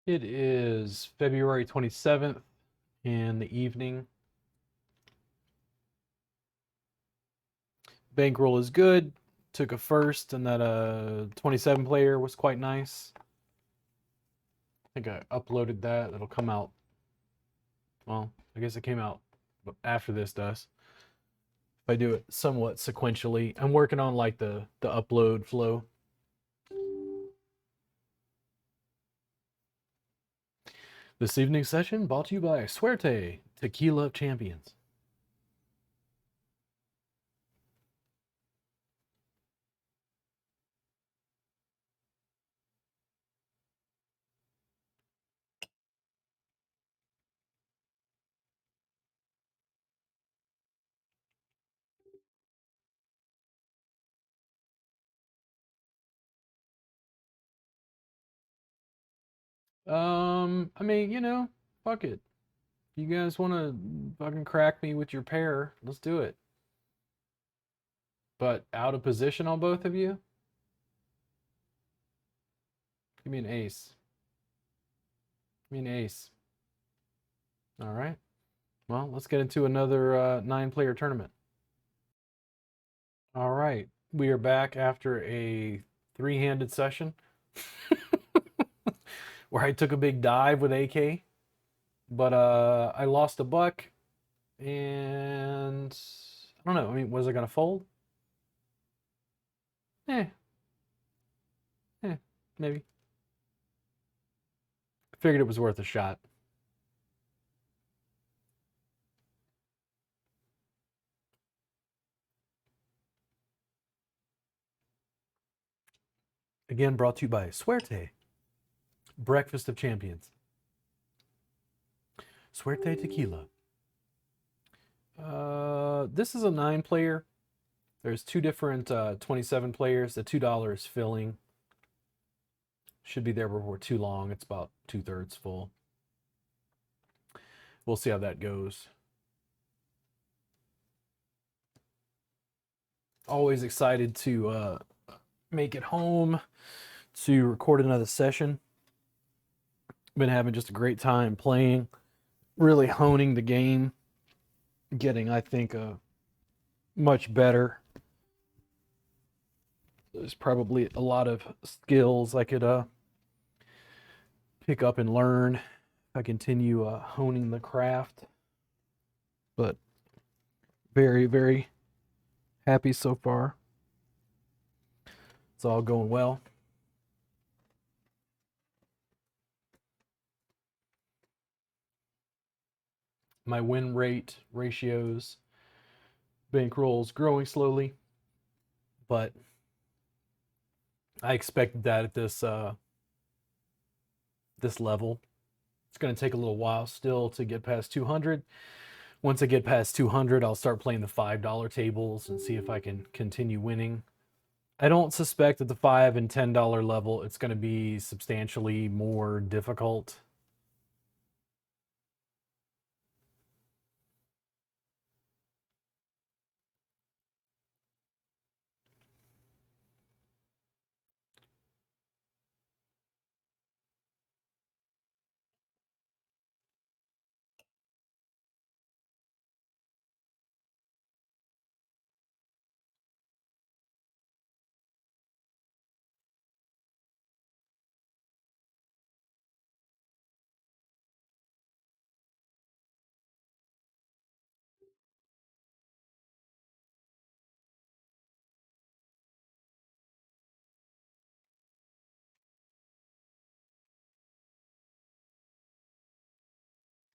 It is February 27th in the evening. Bankroll is good. Took a first, and that 27 player was quite nice. I think I uploaded that. It'll come out. Well, I guess it came out after this does. If I do it somewhat sequentially, I'm working on like the upload flow. This evening's session brought to you by Suerte Tequila Champions. I mean, fuck it. You guys want to fucking crack me with your pair? Let's do it. But out of position on both of you? Give me an ace. Give me an ace. All right. Well, let's get into another 9-player tournament. All right. We are back after a three-handed session where I took a big dive with AK, but I lost a buck, and I don't know. I mean, was it gonna fold? Eh, maybe. Figured it was worth a shot. Again, brought to you by Suerte, Breakfast of Champions. Suerte Tequila. This is a 9-player. There's two different 27 players. The $2 filling. Should be there before too long. It's about 2/3 full. We'll see how that goes. Always excited to make it home to record another session. Been having just a great time playing, really honing the game, getting, I think, much better. There's probably a lot of skills I could pick up and learn if I continue honing the craft. But very, very happy so far. It's all going well. My win rate ratios, bankrolls growing slowly, but I expected that at this level. It's going to take a little while still to get past 200. Once I get past 200, I'll start playing the $5 tables and see if I can continue winning. I don't suspect at the $5 and $10 level it's going to be substantially more difficult.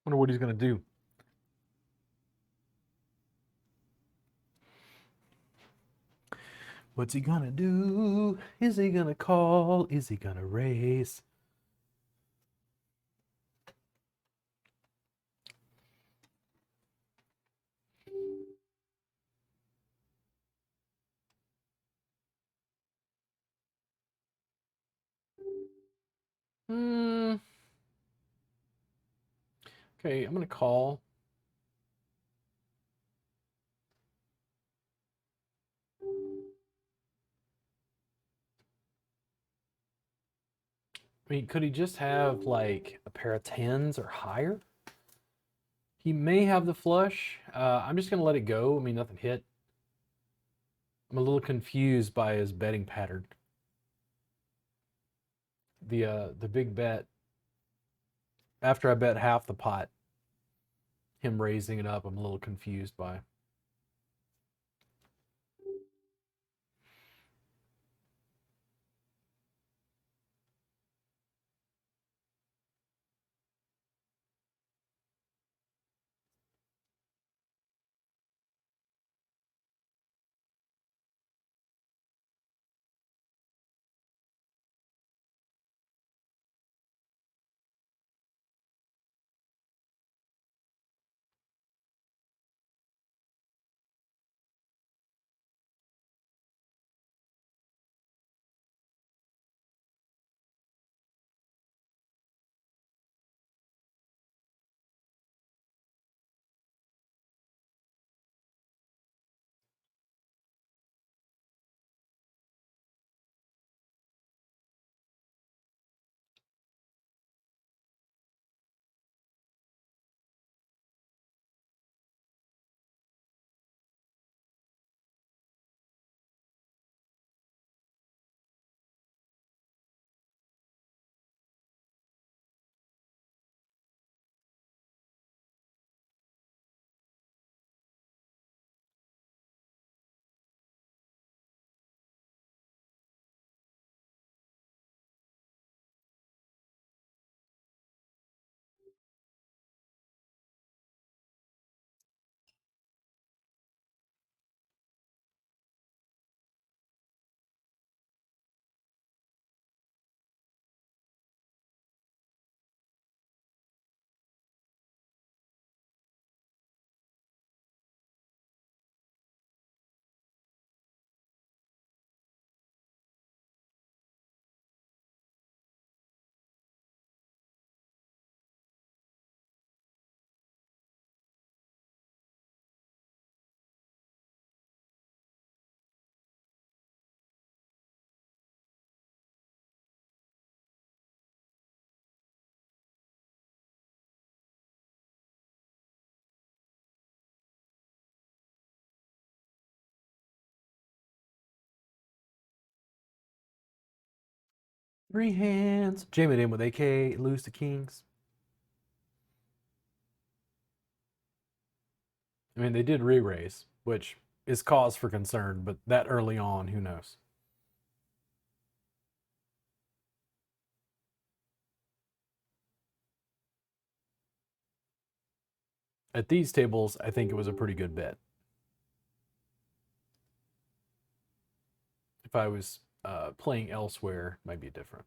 Wonder what he's going to do. What's he gonna do? Is he gonna call? Is he gonna race? Hmm. Okay, I'm gonna call. I mean, could he just have like a pair of tens or higher? He may have the flush. I'm just gonna let it go. I mean, nothing hit. I'm a little confused by his betting pattern. The big bet after I bet half the pot, him raising it up. I'm a little confused by. 3 hands. Jam it in with AK. Lose to kings. I mean, they did re-raise, which is cause for concern, but that early on, who knows? At these tables, I think it was a pretty good bet. If I was playing elsewhere, it might be different.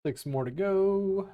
Six more to go.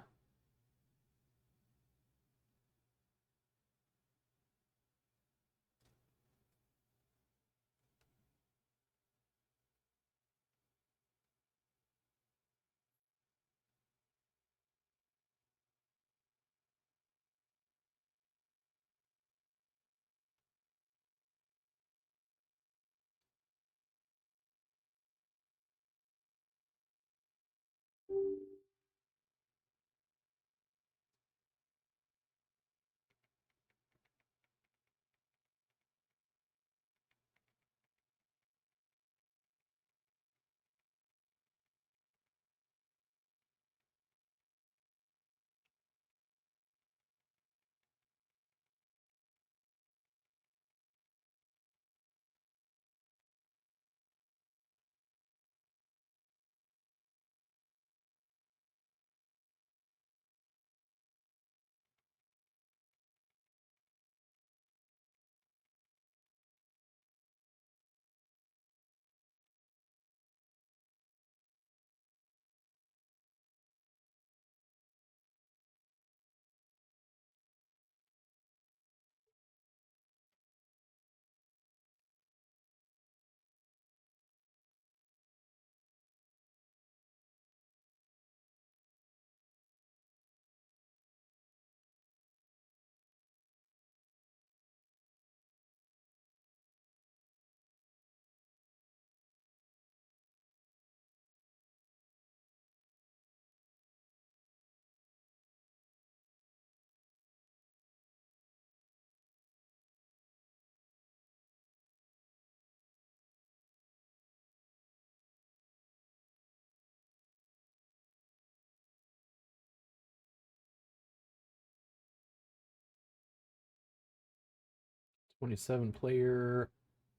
27 player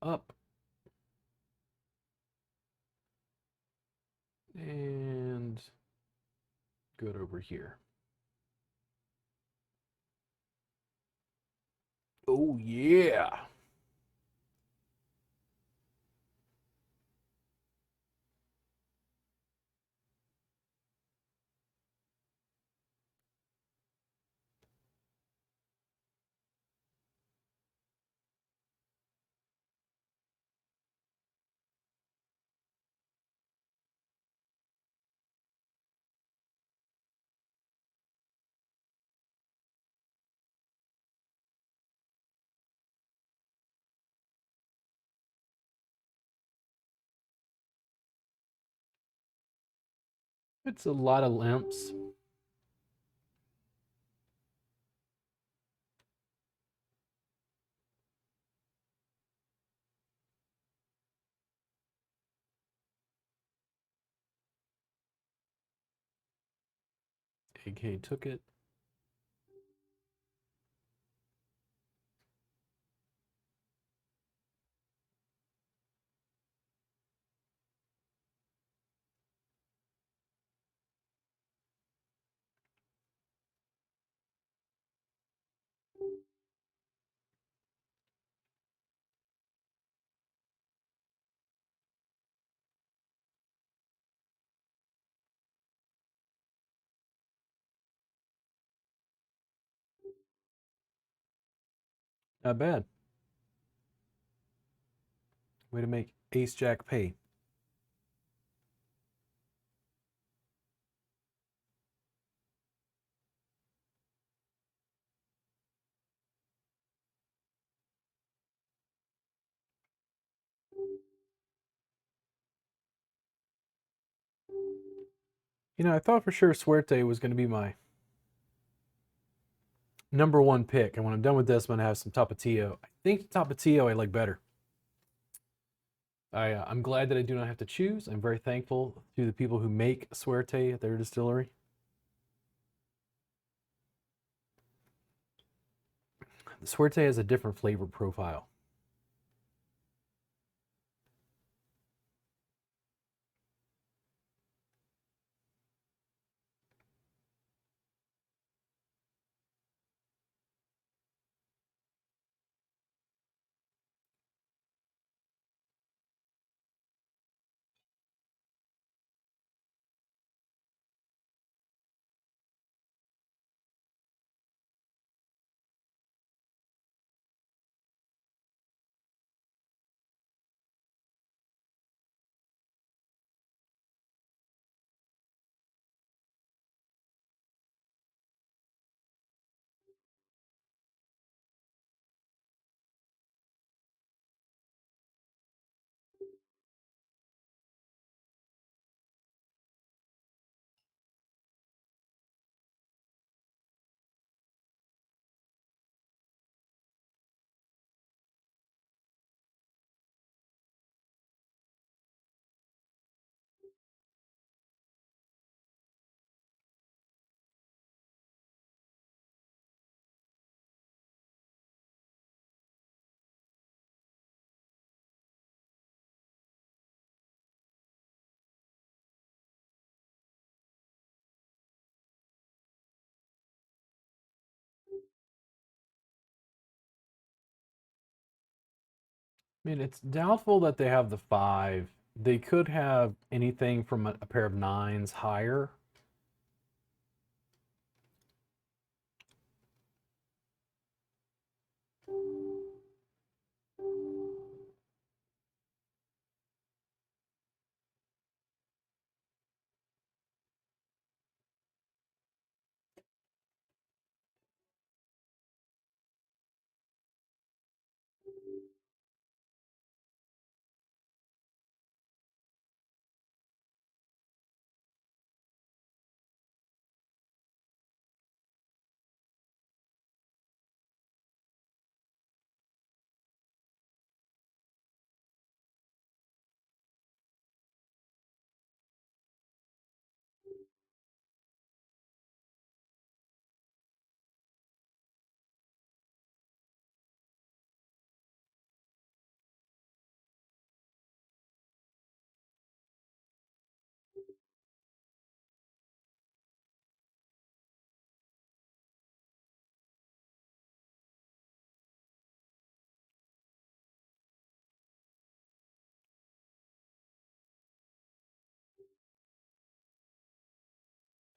up. And good over here. Oh, yeah. It's a lot of limps. AK took it. Not bad. Way to make Ace Jack pay. You know, I thought for sure Suerte was going to be my number one pick. And when I'm done with this, I'm going to have some Tapatio. I think Tapatio I like better. I'm glad that I do not have to choose. I'm very thankful to the people who make Suerte at their distillery. The Suerte has a different flavor profile. I mean, it's doubtful that they have the five. They could have anything from a pair of nines higher.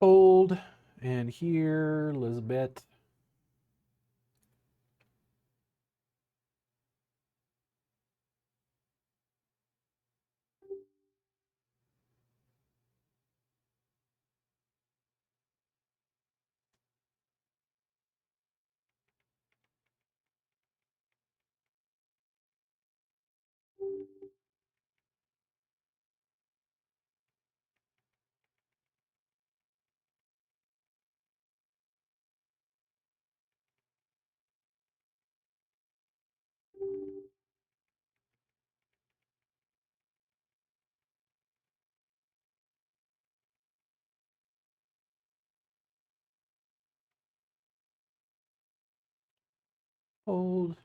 Fold. And here, Elizabeth. Fold.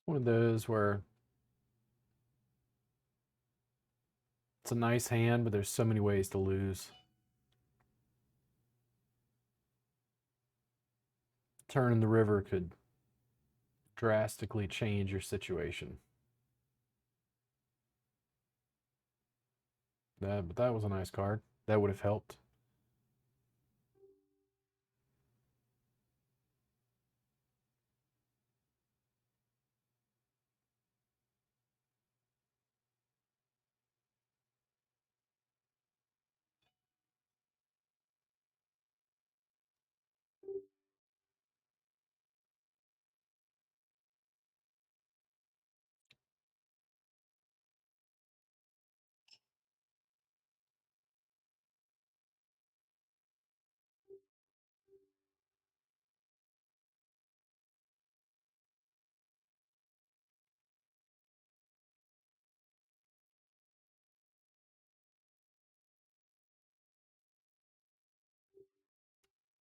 One of those where it's a nice hand, but there's so many ways to lose. Turn in the river could drastically change your situation. But that was a nice card. That would have helped.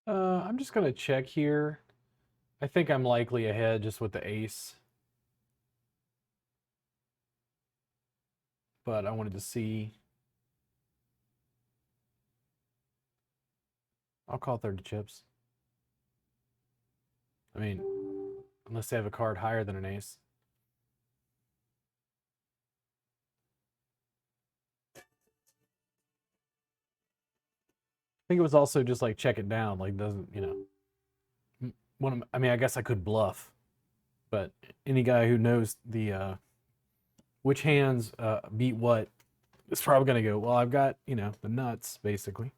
I'm just gonna check here. I think I'm likely ahead just with the ace, but I wanted to see. I'll call 30 chips. I mean, unless they have a card higher than an ace. I think it was also just like check it down, like doesn't, I mean, I guess I could bluff, but any guy who knows the which hands beat what is probably gonna go, well, I've got, the nuts basically.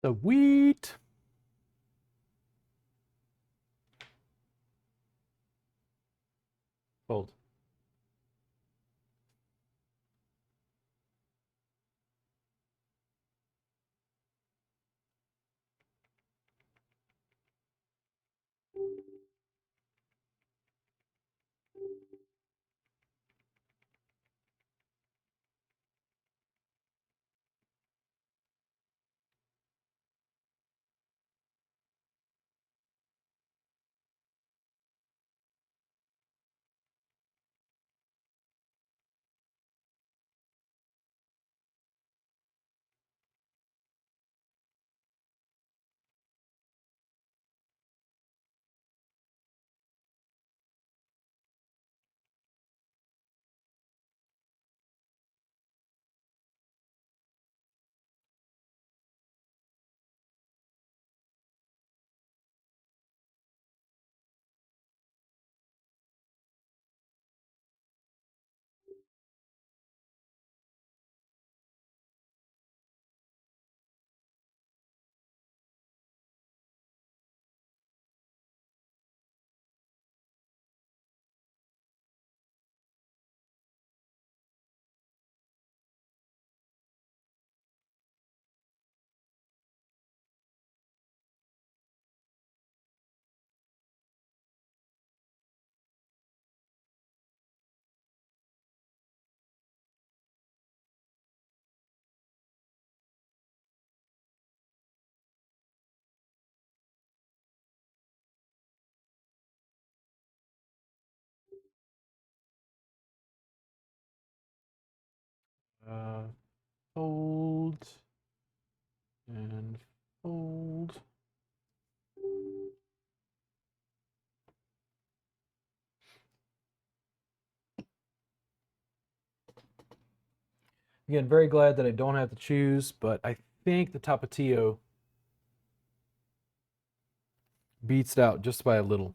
Sweet. Fold. Uh, Fold and fold. Again, very glad that I don't have to choose, but I think the Tapatio beats it out just by a little.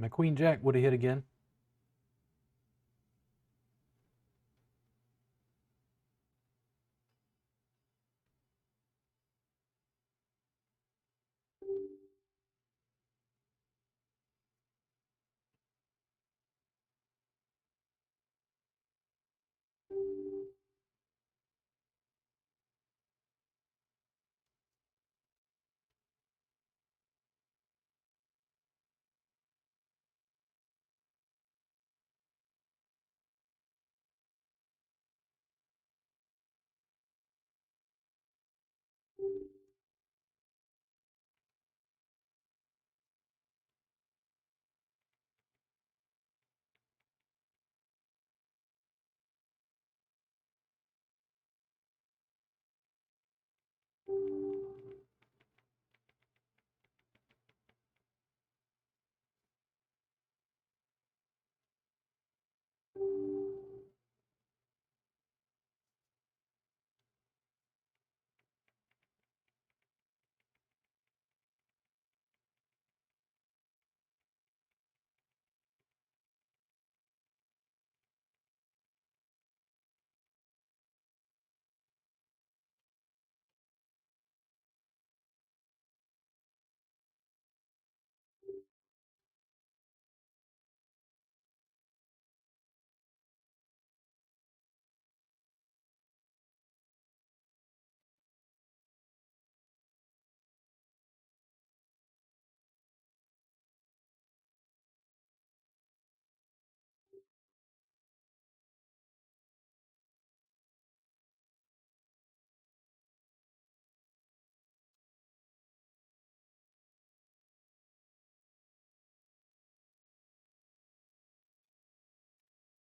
My Queen Jack would have hit again.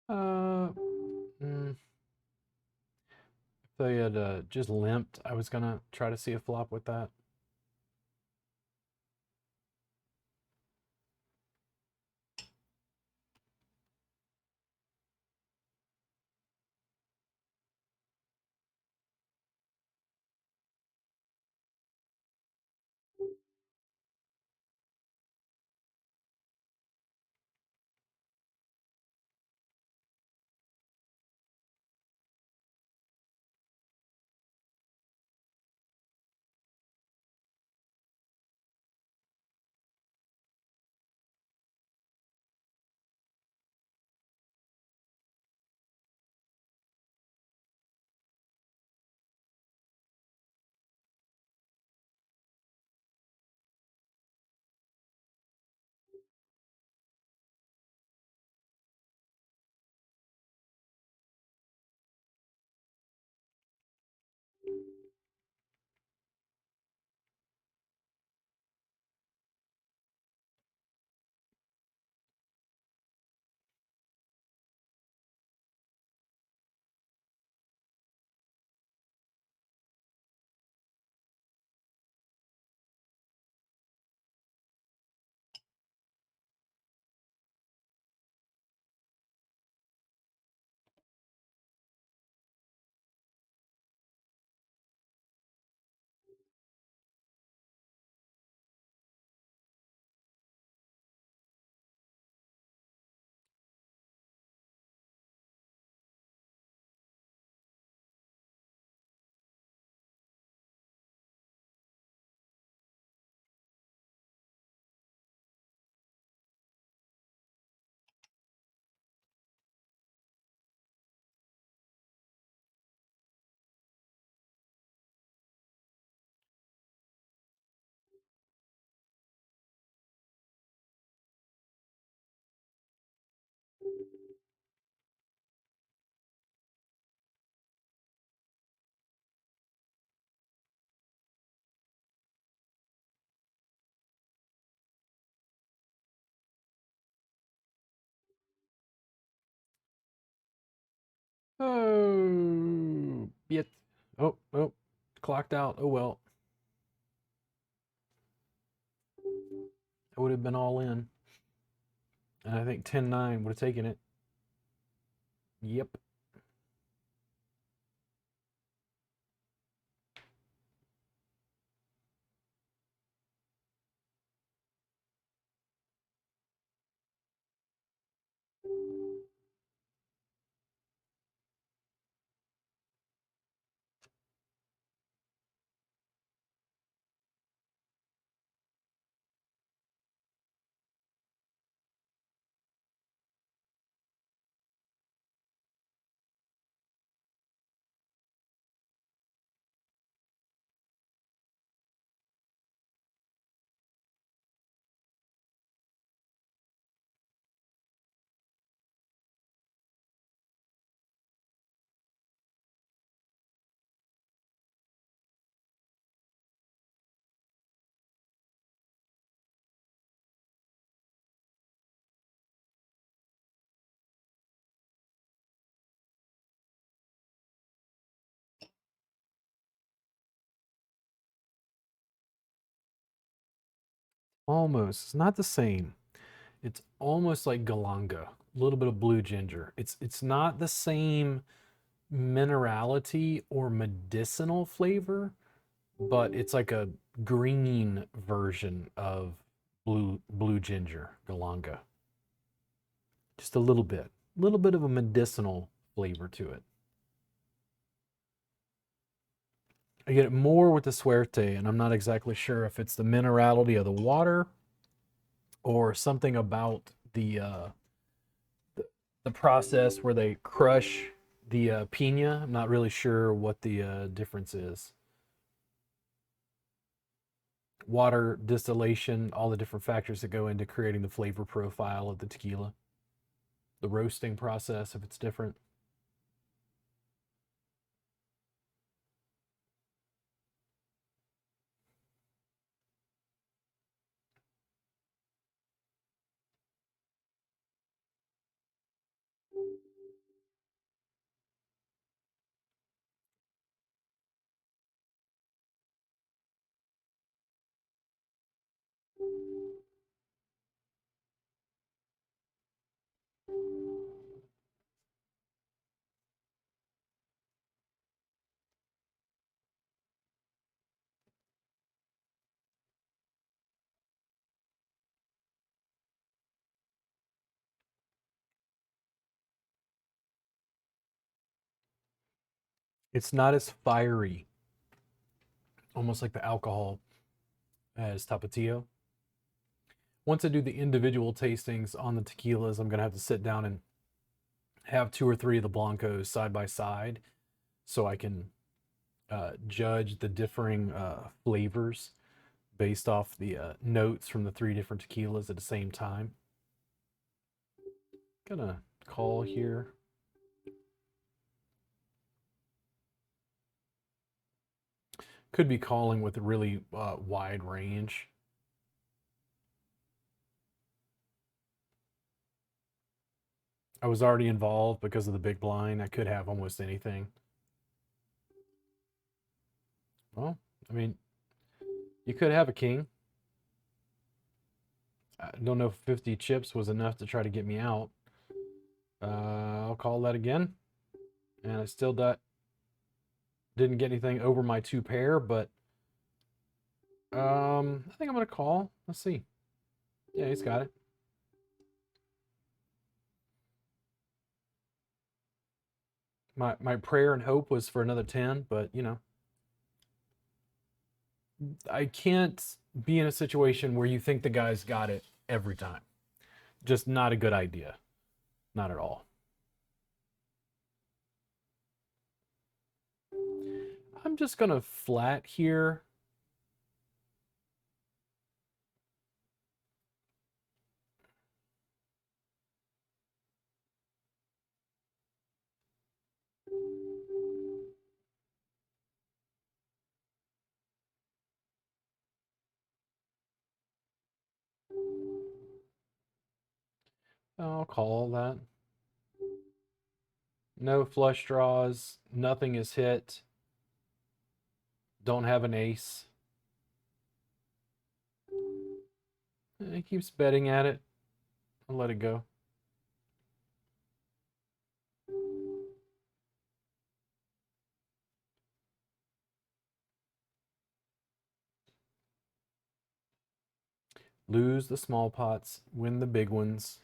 Uh, if they had just limped, I was gonna try to see a flop with that. Oh, yet. Oh, clocked out. Oh well. I would have been all in. And I think 10-9 would have taken it. Yep. Almost. It's not the same. It's almost like galanga. A little bit of blue ginger. It's not the same minerality or medicinal flavor, but it's like a green version of blue ginger galanga. Just a little bit of a medicinal flavor to it. I get it more with the Suerte, and I'm not exactly sure if it's the minerality of the water or something about the, the process where they crush the pina. I'm not really sure what the difference is. Water, distillation, all the different factors that go into creating the flavor profile of the tequila. The roasting process, if it's different. It's not as fiery, almost like the alcohol as Tapatio. Once I do the individual tastings on the tequilas, I'm going to have to sit down and have 2 or 3 of the Blancos side by side so I can judge the differing flavors based off the notes from the 3 different tequilas at the same time. Gonna call here. Could be calling with a really wide range. I was already involved because of the big blind. I could have almost anything. Well, I mean, you could have a king. I don't know if 50 chips was enough to try to get me out. I'll call that again. And I still didn't get anything over my 2 pair, but I think I'm going to call. Let's see. Yeah, he's got it. My prayer and hope was for another 10, but you know, I can't be in a situation where you think the guy's got it every time. Just not a good idea. Not at all. I'm just gonna flat here. I'll call that. No flush draws. Nothing is hit. Don't have an ace. He keeps betting at it. I'll let it go. Lose the small pots, win the big ones.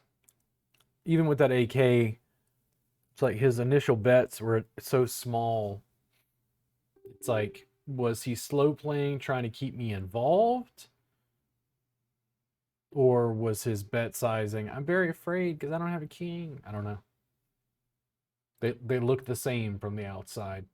Even with that AK, it's like his initial bets were so small. It's like, was he slow playing, trying to keep me involved? Or was his bet sizing, I'm very afraid because I don't have a king? I don't know. They look the same from the outside.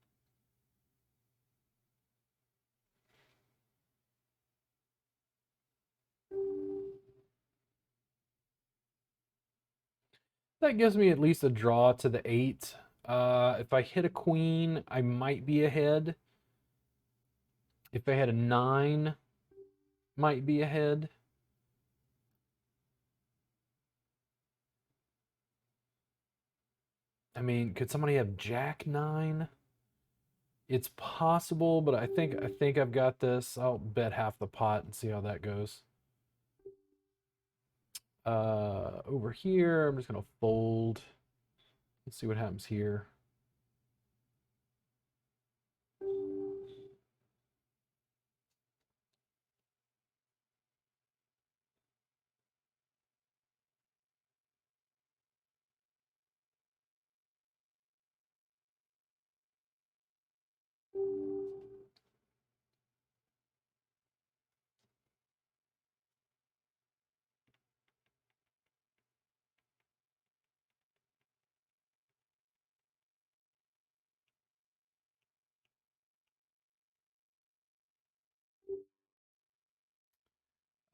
That gives me at least a draw to the 8. If I hit a queen, I might be ahead. If I had a 9, might be ahead. I mean, could somebody have Jack 9? It's possible, but I think I've got this. I'll bet half the pot and see how that goes. Over here, I'm just gonna fold. Let's see what happens here.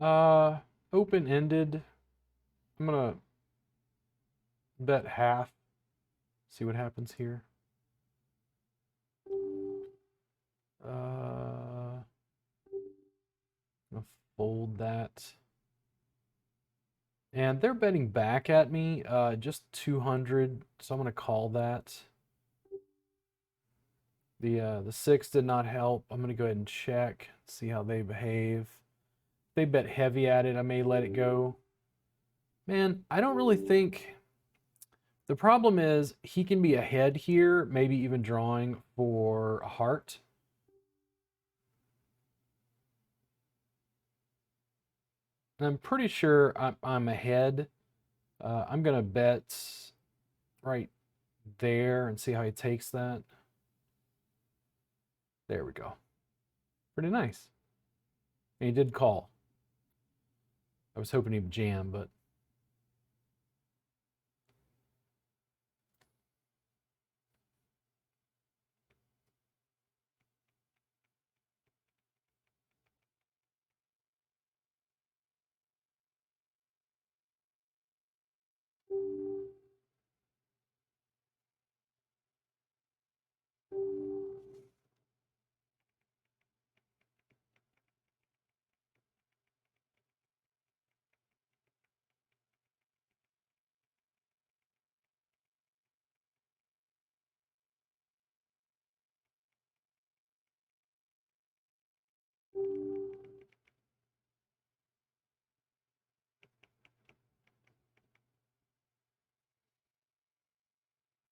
Uh, Open-ended. I'm gonna bet half. See what happens here. I'm gonna fold that. And they're betting back at me, just 200, so I'm gonna call that. The 6 did not help. I'm gonna go ahead and check, see how they behave. If they bet heavy at it, I may let it go. Man, I don't really think the problem is he can be ahead here, maybe even drawing for a heart. And I'm pretty sure I'm ahead. I'm gonna bet right there and see how he takes that. There we go. Pretty nice. And he did call. I was hoping he'd jam, but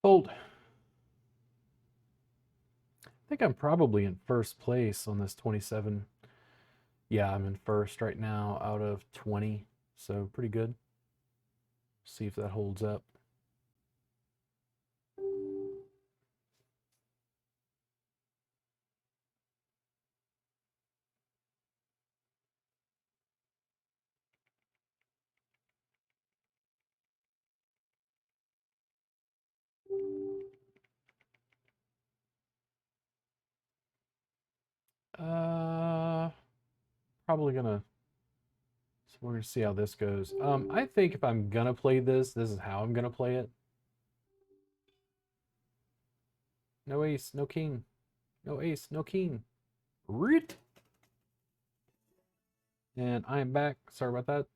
fold. I think I'm probably in first place on this 27. Yeah, I'm in first right now out of 20, so pretty good. See if that holds up. Uh, Probably gonna. So we're gonna see how this goes. I think if I'm gonna play this, this is how I'm gonna play it. No ace, no king, no ace, no king. Rit. And I am back. Sorry about that.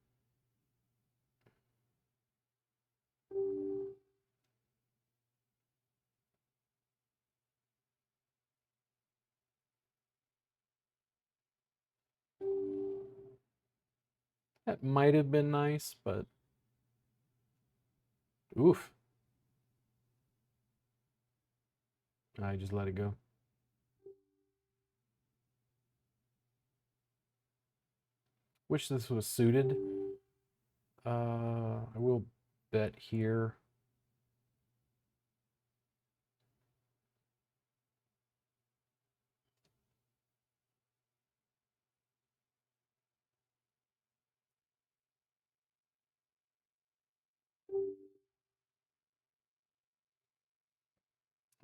That might have been nice, but oof. I just let it go. Wish this was suited. I will bet here.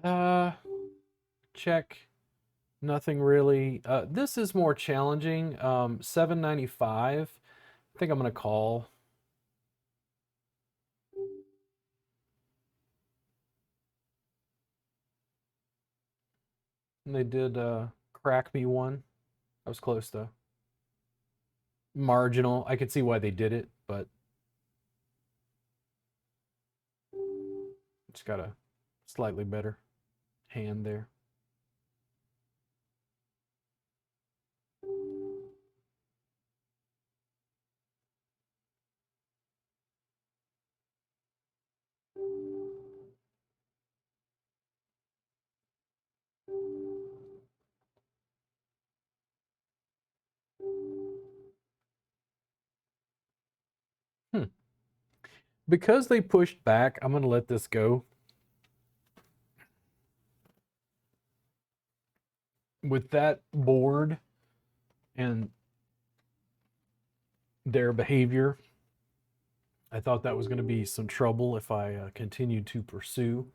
Uh, Check. Nothing really. This is more challenging. 795. I think I'm gonna call. And they did crack me one. I was close though. Marginal. I could see why they did it, but just got a slightly better hand there. Hmm. Because they pushed back, I'm gonna let this go. With that board and their behavior, I thought that was going to be some trouble if I continued to pursue.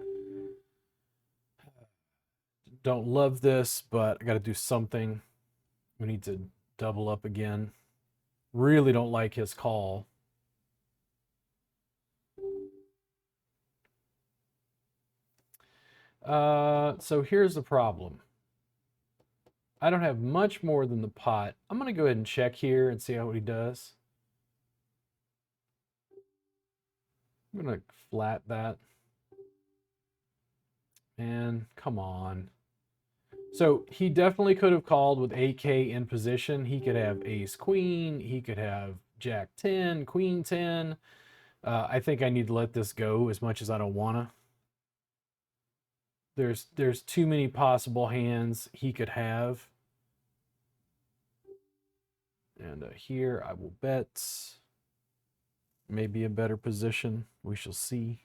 Don't love this, but I got to do something. We need to double up again. Really don't like his call. So here's the problem. I don't have much more than the pot. I'm going to go ahead and check here and see how he does. I'm going to flat that. And come on. So he definitely could have called with AK in position. He could have ace queen. He could have jack 10, queen 10. I think I need to let this go as much as I don't wanna. There's too many possible hands he could have. And here I will bet maybe a better position. We shall see.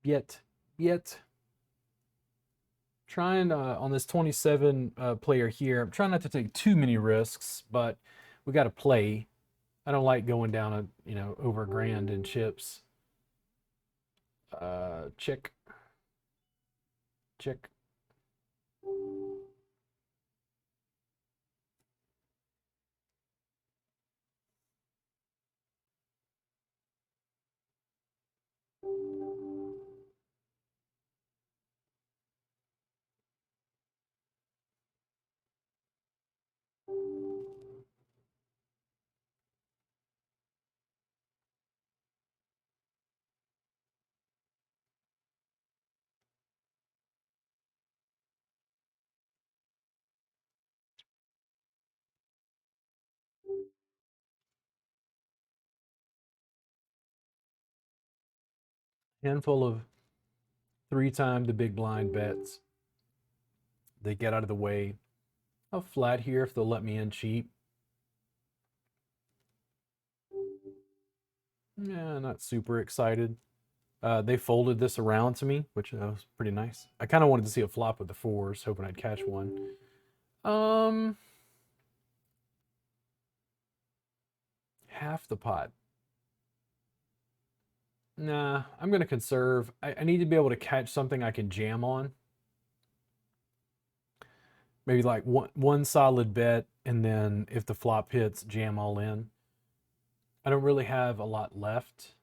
Yet. Trying on this 27 player here, I'm trying not to take too many risks, but we got to play. I don't like going down over a grand in chips. Check, check. Handful of 3 time the big blind bets. They get out of the way. I'll flat here if they'll let me in cheap. Yeah, not super excited. They folded this around to me, which was pretty nice. I kind of wanted to see a flop with the fours, hoping I'd catch one. Half the pot. Nah, I'm gonna conserve. I need to be able to catch something I can jam on. Maybe like one solid bet, and then if the flop hits, jam all in. I don't really have a lot left.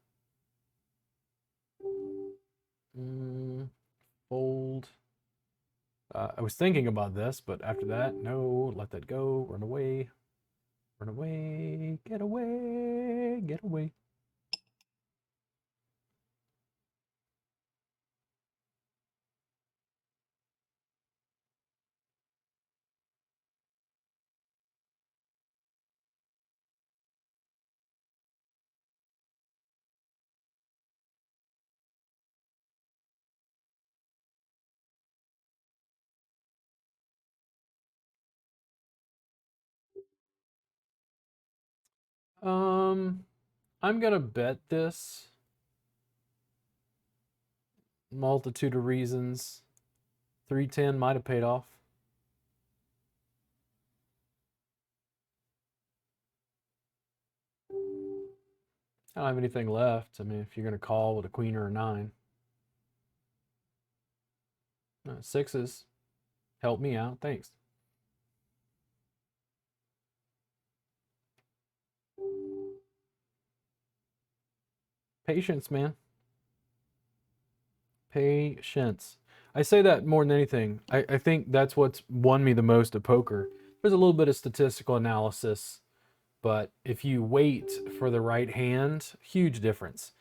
Fold. I was thinking about this, but after that, no, let that go. Run away. Run away. Get away. Get away. I'm gonna bet this. Multitude of reasons. 310 might have paid off. I don't have anything left. I mean, if you're gonna call with a queen or a nine. Sixes. Help me out. Thanks. Patience, man. Patience. I say that more than anything. I think that's what's won me the most at poker. There's a little bit of statistical analysis, but if you wait for the right hand, huge difference.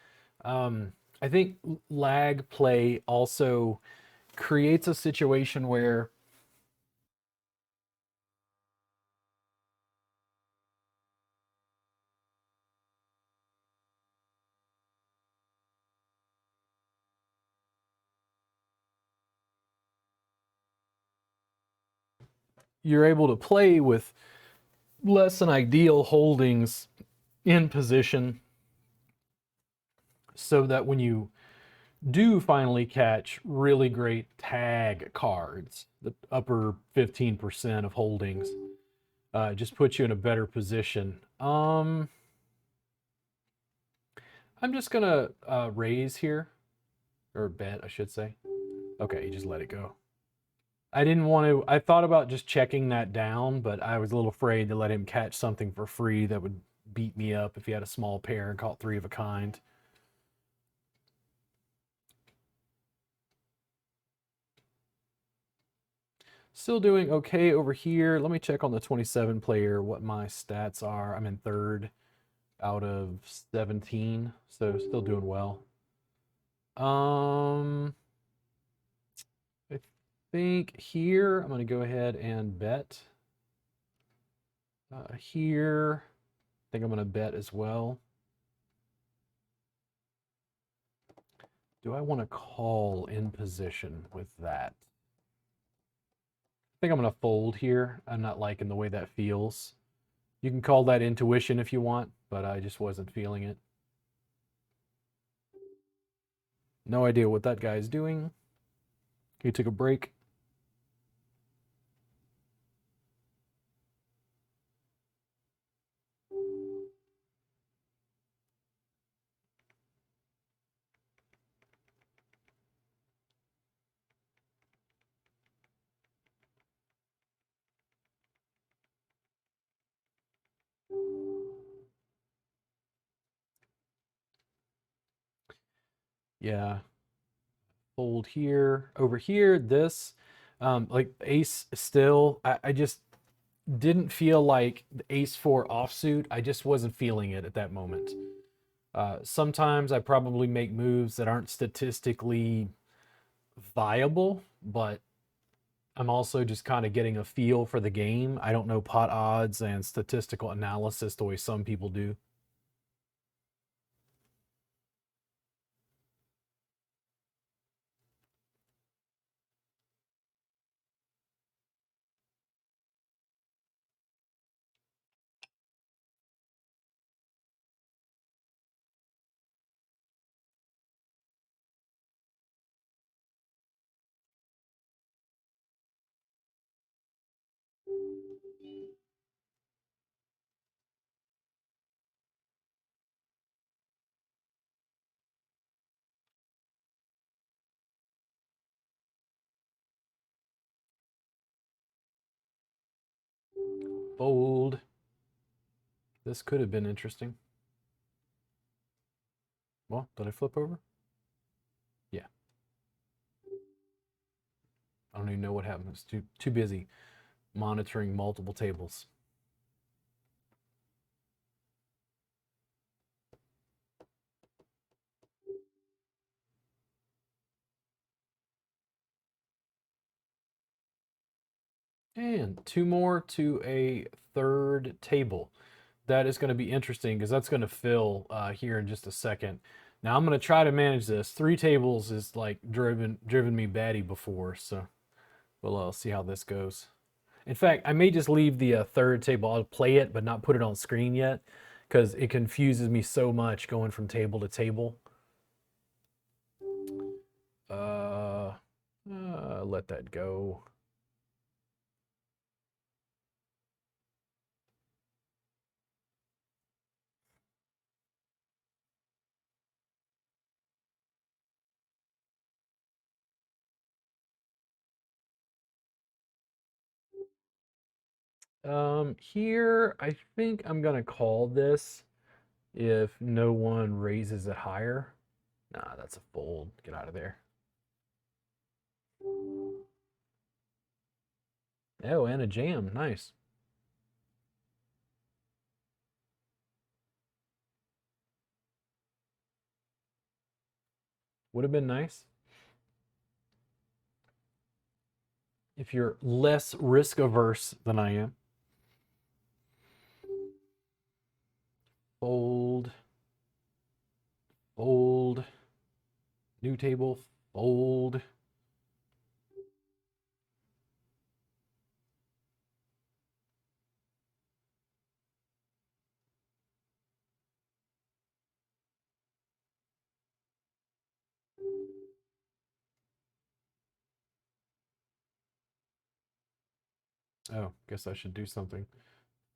I think lag play also creates a situation where you're able to play with less than ideal holdings in position so that when you do finally catch really great tag cards, the upper 15% of holdings, just puts you in a better position. I'm just gonna raise here, or bet, I should say. Okay, you just let it go. I didn't want to. I thought about just checking that down, but I was a little afraid to let him catch something for free that would beat me up if he had a small pair and caught three of a kind. Still doing okay over here. Let me check on the 27 player what my stats are. I'm in third out of 17, so still doing well. I think here I'm going to go ahead and bet. Here, I think I'm going to bet as well. Do I want to call in position with that? I think I'm going to fold here. I'm not liking the way that feels. You can call that intuition if you want, but I just wasn't feeling it. No idea what that guy is doing. He took a break. Yeah. Fold here. Over here, this. Like ace still. I just didn't feel like the ace four offsuit. I just wasn't feeling it at that moment. Sometimes I probably make moves that aren't statistically viable, but I'm also just kind of getting a feel for the game. I don't know pot odds and statistical analysis the way some people do. Fold. This could have been interesting. Well, did I flip over? Yeah. I don't even know what happened. I was too busy monitoring multiple tables. And two more to a third table. That is going to be interesting because that's going to fill here in just a second. Now I'm going to try to manage this. Three tables is like driven me batty before, so we'll see how this goes. In fact, I may just leave the third table. I'll play it, but not put it on screen yet because it confuses me so much going from table to table. Uh, let that go. Here, I think I'm gonna call this if no one raises it higher. Nah, that's a fold. Get out of there. Oh, and a jam. Nice. Would have been nice if you're less risk averse than I am. Fold, fold, new table, fold. Oh, guess I should do something.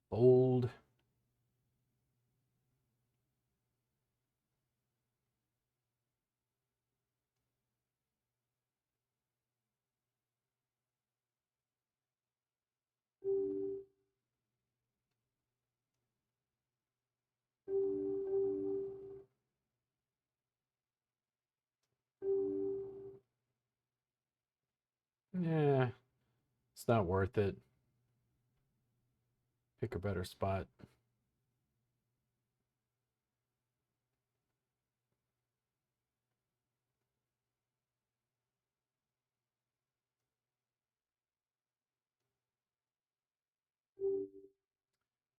Fold. Yeah, it's not worth it. Pick a better spot.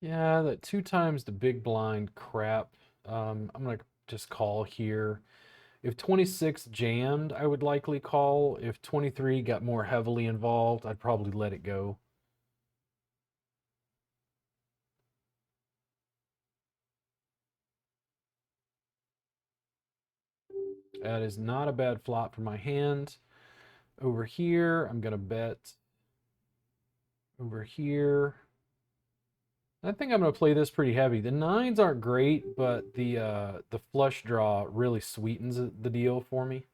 Yeah, that two times the big blind crap. I'm gonna just call here. If 26 jammed, I would likely call. If 23 got more heavily involved, I'd probably let it go. That is not a bad flop for my hand. Over here, I'm gonna bet over here. I think I'm gonna play this pretty heavy. The nines aren't great, but the flush draw really sweetens the deal for me.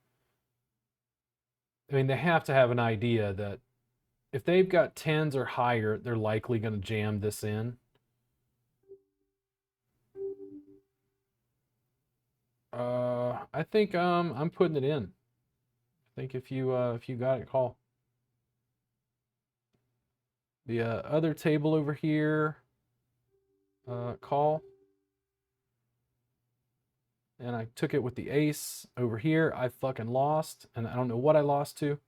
I mean, they have to have an idea that if they've got tens or higher, they're likely gonna jam this in. I think I'm putting it in. I think if you got it, call. The other table over here, call. And I took it with the ace over here. I fucking lost, and I don't know what I lost to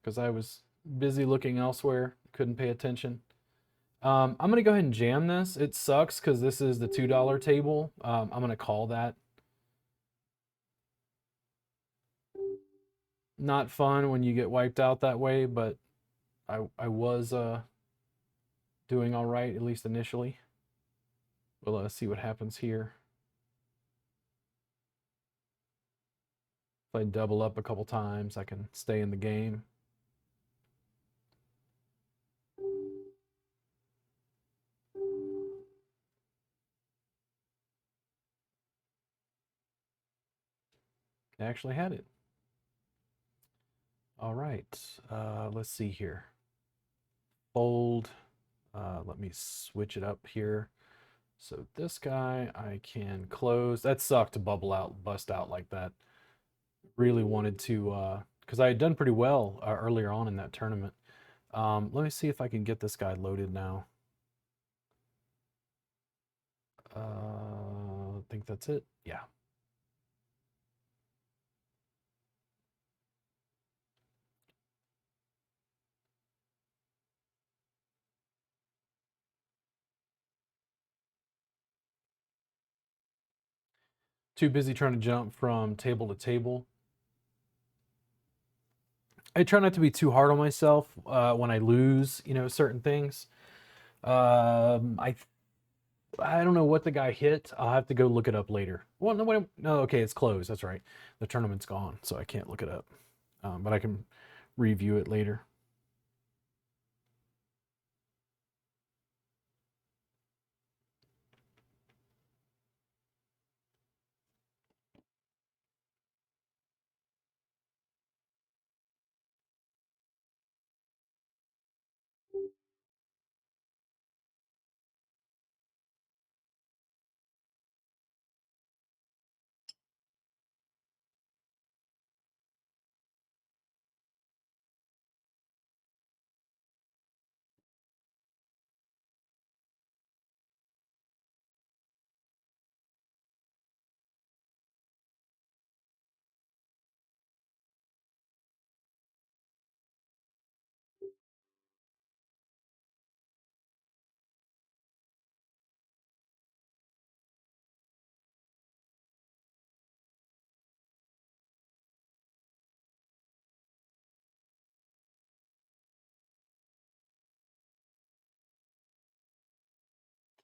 because I was busy looking elsewhere, couldn't pay attention. I'm gonna go ahead and jam this. It sucks because this is the $2 table. I'm gonna call that. Not fun when you get wiped out that way, but I was doing all right, at least initially. We'll see what happens here. If I double up a couple times, I can stay in the game. I actually had it. All right, let's see here. Fold. Let me switch it up here. So this guy I can close. That sucked to bubble out, bust out like that. Really wanted to, because I had done pretty well earlier on in that tournament. Let me see if I can get this guy loaded now. I think that's it. Yeah. Too busy trying to jump from table to table. I try not to be too hard on myself when I lose, certain things. I don't know what the guy hit. I'll have to go look it up later. Well, no, wait, no, okay, it's closed. That's right. The tournament's gone, so I can't look it up. But I can review it later.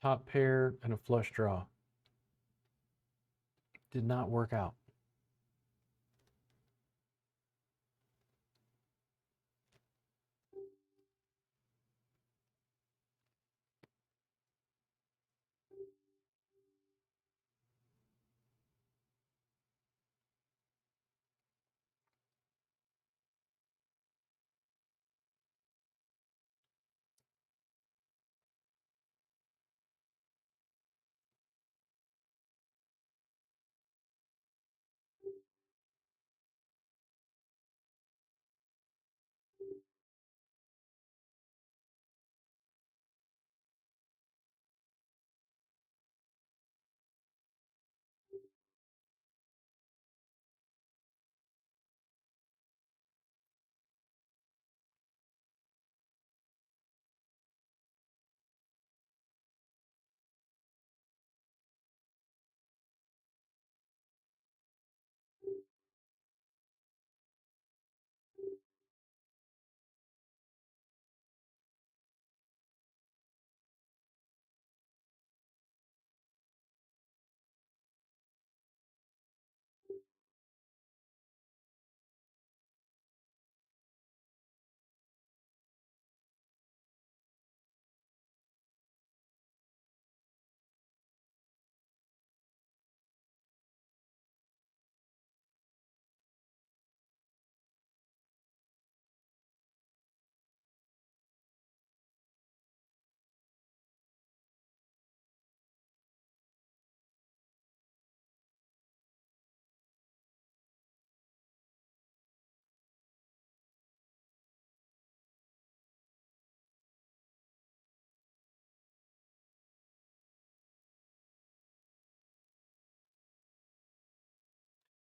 Top pair and a flush draw. Did not work out.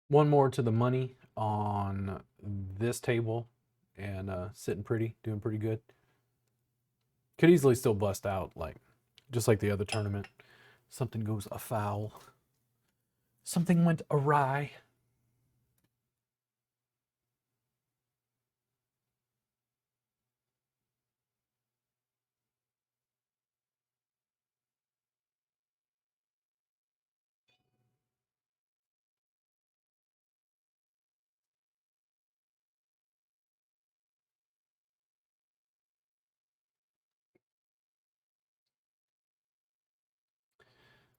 One more to the money on this table, and sitting pretty, doing pretty good. Could easily still bust out, like just like the other tournament. Something goes afoul. Something went awry.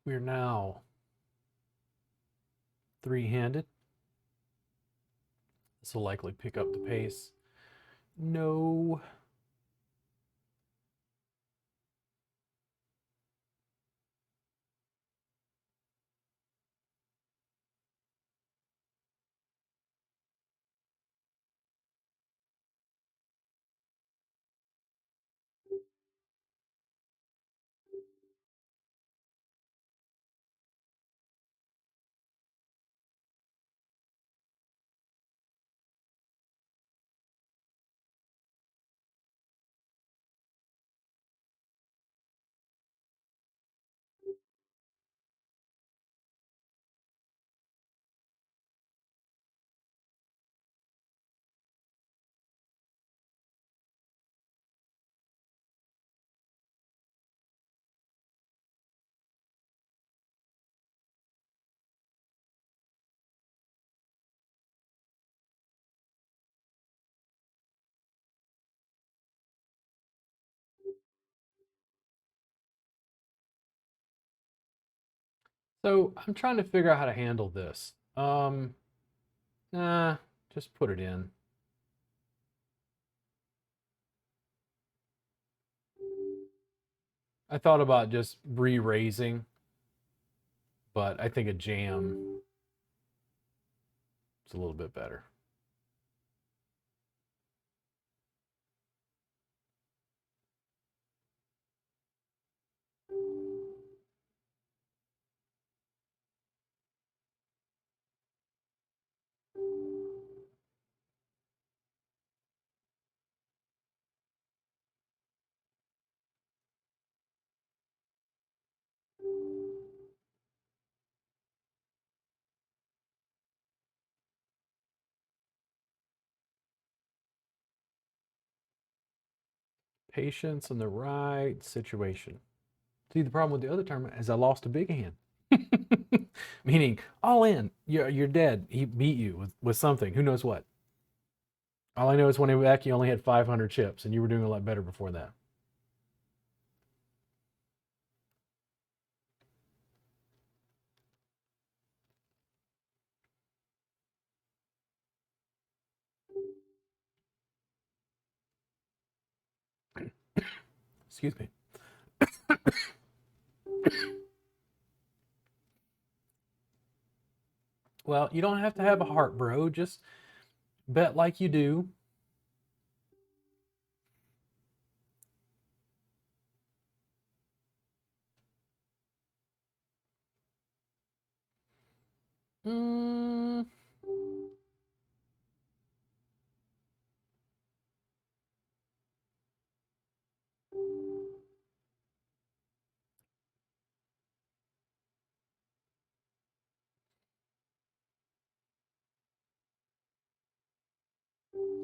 We are now three-handed. This will likely pick up the pace. No. So I'm trying to figure out how to handle this. Nah, just put it in. I thought about just re-raising, but I think a jam is a little bit better. Patience in the right situation. See, the problem with the other tournament is I lost a big hand. Meaning, all in, you're dead. He beat you with something. Who knows what? All I know is when he was back, you only had 500 chips, and you were doing a lot better before that. Excuse me. Well, you don't have to have a heart, bro. Just bet like you do. Mm,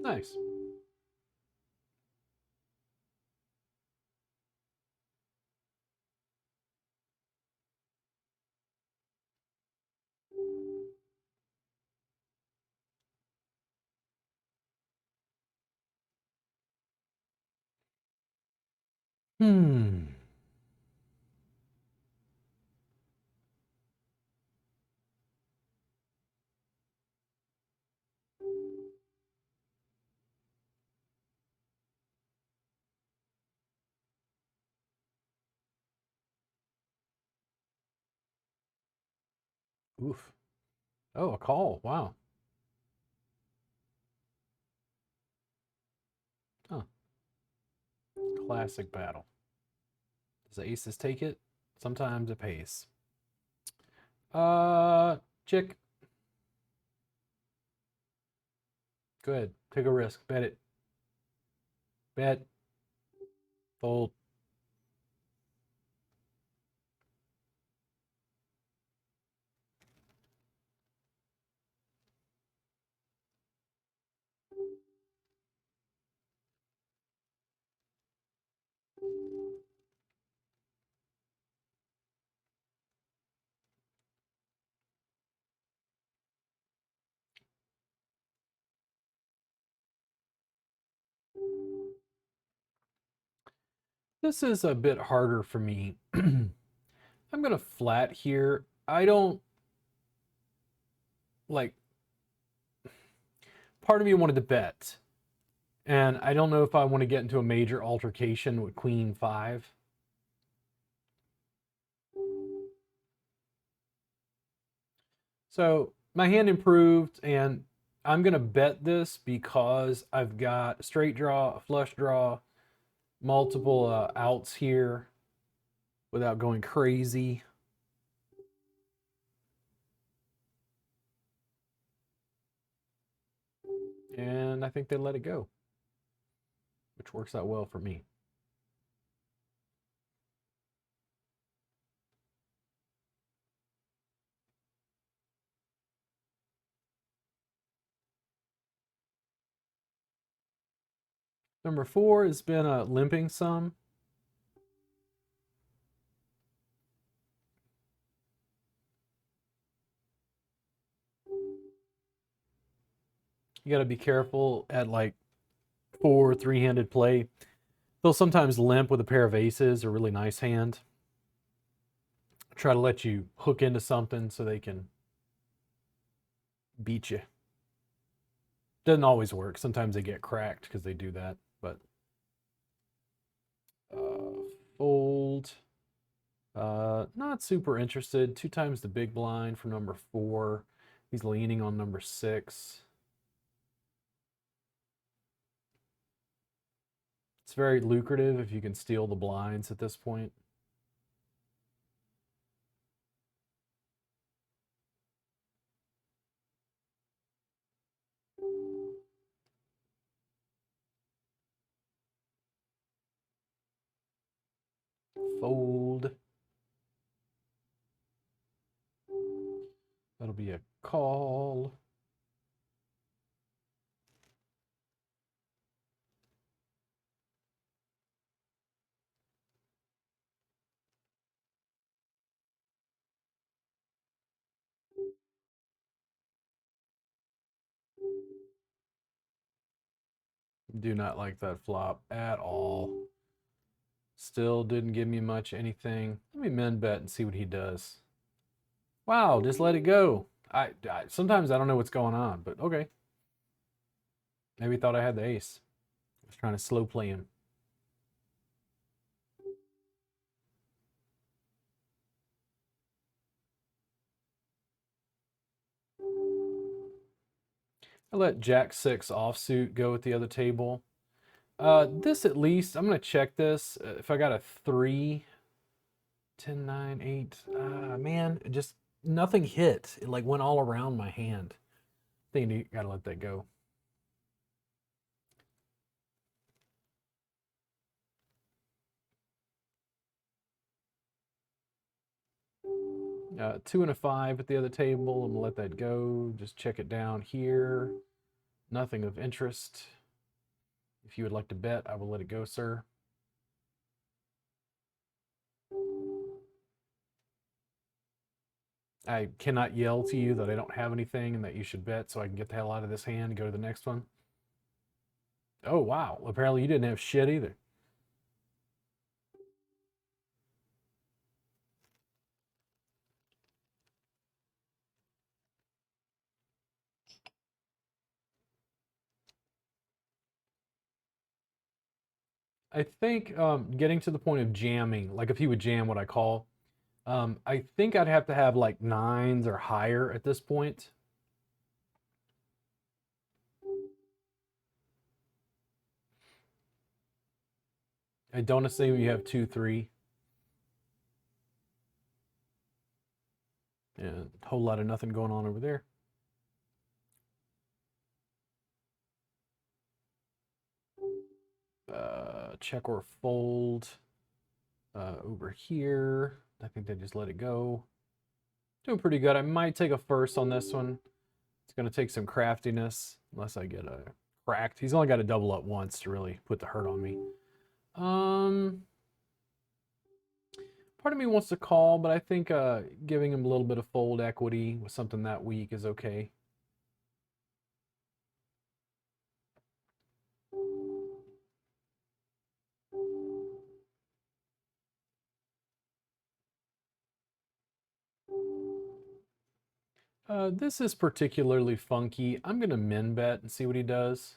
nice. Hmm. Oof. Oh, a call. Wow. Huh. Classic battle. Does the aces take it? Sometimes it pays. Uh, chick. Go ahead. Take a risk. Bet it. Bet. Fold. This is a bit harder for me. I'm going to flat here. I don't like, part of me wanted to bet. And I don't know if I want to get into a major altercation with Queen 5. So my hand improved, and I'm going to bet this because I've got a straight draw, a flush draw, multiple outs here without going crazy. And I think they let it go, which works out well for me. Number 4 has been limping some. You got to be careful at like 4 3-handed play. They'll sometimes limp with a pair of aces, a really nice hand. Try to let you hook into something so they can beat you. Doesn't always work. Sometimes they get cracked because they do that. But fold. Not super interested. 2 times the big blind from number 4. He's leaning on number 6. It's very lucrative if you can steal the blinds at this point. Fold. That'll be a call. Do not like that flop at all. Still didn't give me much anything. Let me min bet and see what he does. Wow, just let it go. I sometimes I don't know what's going on, but okay. Maybe thought I had the ace. I was trying to slow play him. I let Jack 6 offsuit go at the other table. This at least, I'm going to check this. If I got a 3, 10, 9, 8, man, just nothing hit. It like went all around my hand. I think you got to let that go. Two and a 5 at the other table. I'm going to let that go. Just check it down here. Nothing of interest. If you would like to bet, I will let it go, sir. I cannot yell to you that I don't have anything and that you should bet so I can get the hell out of this hand and go to the next one. Oh, wow. Apparently you didn't have shit either. I think getting to the point of jamming, like if he would jam what I call, I think I'd have to have like 9s or higher at this point. I don't assume you have 2, 3. And a whole lot of nothing going on over there. check or fold over here. I think they just let it go. Doing pretty good. I might take a first on this one. It's going to take some craftiness, unless I get a cracked. He's only got to double up once to really put the hurt on me. Part of me wants to call, but I think giving him a little bit of fold equity with something that weak is okay. This is particularly funky. I'm going to min bet and see what he does.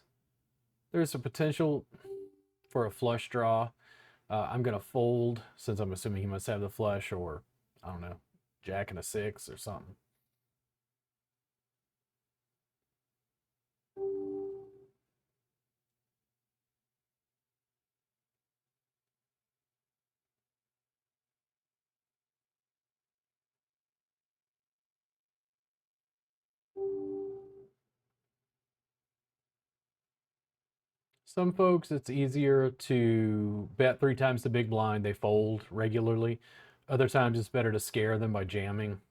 There's a potential for a flush draw. I'm going to fold since I'm assuming he must have the flush, or I don't know, jack and a 6 or something. Some folks, it's easier to bet 3 times the big blind. They fold regularly. Other times, it's better to scare them by jamming.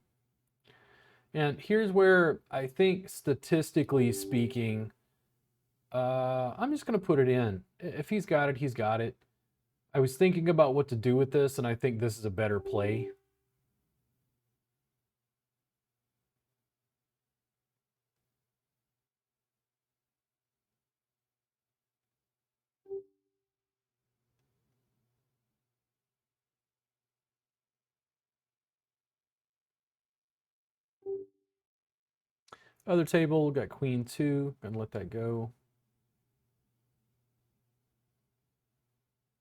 And here's where I think, statistically speaking, I'm just going to put it in. If he's got it, he's got it. I was thinking about what to do with this, and I think this is a better play. Other table, got queen 2. Gonna let that go.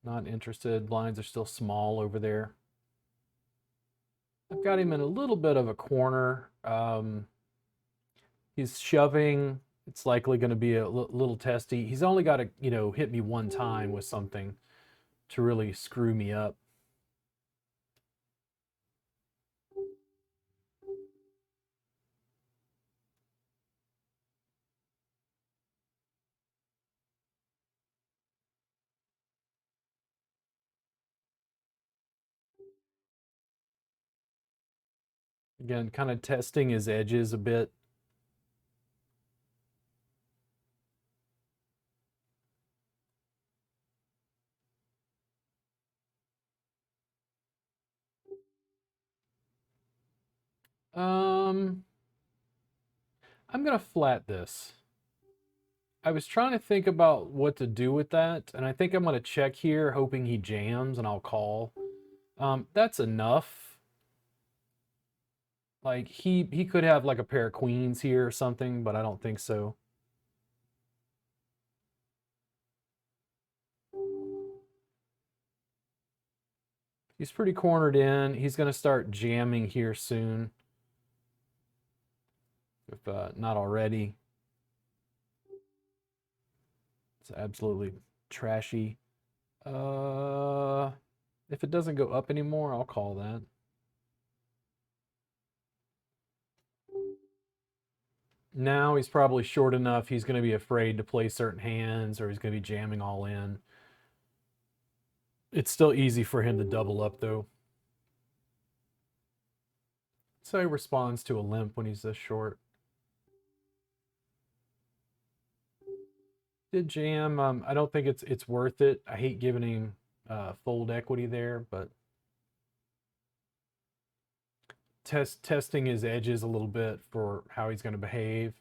Not interested. Blinds are still small over there. I've got him in a little bit of a corner. He's shoving. It's likely going to be a little testy. He's only got to, hit me one time with something to really screw me up. Again, kind of testing his edges a bit. I'm going to flat this. I was trying to think about what to do with that, and I think I'm going to check here, hoping he jams, and I'll call. That's enough. Like, he could have like a pair of queens here or something, but I don't think so. He's pretty cornered in. He's going to start jamming here soon, if not already. It's absolutely trashy. If it doesn't go up anymore, I'll call that. Now he's probably short enough. He's going to be afraid to play certain hands, or he's going to be jamming all in. It's still easy for him to double up, though. So he responds to a limp when he's this short. Did jam. I don't think it's worth it. I hate giving him fold equity there, but testing his edges a little bit for how he's going to behave.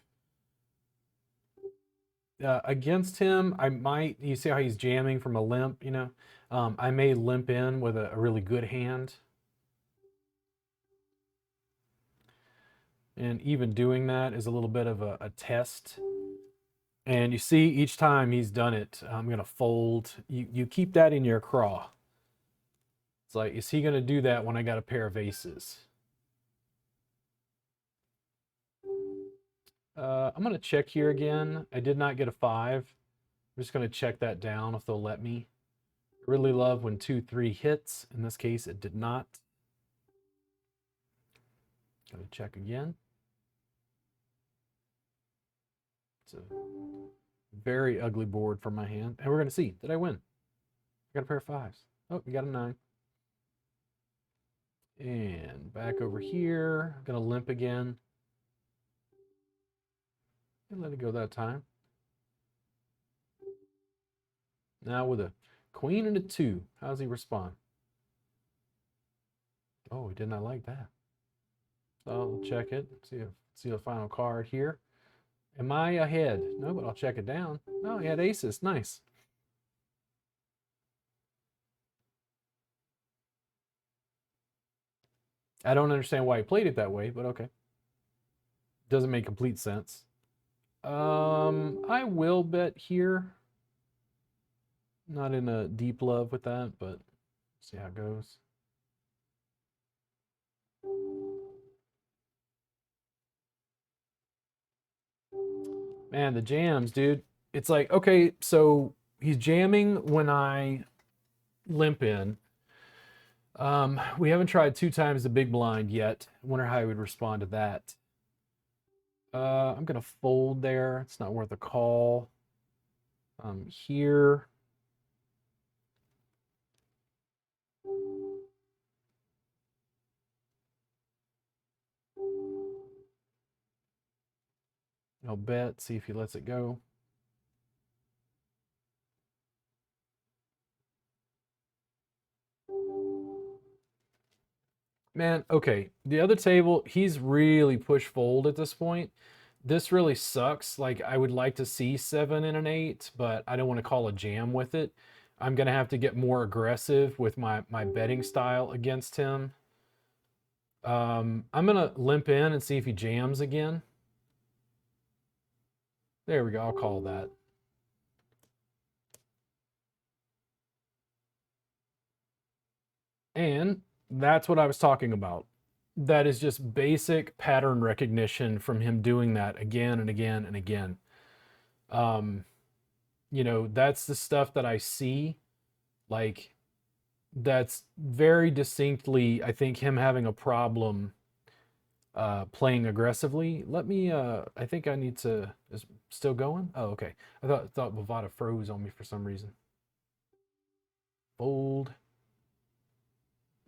Against him, I might. You see how he's jamming from a limp, I may limp in with a really good hand. And even doing that is a little bit of a test. And you see, each time he's done it, I'm going to fold. You keep that in your craw. It's like, is he going to do that when I got a pair of aces? I'm going to check here again. I did not get a 5. I'm just going to check that down if they'll let me. I really love when 2-3 hits. In this case, it did not. Going to check again. It's a Very ugly board for my hand. And we're going to see. Did I win? I got a pair of fives. Oh, you got a nine. And back over here. I'm going to limp again. And let it go that time. Now with a queen and a two. How does he respond? Oh, he did not like that. So I'll check it. See the final card here. Am I ahead? No, but I'll check it down. No, he had aces. Nice. I don't understand why he played it that way, but okay. Doesn't make complete sense. I will bet here. Not in a deep love with that, but see how it goes. Man, the jams, dude. It's like, okay, so he's jamming when I limp in. We haven't tried 2 times the big blind yet. I wonder how he would respond to that. I'm gonna fold there. It's not worth a call. Here. I'll bet, see if he lets it go. Man, okay. The other table, he's really push fold at this point. This really sucks. Like, I would like to see 7 and an 8, but I don't want to call a jam with it. I'm gonna have to get more aggressive with my betting style against him. I'm gonna limp in and see if he jams again. There we go. I'll call that. And that's what I was talking about. That is just basic pattern recognition from him doing that again and again and again. Um, that's the stuff that I see. Like, that's very distinctly, I think, him having a problem playing aggressively. I think I need to, is still going? Oh, okay. I thought Bovada froze on me for some reason. Fold.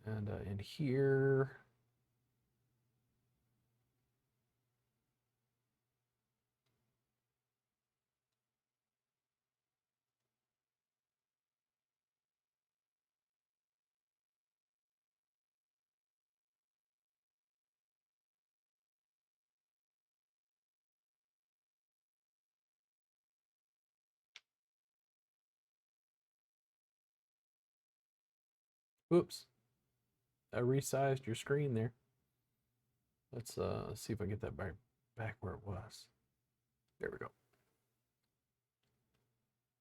And in here. Oops. I resized your screen there. Let's see if I get that back where it was. There we go.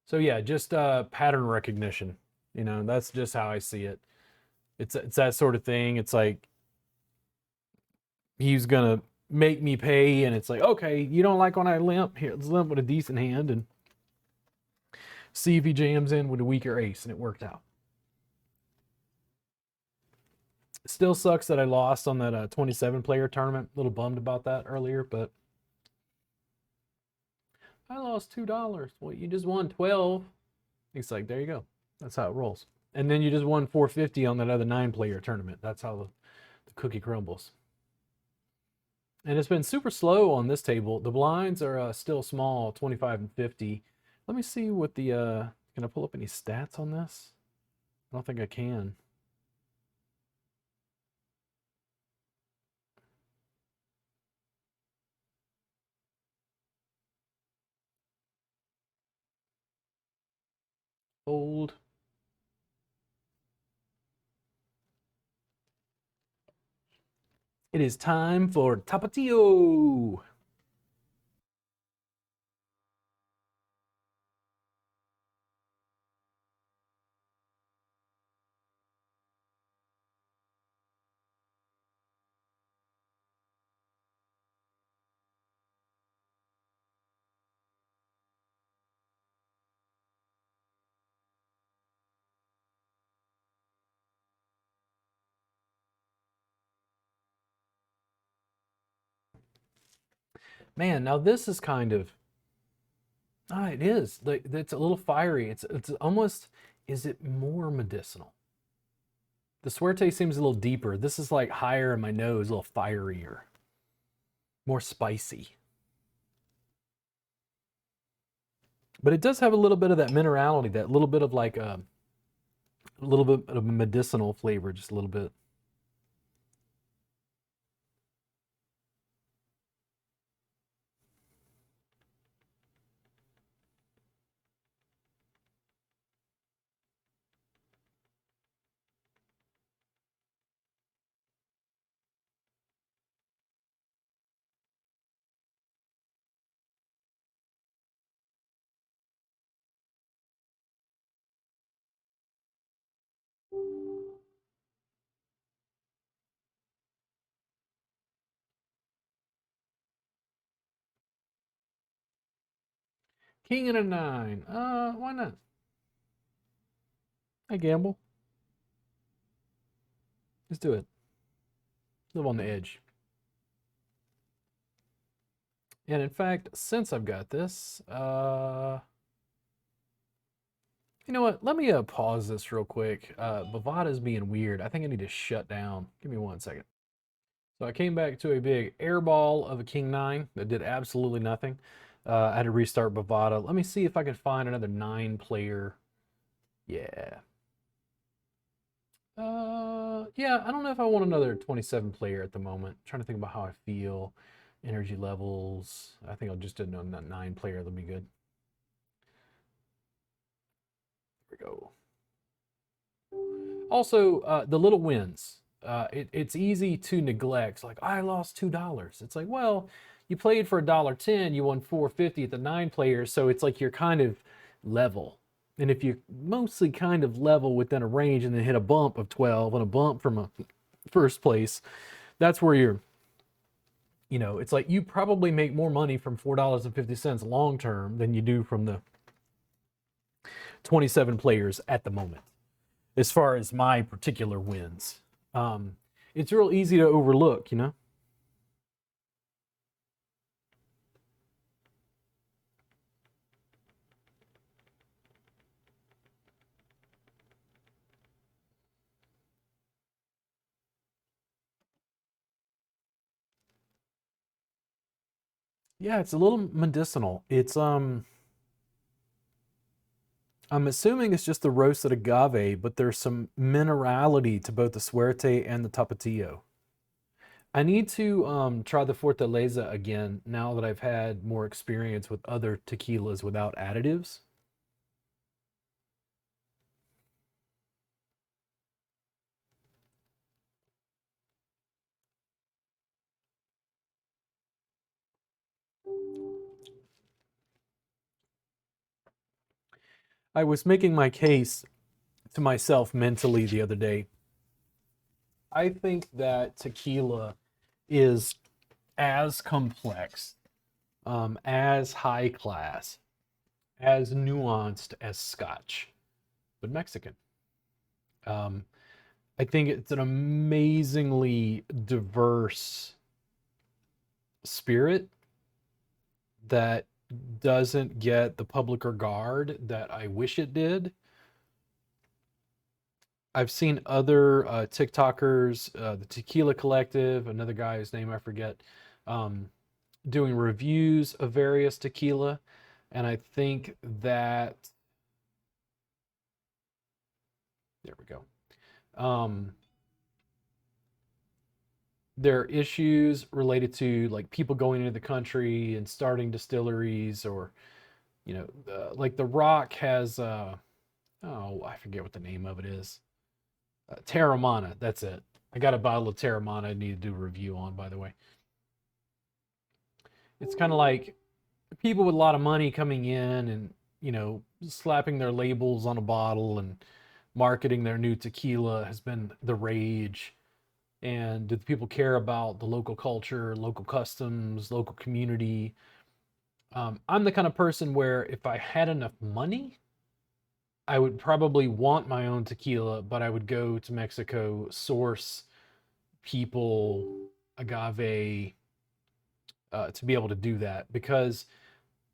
So yeah, just pattern recognition. That's just how I see it. It's that sort of thing. It's like he's gonna make me pay, and it's like, okay, you don't like when I limp? Here, let's limp with a decent hand and see if he jams in with a weaker ace, and it worked out. Still sucks that I lost on that 27 player tournament. A little bummed about that earlier, but I lost $2. Well, you just won 12. It's like, there you go. That's how it rolls. And then you just won 450 on that other 9 player tournament. That's how the cookie crumbles. And it's been super slow on this table. The blinds are still small, 25 and 50. Let me see what can I pull up any stats on this? I don't think I can. Fold. It is time for Tapatio. Man, now this is kind of Ah, it is. Like it's a little fiery. It's almost. Is it more medicinal? The Suerte seems a little deeper. This is like higher in my nose, a little fierier, more spicy. But it does have a little bit of that minerality, that little bit of like a little bit of a medicinal flavor, just a little bit. King and a nine. Why not? I gamble. Let's do it. Live on the edge. And in fact, since I've got this, you know what? Let me pause this real quick. Bovada's being weird. I think I need to shut down. Give me 1 second. So I came back to a big airball of a king nine that did absolutely nothing. I had to restart Bovada. Let me see if I can find another 9 player. Yeah. Yeah, I don't know if I want another 27 player at the moment. Trying to think about how I feel, energy levels. I think I'll just do a 9 player. That'll be good. There we go. Also, the little wins. It's easy to neglect. Like I lost $2. It's like, well, you played for $1.10, you won 4.50 at the 9 players, so it's like you're kind of level. And if you're mostly kind of level within a range and then hit a bump of 12 and a bump from a first place, that's where it's like you probably make more money from $4.50 long term than you do from the 27 players at the moment, as far as my particular wins. Um, it's real easy to overlook. Yeah, it's a little medicinal. I'm assuming it's just the roasted agave, but there's some minerality to both the Suerte and the Tapatio. I need to try the Fortaleza again now that I've had more experience with other tequilas without additives. I was making my case to myself mentally the other day. I think that tequila is as complex, as high class, as nuanced as Scotch, but Mexican. Um, I think it's an amazingly diverse spirit that doesn't get the public regard that I wish it did. I've seen other TikTokers, the Tequila Collective, another guy whose name I forget, um, doing reviews of various tequila, and I think that there we go. Um, there are issues related to like people going into the country and starting distilleries, or like The Rock has oh, I forget what the name of it is. Terramana, that's it. I got a bottle of Terramana I need to do a review on, by the way. It's kind of like people with a lot of money coming in and, slapping their labels on a bottle and marketing their new tequila has been the rage. And do the people care about the local culture, local customs, local community? I'm the kind of person where if I had enough money, I would probably want my own tequila, but I would go to Mexico, source people, agave, to be able to do that because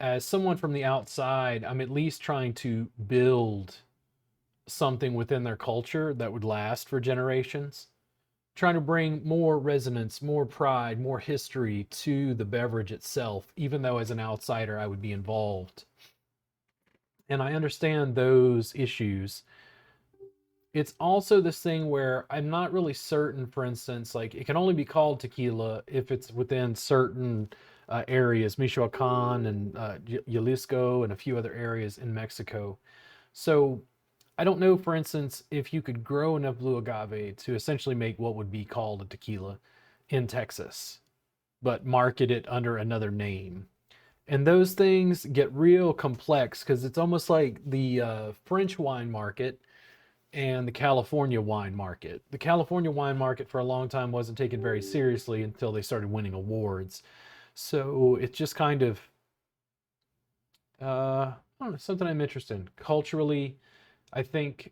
as someone from the outside, I'm at least trying to build something within their culture that would last for generations, trying to bring more resonance, more pride, more history to the beverage itself, even though as an outsider I would be involved. And I understand those issues. It's also this thing where I'm not really certain, for instance, like it can only be called tequila if it's within certain areas, Michoacan and Jalisco and a few other areas in Mexico. So I don't know, for instance, if you could grow enough blue agave to essentially make what would be called a tequila in Texas, but market it under another name. And those things get real complex because it's almost like the French wine market and the California wine market. The California wine market for a long time wasn't taken very seriously until they started winning awards. So it's just kind of, I don't know, something I'm interested in. Culturally, I think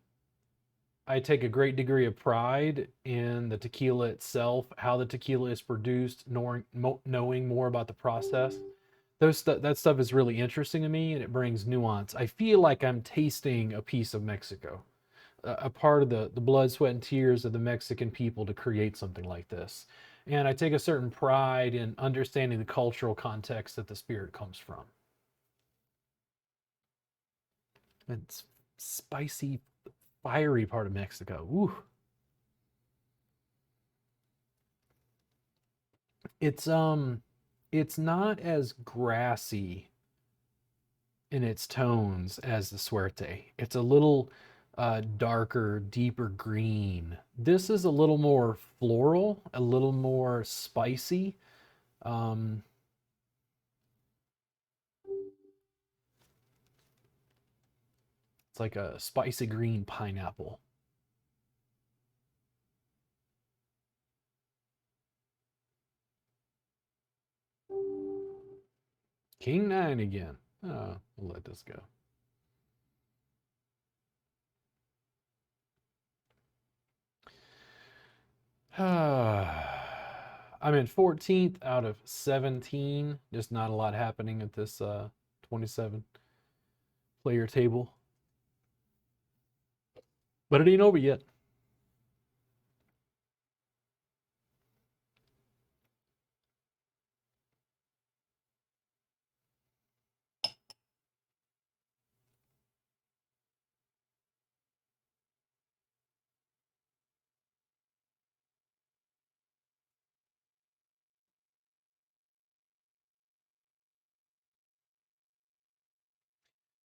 I take a great degree of pride in the tequila itself, how the tequila is produced, knowing more about the process. That stuff is really interesting to me and it brings nuance. I feel like I'm tasting a piece of Mexico, a part of the blood, sweat, and tears of the Mexican people to create something like this. And I take a certain pride in understanding the cultural context that the spirit comes from. It's spicy, fiery part of Mexico. Ooh. It's it's not as grassy in its tones as the Suerte. It's a little darker, deeper green. This is a little more floral, a little more spicy. Um, it's like a spicy green pineapple. King 9 again. Oh, we'll let this go. I'm in 14th out of 17. Just not a lot happening at this 27 player table. But it ain't over yet.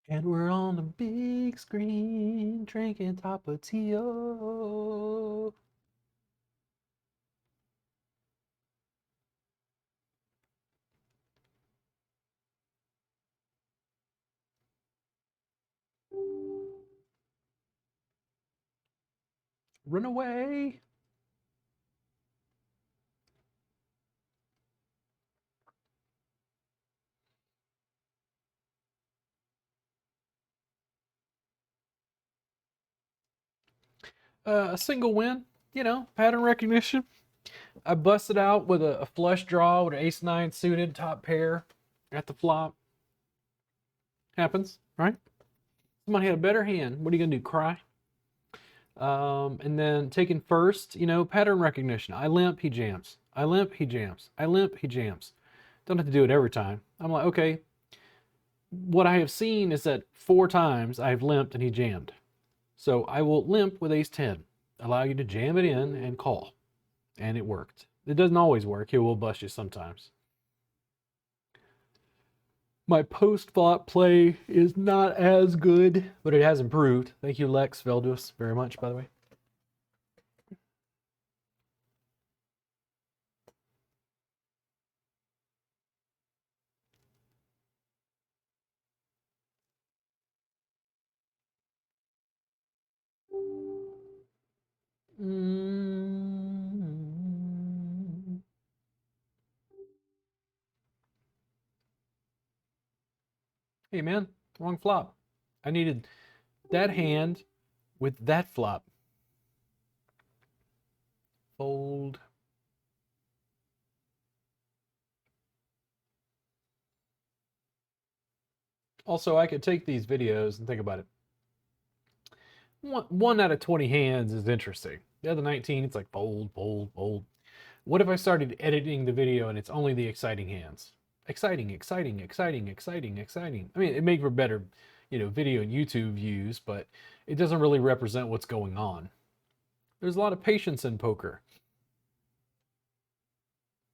And we're on the big screen drinking Tapatio. Run away. A single win, pattern recognition. I busted out with a flush draw with an ace nine suited top pair at the flop. Happens, right? Somebody had a better hand. What are you gonna do? Cry? And then taking first, pattern recognition. I limp, he jams. I limp, he jams. I limp, he jams. Don't have to do it every time. I'm like, okay. What I have seen is that 4 times I have limped and he jammed. So I will limp with ace 10, allow you to jam it in and call. And it worked. It doesn't always work. It will bust you sometimes. My post flop play is not as good, but it has improved. Thank you, Lex Veldus, very much, by the way. Mm. Hey, man, wrong flop. I needed that hand with that flop. Fold. Also, I could take these videos and think about it. One out of 20 hands is interesting. The other 19, it's like fold, fold, fold. What if I started editing the video and it's only the exciting hands? Exciting, exciting, exciting, exciting, exciting. I mean, it makes for better, video and YouTube views, but it doesn't really represent what's going on. There's a lot of patience in poker.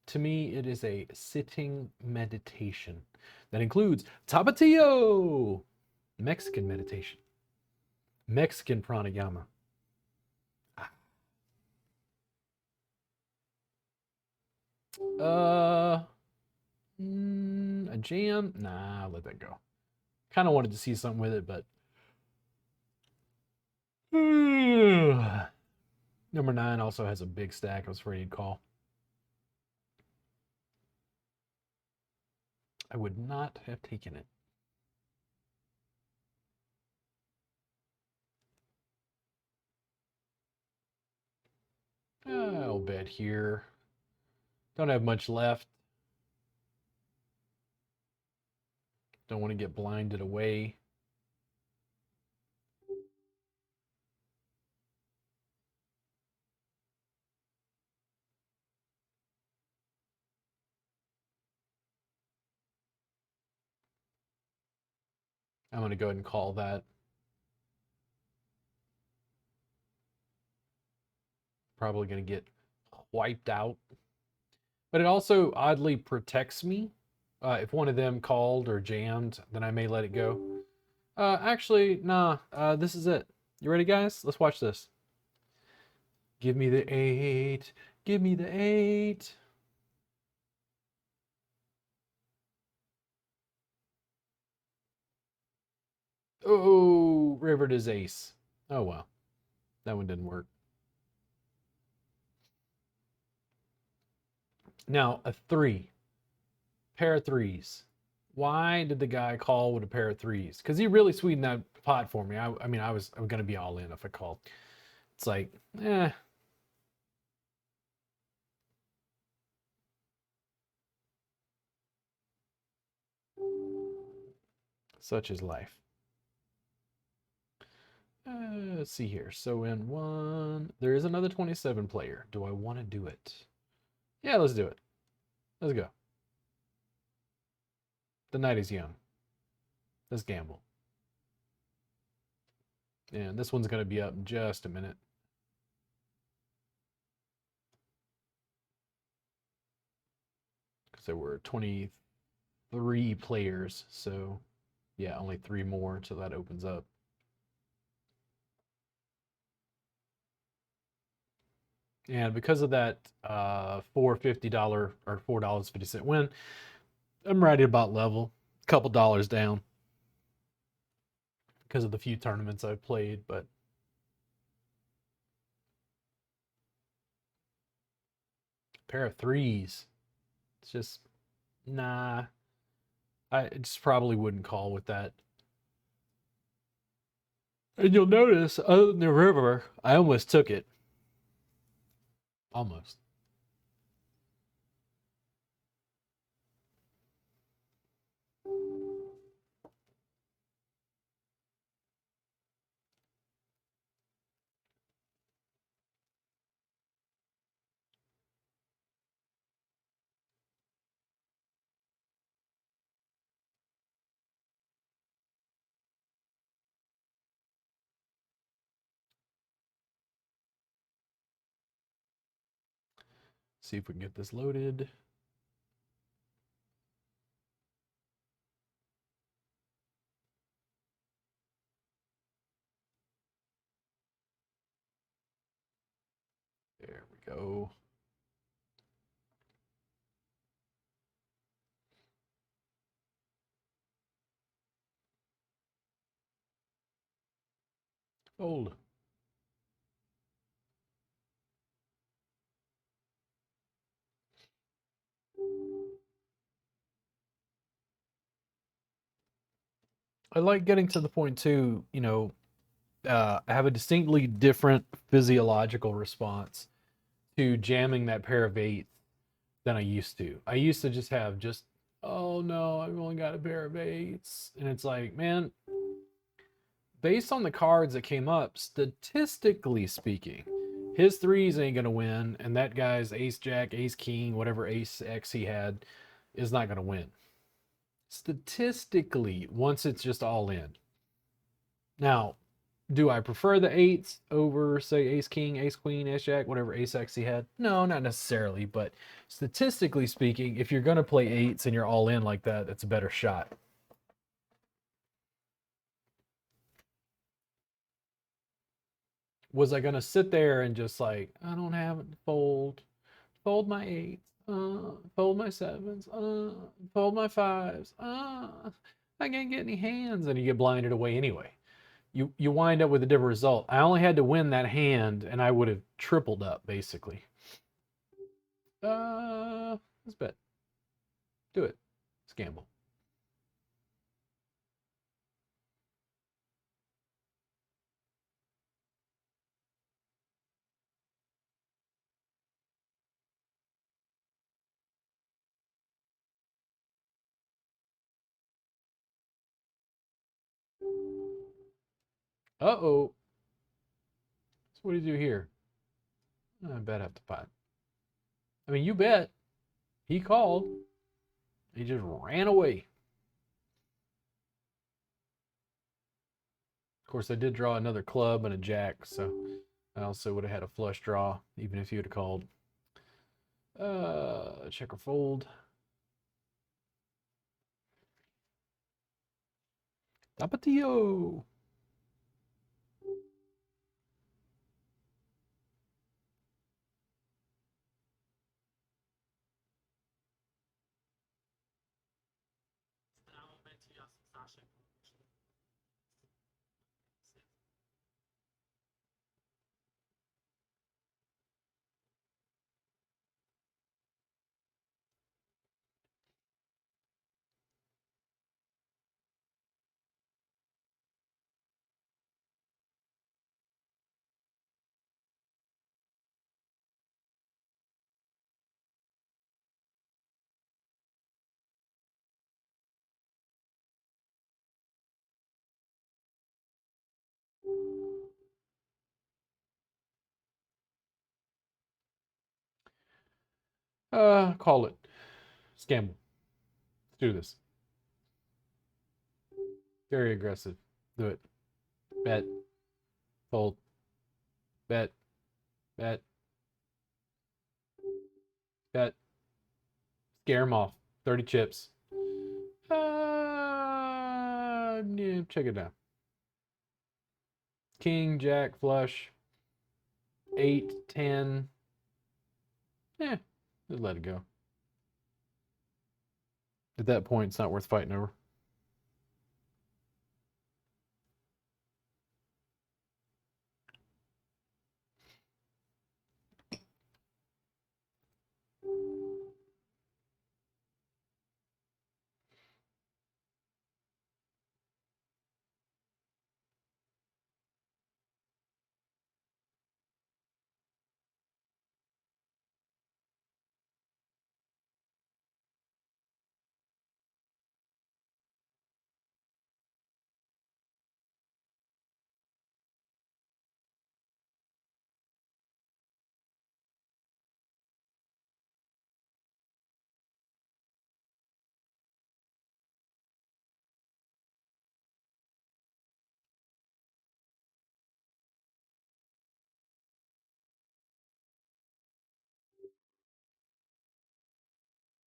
To me, it is a sitting meditation that includes Tapatio, Mexican meditation, Mexican pranayama. A jam? Nah, let that go. Kind of wanted to see something with it, but number 9 also has a big stack. I was afraid he'd call. I would not have taken it. I'll bet here. Don't have much left. Don't want to get blinded away. I'm going to go ahead and call that. Probably going to get wiped out. But it also oddly protects me. If one of them called or jammed, then I may let it go. Actually, nah. This is it. You ready, guys? Let's watch this. Give me the 8. Give me the 8. Oh, river does ace. Oh, well. That one didn't work. Now, a 3. Pair of 3s. Why did the guy call with a pair of 3s? Because he really sweetened that pot for me. I mean, I was going to be all in if I called. It's like, such is life. Let's see here. So in 1, there is another 27 player. Do I want to do it? Yeah, let's do it. Let's go. The night is young. Let's gamble. And this one's going to be up in just a minute. Because there were 23 players. So, yeah, only 3 more until that opens up. And because of that $4.50 or $4.50 win, I'm right at about level. A couple dollars down because of the few tournaments I've played, but pair of 3s. It's just, nah. I just probably wouldn't call with that. And you'll notice, other than the river, I almost took it. Almost. See if we can get this loaded. There we go. Fold. I like getting to the point too, I have a distinctly different physiological response to jamming that pair of 8s than I used to. I used to just have oh no, I've only got a pair of eights. And it's like, man, based on the cards that came up, statistically speaking, his threes ain't gonna win, and that guy's ace jack, ace king, whatever ace X he had, is not gonna win. Statistically, once it's just all in. Now, do I prefer the eights over, say, ace king, ace queen, ace jack, whatever ace X he had? No, not necessarily, but statistically speaking, if you're gonna play eights and you're all in like that, it's a better shot. Was I gonna sit there and just like, I don't have it to fold my eights, fold my sevens, fold my fives, I can't get any hands, and you get blinded away anyway. You wind up with a different result. I only had to win that hand, and I would have tripled up basically. Let's bet. Do it. Let's gamble. Uh-oh. So what do you do here? I bet up the pot. I mean, you bet. He called. He just ran away. Of course, I did draw another club and a jack, so I also would have had a flush draw, even if you would have called. Check or fold. Tapatio. Call it. Scamble. Let's do this. Very aggressive. Do it. Bet. Fold. Bet. Bet. Bet. Scare him off. 30 chips. Yeah, check it out. King, jack, flush. 8, 10. Yeah, just let it go. At that point, it's not worth fighting over.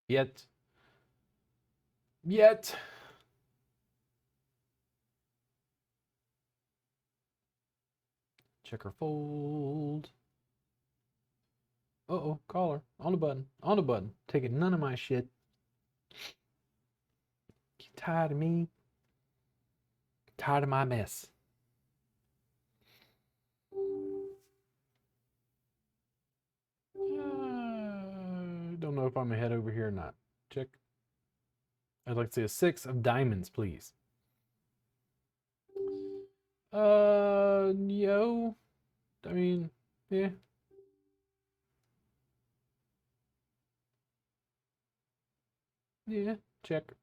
Yet. Yet. Check or fold. Uh-oh, caller. On the button. On the button. Taking none of my shit. You tired of me? Tired of my mess. Don't know if I'm ahead over here or not. Check. I'd like to see a 6 of diamonds, please. Yo. I mean, yeah. Yeah, check.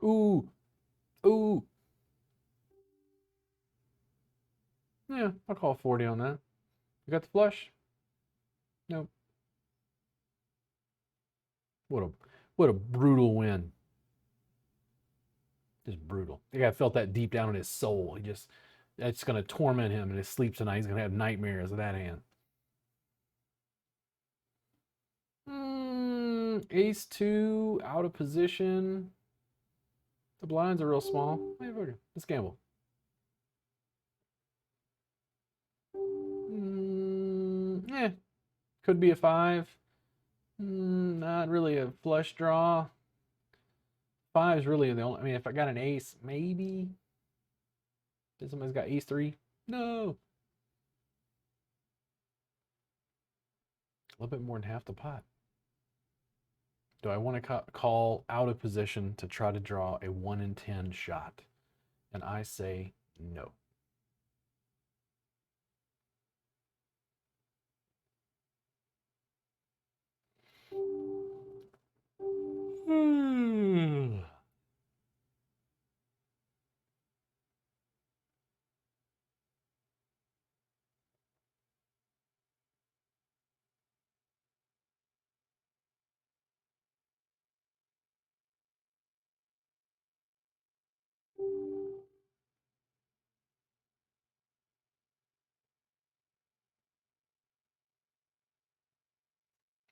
Ooh, ooh. Yeah, I'll call 40 on that. You got the flush? Nope. What a what a brutal win. Just brutal. The guy felt that deep down in his soul. He just That's gonna torment him in his sleep tonight. He's gonna have nightmares of that hand. Ace two out of position. The blinds are real small. Hey, let's gamble. Yeah, could be a five. Not really a flush draw. Five is really the only. I mean, if I got an ace, maybe. If somebody's got ace three. No. A little bit more than half the pot. Do I want to call out of position to try to draw a 1 in 10 shot? And I say no.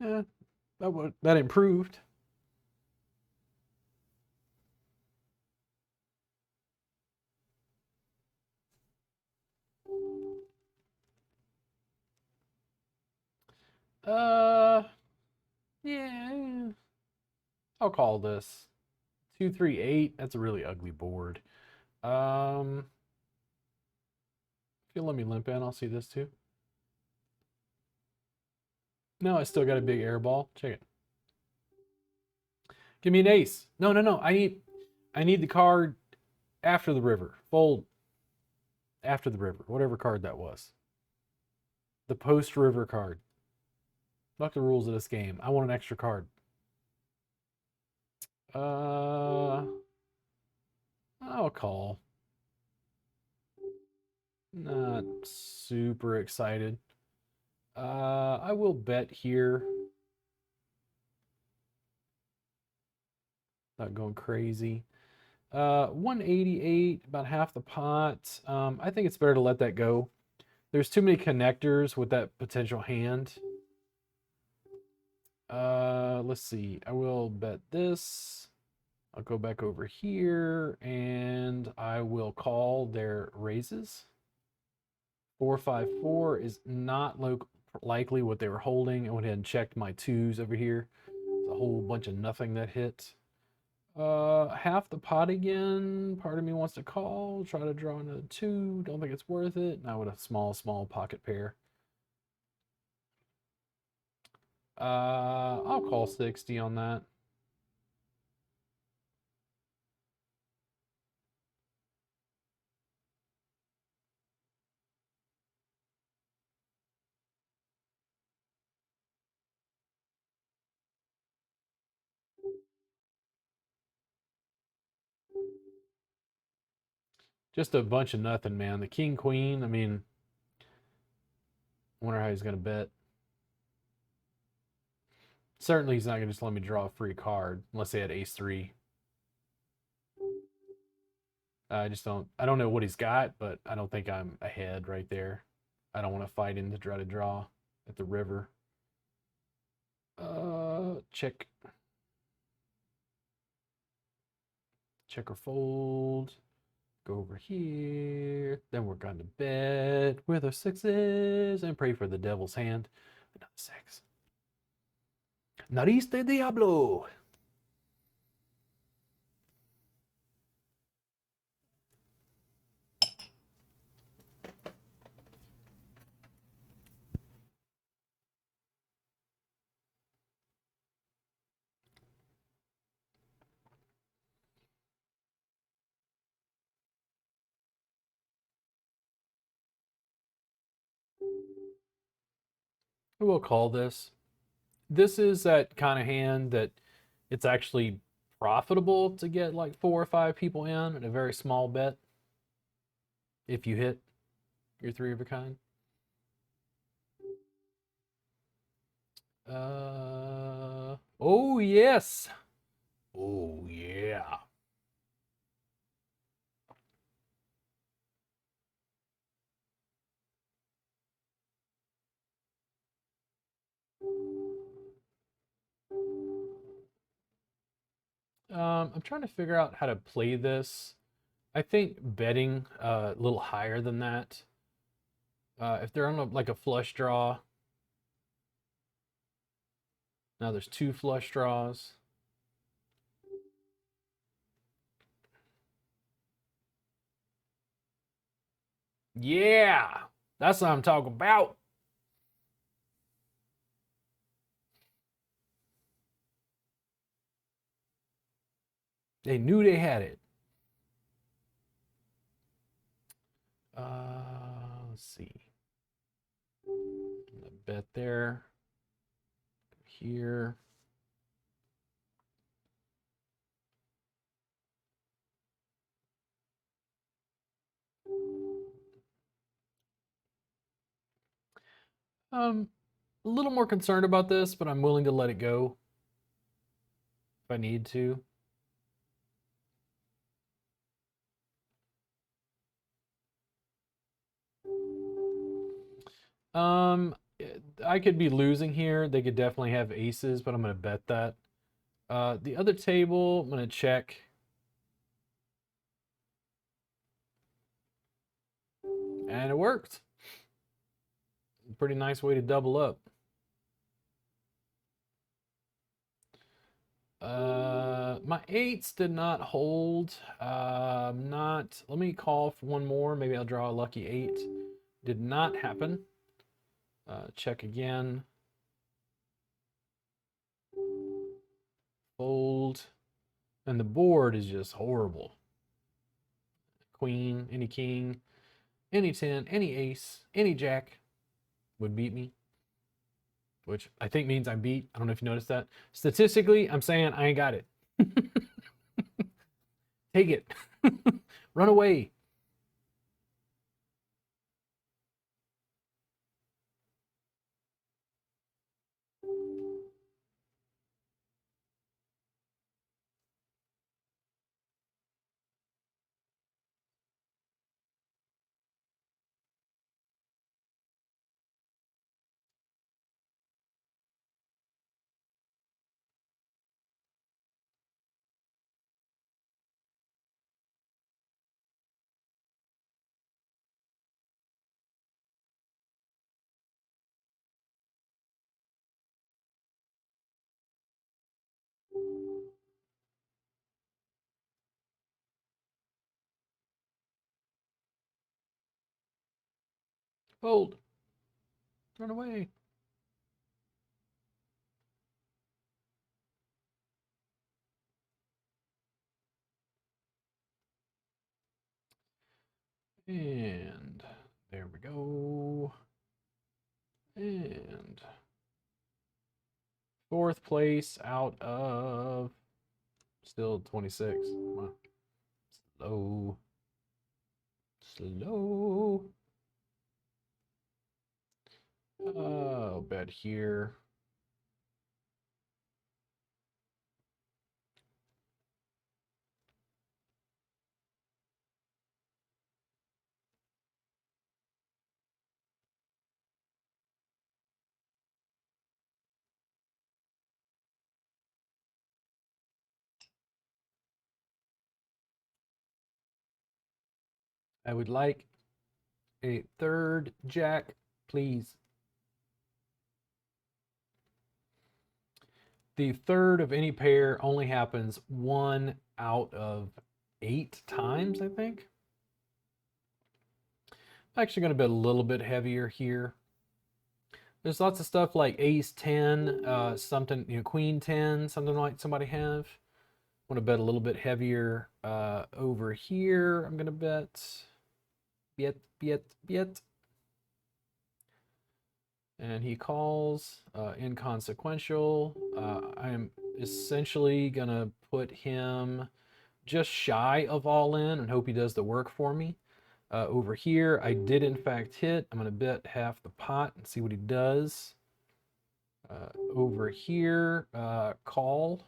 Yeah, that improved. Uh, yeah, I'll call this 2-3-8. That's a really ugly board. If you let me limp in, I'll see this too. No, I still got a big air ball. Check it. Give me an ace. No, no, no. I need the card after the river. Fold after the river. Whatever card that was. The post river card. Fuck the rules of this game. I want an extra card. I'll call. Not super excited. I will bet here. Not going crazy. 188, about half the pot. I think it's better to let that go. There's too many connectors with that potential hand. Let's see. I will bet this. I'll go back over here and I will call their raises. 4-5-4 is not likely what they were holding. I went ahead and checked my twos over here. There's a whole bunch of nothing that hit. Half the pot again. Part of me wants to call, try to draw another two. Don't think it's worth it. Now with a small pocket pair. I'll call 60 on that. Just a bunch of nothing, man. The king queen. I mean, wonder how he's gonna bet. Certainly, he's not gonna just let me draw a free card unless they had ace three. I just don't. I don't know what he's got, but I don't think I'm ahead right there. I don't want to fight him to try to draw at the river. Check. Check or fold. Go over here. Then we're going to bed with our sixes and pray for the devil's hand. Another six. Nariz de Diablo. We'll call this. This is that kind of hand that it's actually profitable to get like 4 or 5 people in at a very small bet if you hit your 3 of a kind. Oh yes. Oh yeah. I'm trying to figure out how to play this. I think betting a little higher than that. If they're on like a flush draw, now there's 2 flush draws. Yeah, that's what I'm talking about. They knew they had it. Let's see. I'm gonna bet there. Here. A little more concerned about this, but I'm willing to let it go if I need to. Um, I could be losing here. They could definitely have aces, but I'm gonna bet that. The other table, I'm gonna check. And it worked. Pretty nice way to double up. My eights did not hold. Not. Let me call for one more. Maybe I'll draw a lucky 8. Did not happen. Check again. Fold. And the board is just horrible. Queen, any king, any 10, any ace, any jack would beat me. Which I think means I'm beat. I don't know if you noticed that. Statistically, I'm saying I ain't got it. Take it. Run away. Fold. Run away. And there we go. And 4th place out of still 26. Come on. Slow. Slow. Oh, bet here. I would like a 3rd jack, please. The 3rd of any pair only happens 1 out of 8 times, I think. I'm actually going to bet a little bit heavier here. There's lots of stuff like ace 10, something, queen 10, something like somebody have. I want to bet a little bit heavier over here. I'm going to bet. And he calls inconsequential. I am essentially going to put him just shy of all in and hope he does the work for me. Over here, I did in fact hit. I'm going to bet half the pot and see what he does. Over here, call.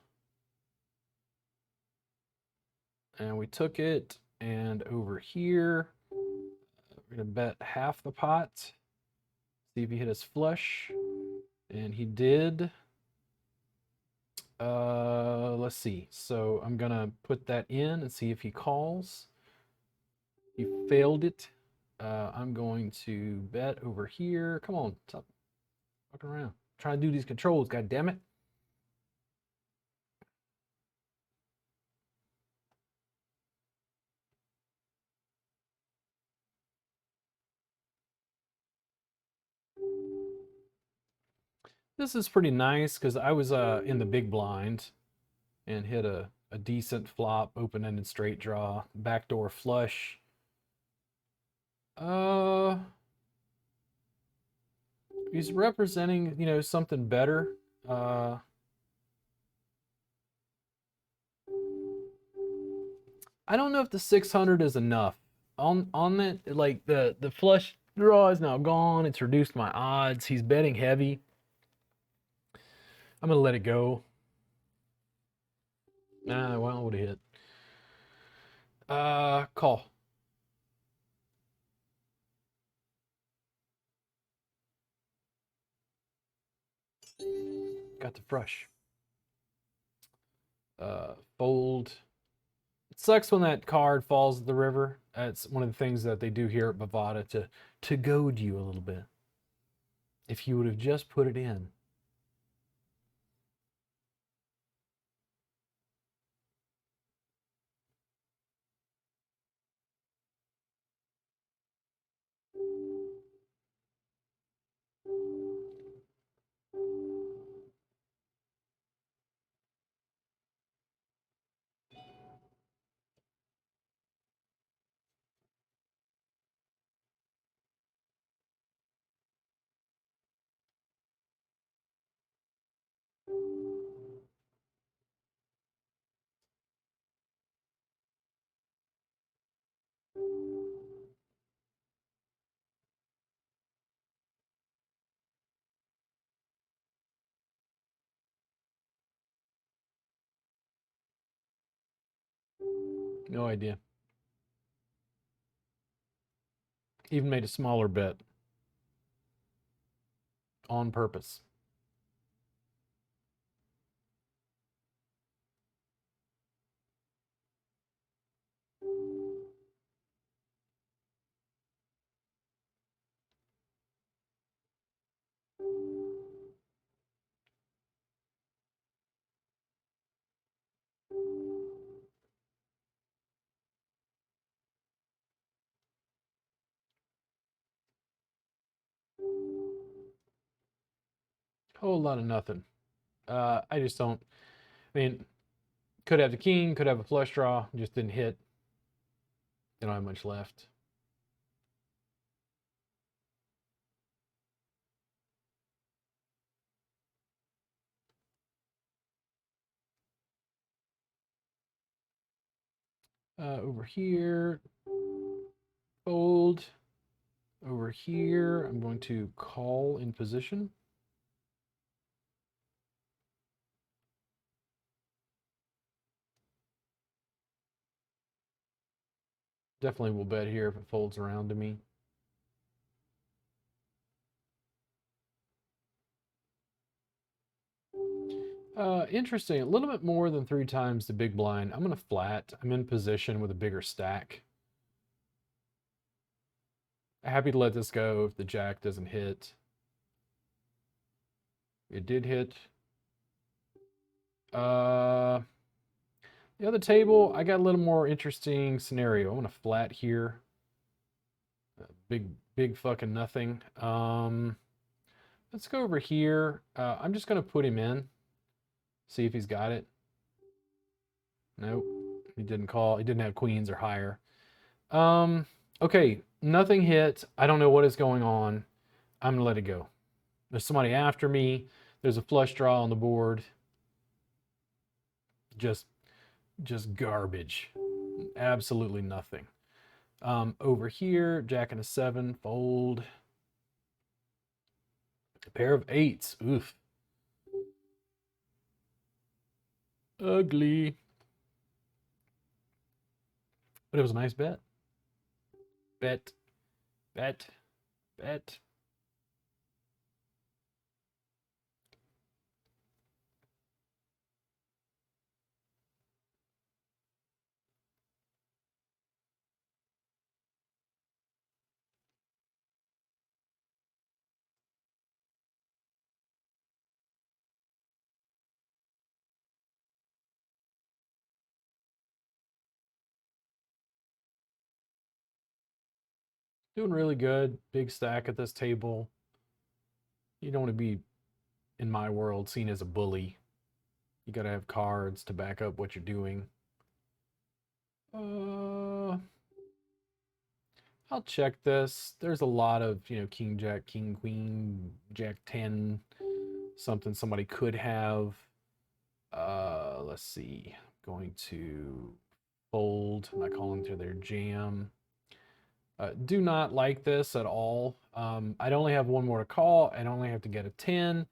And we took it. And over here, we're going to bet half the pot. See if he hit his flush. And he did. Let's see. So I'm going to put that in and see if he calls. He failed it. I'm going to bet over here. Come on, stop fucking around. I'm trying to do these controls, god damn it. This is pretty nice because I was in the big blind and hit a decent flop, open-ended straight draw, backdoor flush. Uh, he's representing, you know, something better. I don't know if the 600 is enough. On that, like the flush draw is now gone. It's reduced my odds. He's betting heavy. I'm gonna let it go. Nah, well, I would have hit. Call. Got the brush. Fold. It sucks when that card falls in the river. That's one of the things that they do here at Bovada to goad you a little bit. If you would have just put it in. No idea. Even made a smaller bet on purpose. Whole lot of nothing. I just don't. I mean, could have the king, could have a flush draw, just didn't hit. They don't have much left. Over here, fold. Over here, I'm going to call in position. Definitely will bet here if it folds around to me. Interesting. A little bit more than 3 times the big blind. I'm going to flat. I'm in position with a bigger stack. Happy to let this go if the jack doesn't hit. It did hit. The other table, I got a little more interesting scenario. I'm going to flat here. Big fucking nothing. Let's go over here. I'm just going to put him in. See if he's got it. Nope. He didn't call. He didn't have queens or higher. Okay. Nothing hit. I don't know what is going on. I'm going to let it go. There's somebody after me. There's a flush draw on the board. Just garbage. Absolutely nothing. Over here, jack and a 7, fold. A pair of 8s. Oof. Ugly. But it was a nice bet. Bet. Bet. Bet. Doing really good. Big stack at this table. You don't want to be, in my world, seen as a bully. You got to have cards to back up what you're doing. I'll check this. There's a lot of, king, jack, king, queen, jack 10, something somebody could have. Let's see. I'm going to fold. I'm not calling to their jam. Do not like this at all. I'd only have one more to call. I'd only have to get a 10.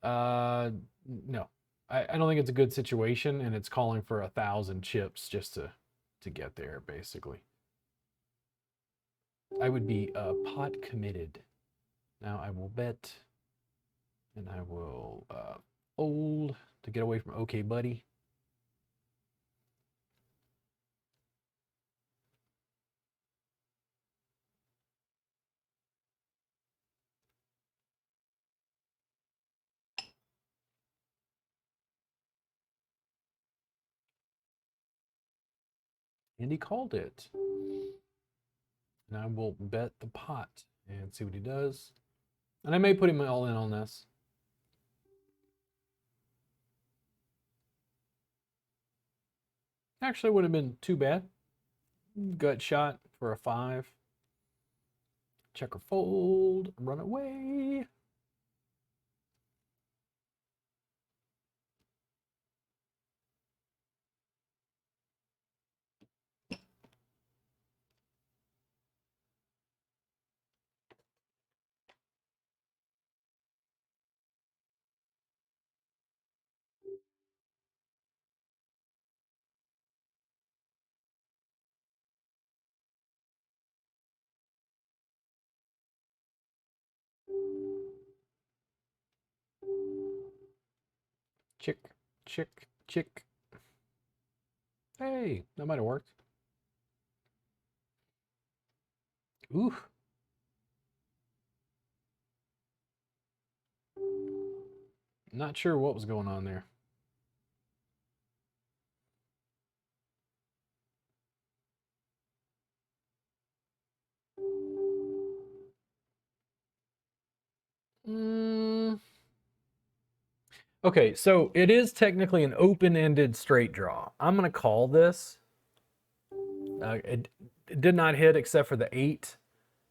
No, I don't think it's a good situation, and it's calling for 1,000 chips just to get there, basically. I would be pot committed. Now I will bet, and I will fold to get away from okay buddy. And he called it. And I will bet the pot and see what he does. And I may put him all in on this. Actually, wouldn't have been too bad. Gut shot for a 5. Check or fold. Run away. Chick, chick, chick. Hey, that might have worked. Ooh. Not sure what was going on there. Okay, so it is technically an open-ended straight draw. I'm going to call this. It did not hit except for the 8.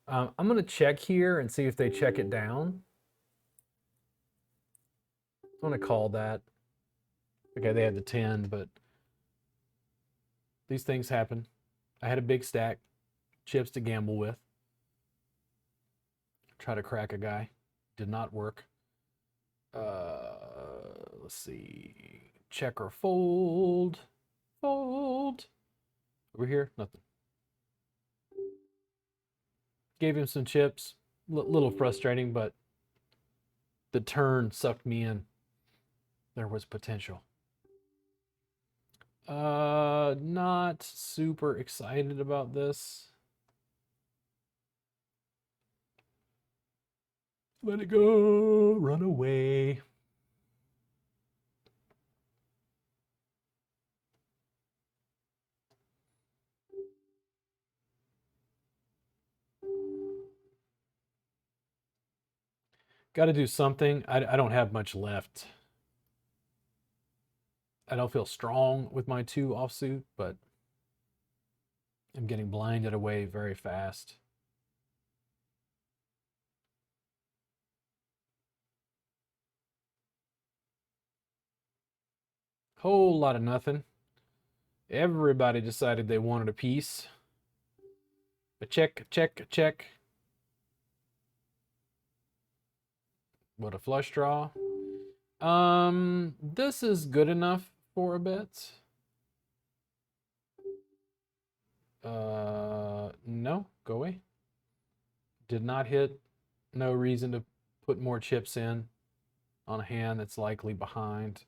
I'm going to check here and see if they check it down. I'm going to call that. Okay, they had the 10, but these things happen. I had a big stack, chips to gamble with. Try to crack a guy. Did not work. Let's see. Check or fold. Fold. Over here, nothing. Gave him some chips. Little frustrating, but the turn sucked me in. There was potential. Not super excited about this. Let it go, run away. Got to do something. I don't have much left. I don't feel strong with my 2 offsuit, but I'm getting blinded away very fast. Whole lot of nothing. Everybody decided they wanted a piece. A check, a check, a check. What a flush draw. This is good enough for a bet. No, go away. Did not hit. No reason to put more chips in on a hand that's likely behind.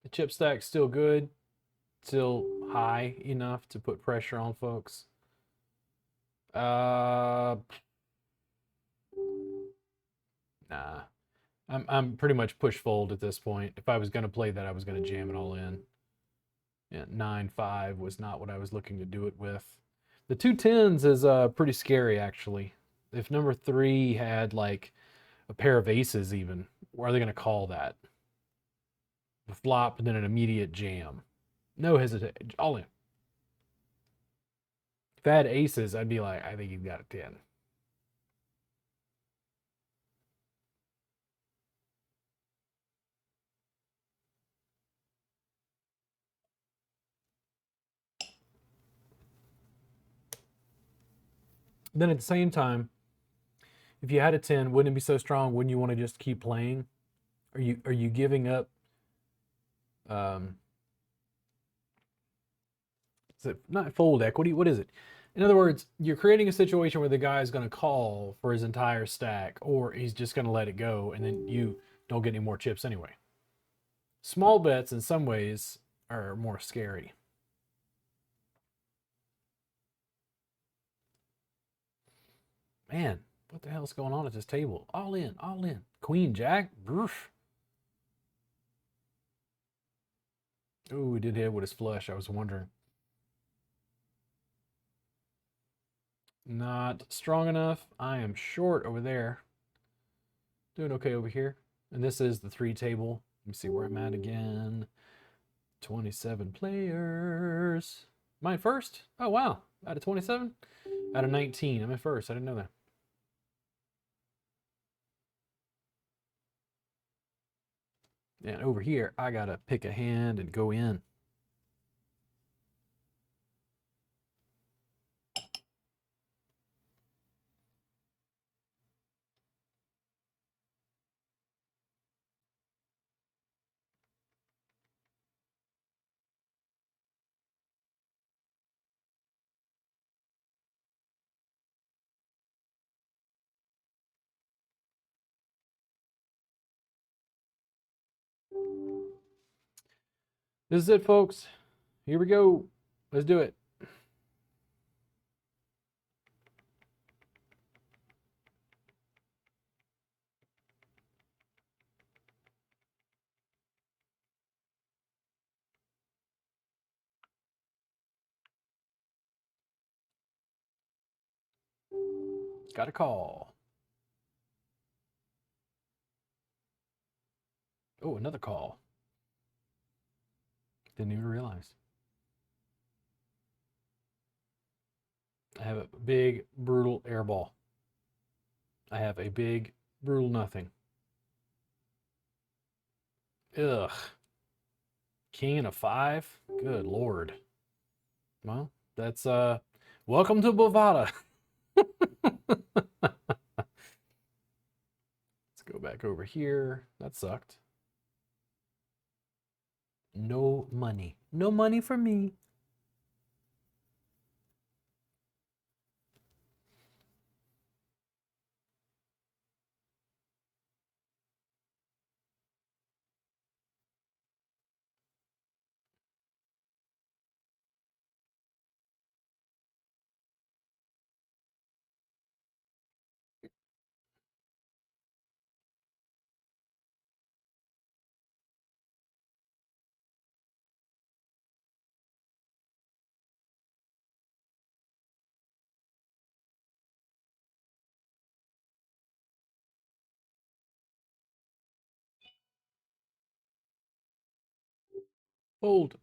The chip stack's still good, still high enough to put pressure on folks. Nah. I'm pretty much push fold at this point. If I was gonna play that, I was gonna jam it all in. Yeah, 9-5 was not what I was looking to do it with. The two tens is pretty scary actually. If number three had like a pair of aces, even, where are they gonna call that? The flop and then an immediate jam. No hesitation, all in. If I had aces, I'd be like, I think you've got a 10. Then at the same time, if you had a 10, wouldn't it be so strong? Wouldn't you want to just keep playing? Are you giving up? Um, is it not fold equity? What is it? In other words, you're creating a situation where the guy is going to call for his entire stack, or he's just going to let it go, and then you don't get any more chips anyway. Small bets, in some ways, are more scary. Man, what the hell is going on at this table? All in, all in. Queen Jack. Oh, he did hit with his flush. I was wondering. Not strong enough. I am short over there. Doing okay over here. And this is the three table. Let me see where I'm at again. 27 players. Am I first? Oh, wow. Out of 27? Out of 19. I'm at first. I didn't know that. And over here, I got to pick a hand and go in. This is it, folks. Here we go. Let's do it. Got a call. Oh, another call. Didn't even realize. I have a big, brutal air ball. I have a big, brutal nothing. Ugh. King and a 5? Good lord. Well, that's welcome to Bovada. Let's go back over here. That sucked. No money. No money for me. Fold.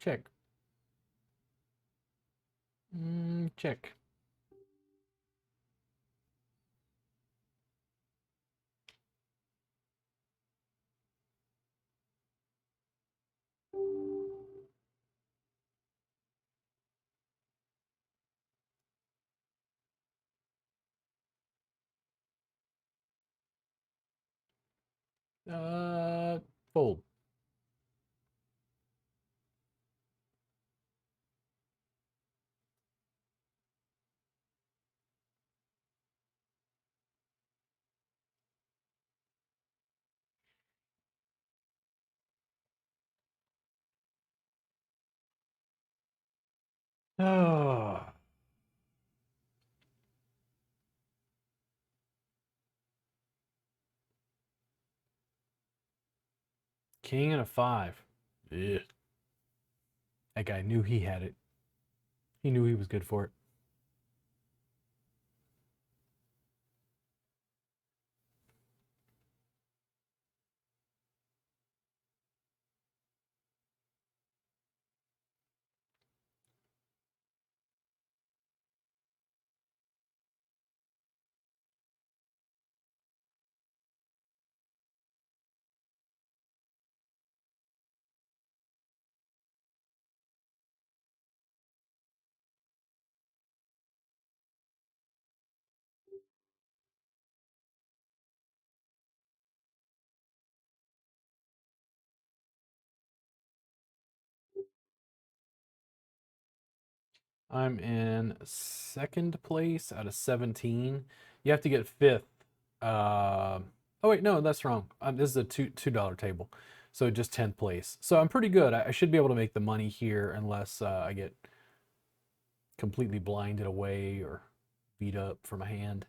Check. Check. Uh, Fold. Oh, king and a five. Yeah. That guy knew he had it. He knew he was good for it. I'm in second place out of 17. You have to get fifth. Oh wait, no, that's wrong. This is a $2 table, so just 10th place. So I'm pretty good. I should be able to make the money here unless I get completely blinded away or beat up from a hand.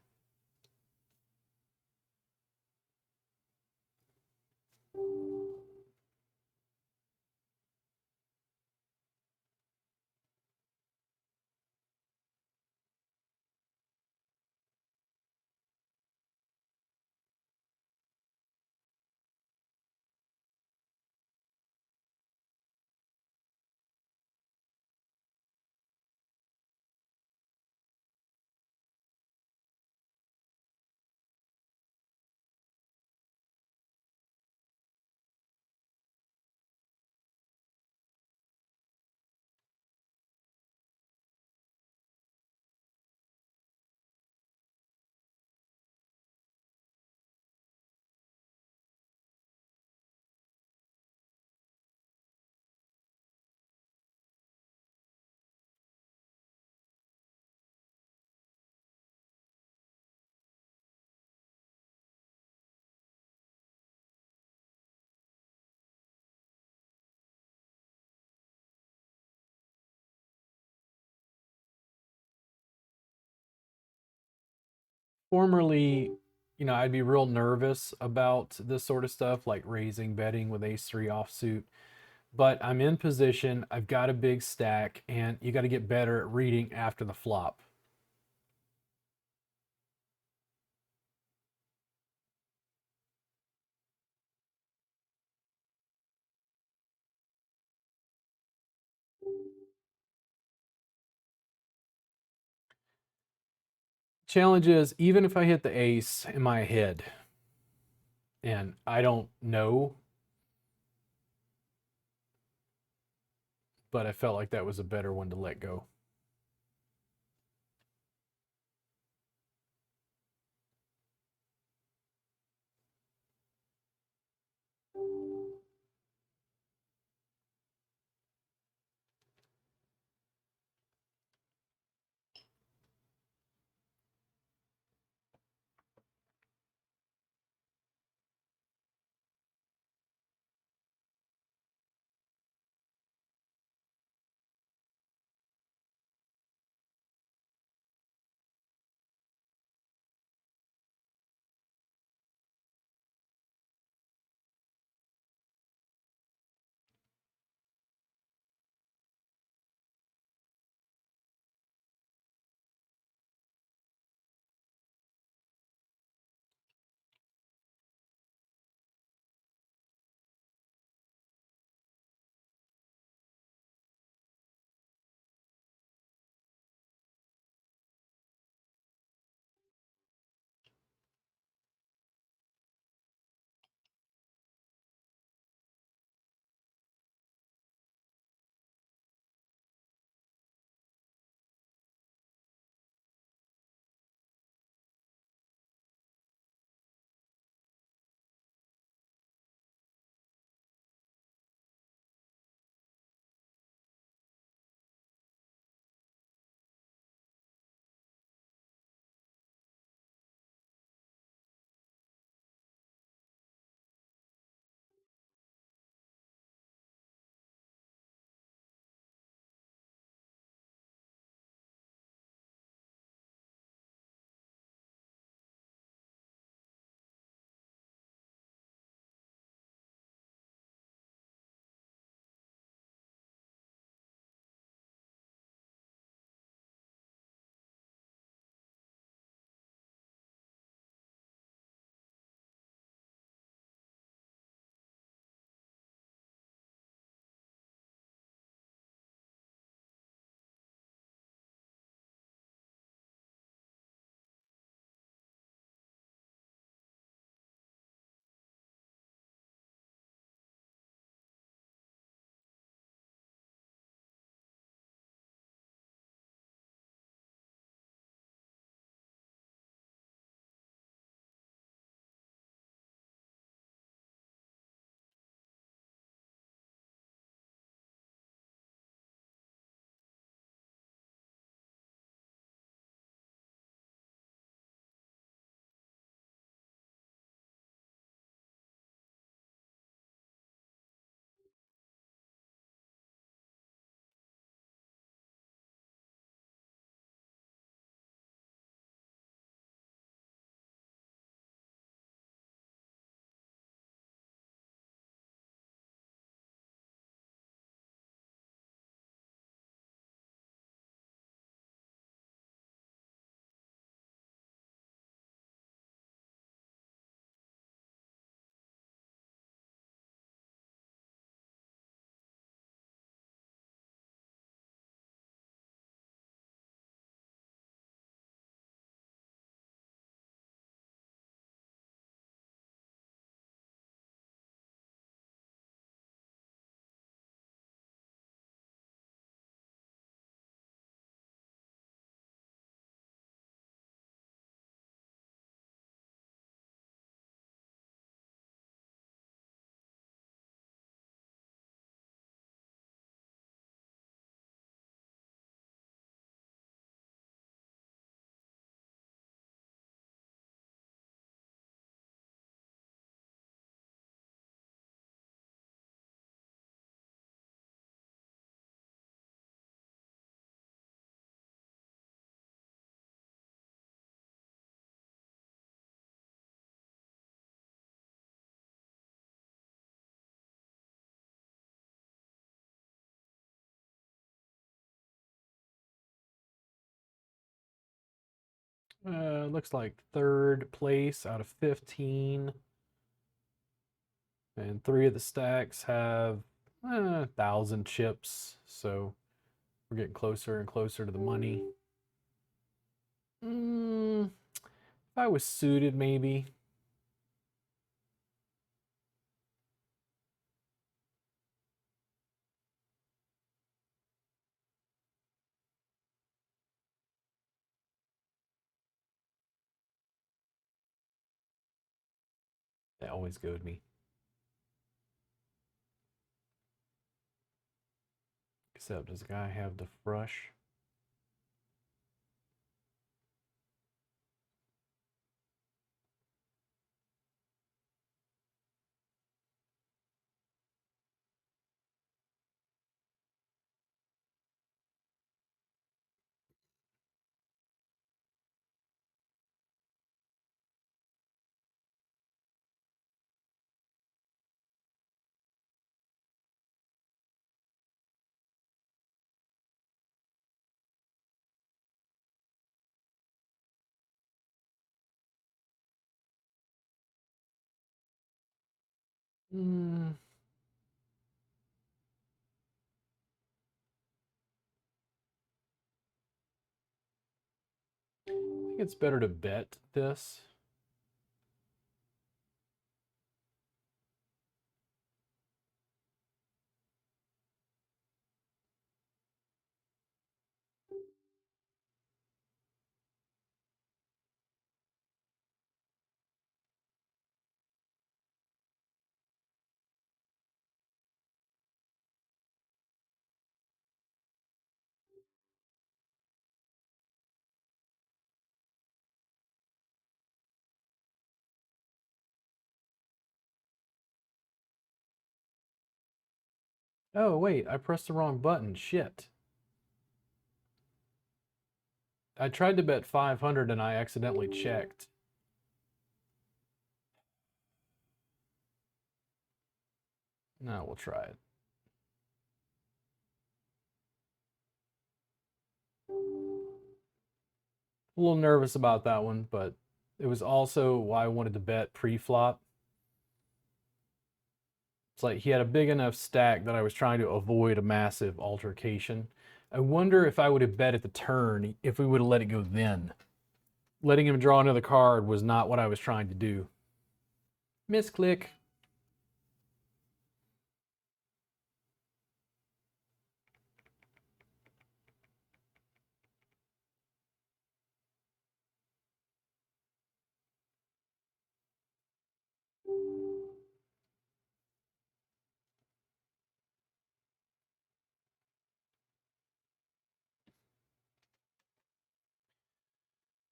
Formerly, I'd be real nervous about this sort of stuff, like raising betting with ace three offsuit. But I'm in position. I've got a big stack, and you got to get better at reading after the flop. Challenge is even if I hit the ace, am I ahead? And I don't know, but I felt like that was a better one to let go. Looks like third place out of 15. And 3 of the stacks have 1,000 chips. So we're getting closer and closer to the money. If I was suited, maybe. They always goad me. Except, does the guy have the frush? Hmm. I think it's better to bet this. Oh, wait, I pressed the wrong button. Shit. I tried to bet 500 and I accidentally checked. Now we'll try it. A little nervous about that one, but it was also why I wanted to bet pre-flop. It's like he had a big enough stack that I was trying to avoid a massive altercation. I wonder if I would have bet at the turn if we would have let it go then. Letting him draw another card was not what I was trying to do. Misclick.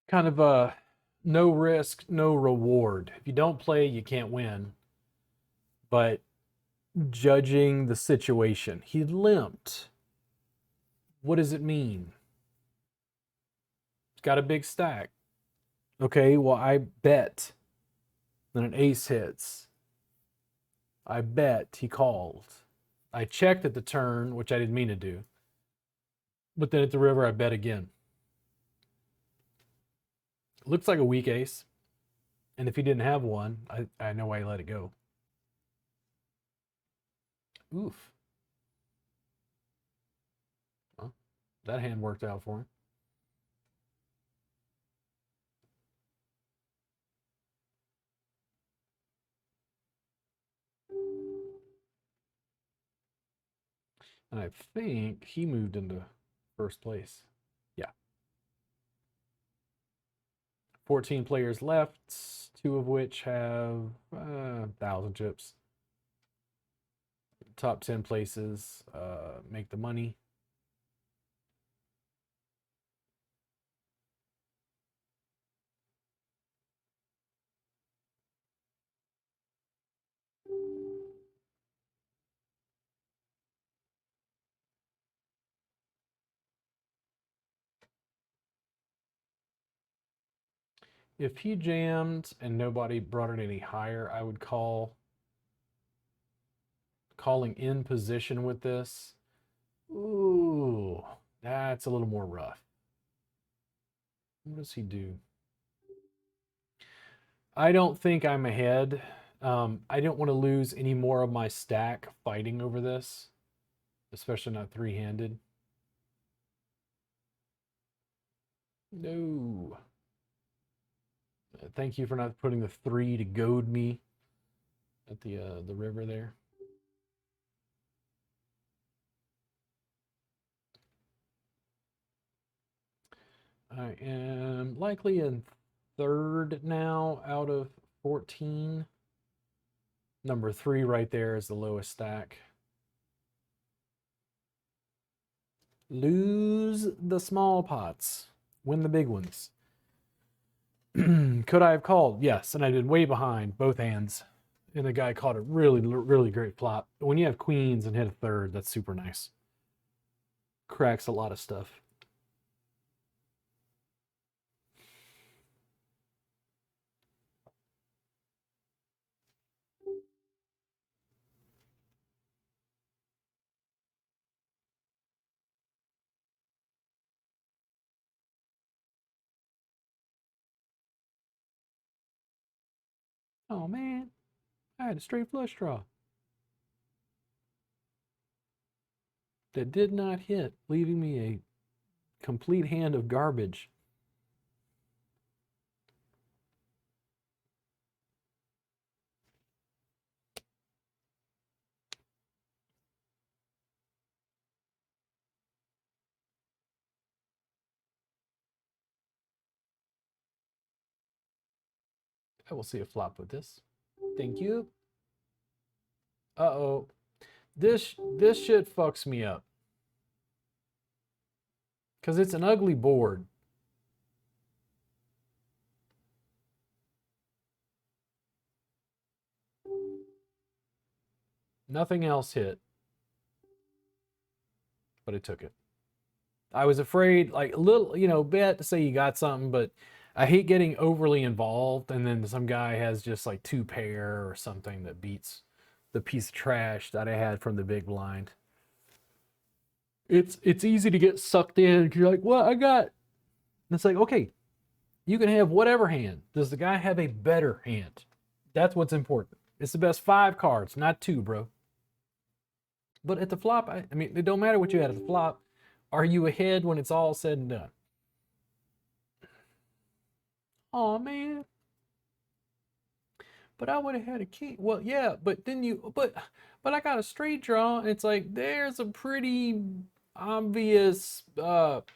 Kind of a no risk, no reward. If you don't play, you can't win. But judging the situation, he limped. What does it mean? He's got a big stack. Okay, well, I bet. Then an ace hits. I bet he called. I checked at the turn, which I didn't mean to do. But then at the river, I bet again. Looks like a weak ace. And if he didn't have one, I know why he let it go. Oof. Well, that hand worked out for him. And I think he moved into first place. Yeah. 14 players left, 2 of which have 1,000 chips. Top 10 places make the money. If he jammed and nobody brought it any higher, I would call. Calling in position with this. Ooh, that's a little more rough. What does he do? I don't think I'm ahead. I don't want to lose any more of my stack fighting over this, especially not three-handed. No. Thank you for not putting the 3 to goad me at the river there. I am likely in third now out of 14. Number 3 right there is the lowest stack. Lose the small pots, win the big ones. Could I have called? Yes, and I did way behind both hands. And the guy caught a really, really great flop. When you have queens and hit a third, that's super nice. Cracks a lot of stuff. Oh man, I had a straight flush draw that did not hit, leaving me a complete hand of garbage. I will see a flop with this. Thank you. Uh-oh. This shit fucks me up. Because it's an ugly board. Nothing else hit. But I took it. I was afraid, like a little, bet to say you got something, but I hate getting overly involved and then some guy has just like 2 pair or something that beats the piece of trash that I had from the big blind. It's easy to get sucked in because you're like, what I got? And it's like, okay, you can have whatever hand. Does the guy have a better hand? That's what's important. It's the best 5 cards, not 2, bro. But at the flop, I mean, it don't matter what you had at the flop. Are you ahead when it's all said and done? Oh man, but I would have had a king. Well, yeah, but then but I got a straight draw, and it's like there's a pretty obvious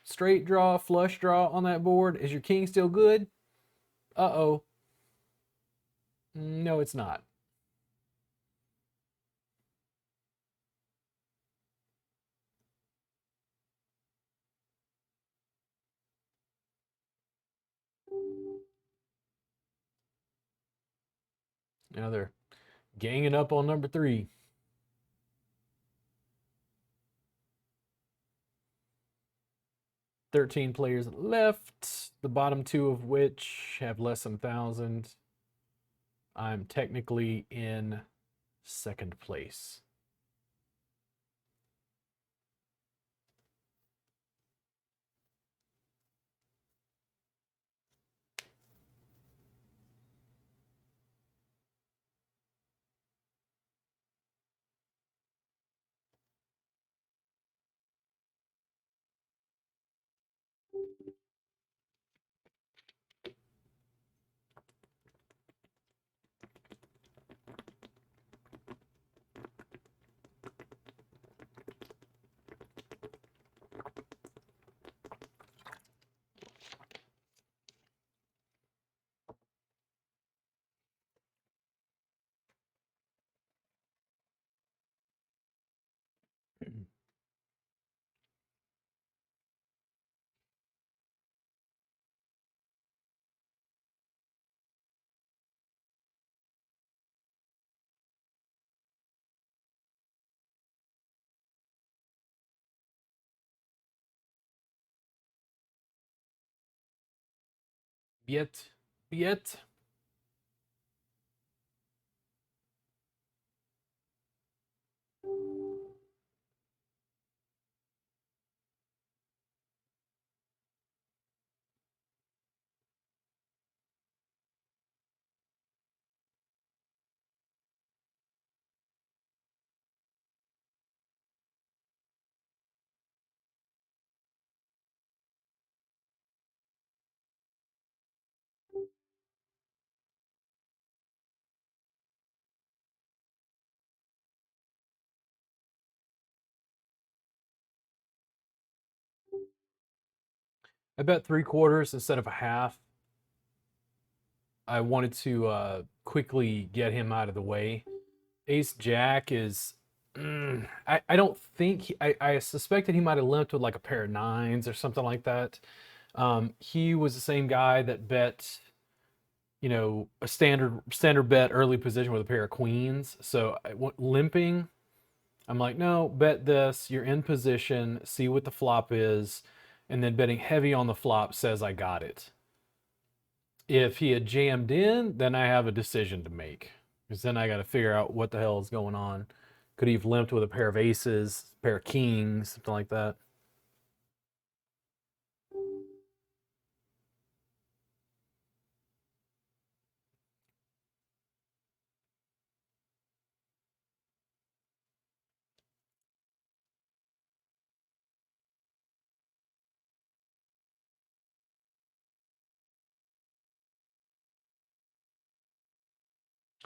straight draw, flush draw on that board. Is your king still good? Uh-oh. No, it's not. Now they're ganging up on number 3. 13 players left, the bottom 2 of which have less than 1,000. I'm technically in second place. Yet. I bet 3/4 instead of a half. I wanted to quickly get him out of the way. Ace Jack is. I don't think I suspected he might have limped with like a pair of nines or something like that. He was the same guy that bet, a standard bet early position with a pair of queens. So limping, I'm like, no, bet this. You're in position. See what the flop is, and then betting heavy on the flop says I got it. If he had jammed in, then I have a decision to make. Because then I got to figure out what the hell is going on. Could he have limped with a pair of aces, a pair of kings, something like that?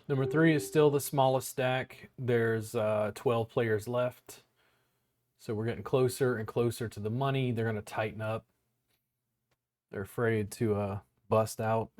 Number three is still the smallest stack. There's 12 players left. So we're getting closer and closer to the money. They're going to tighten up. They're afraid to bust out.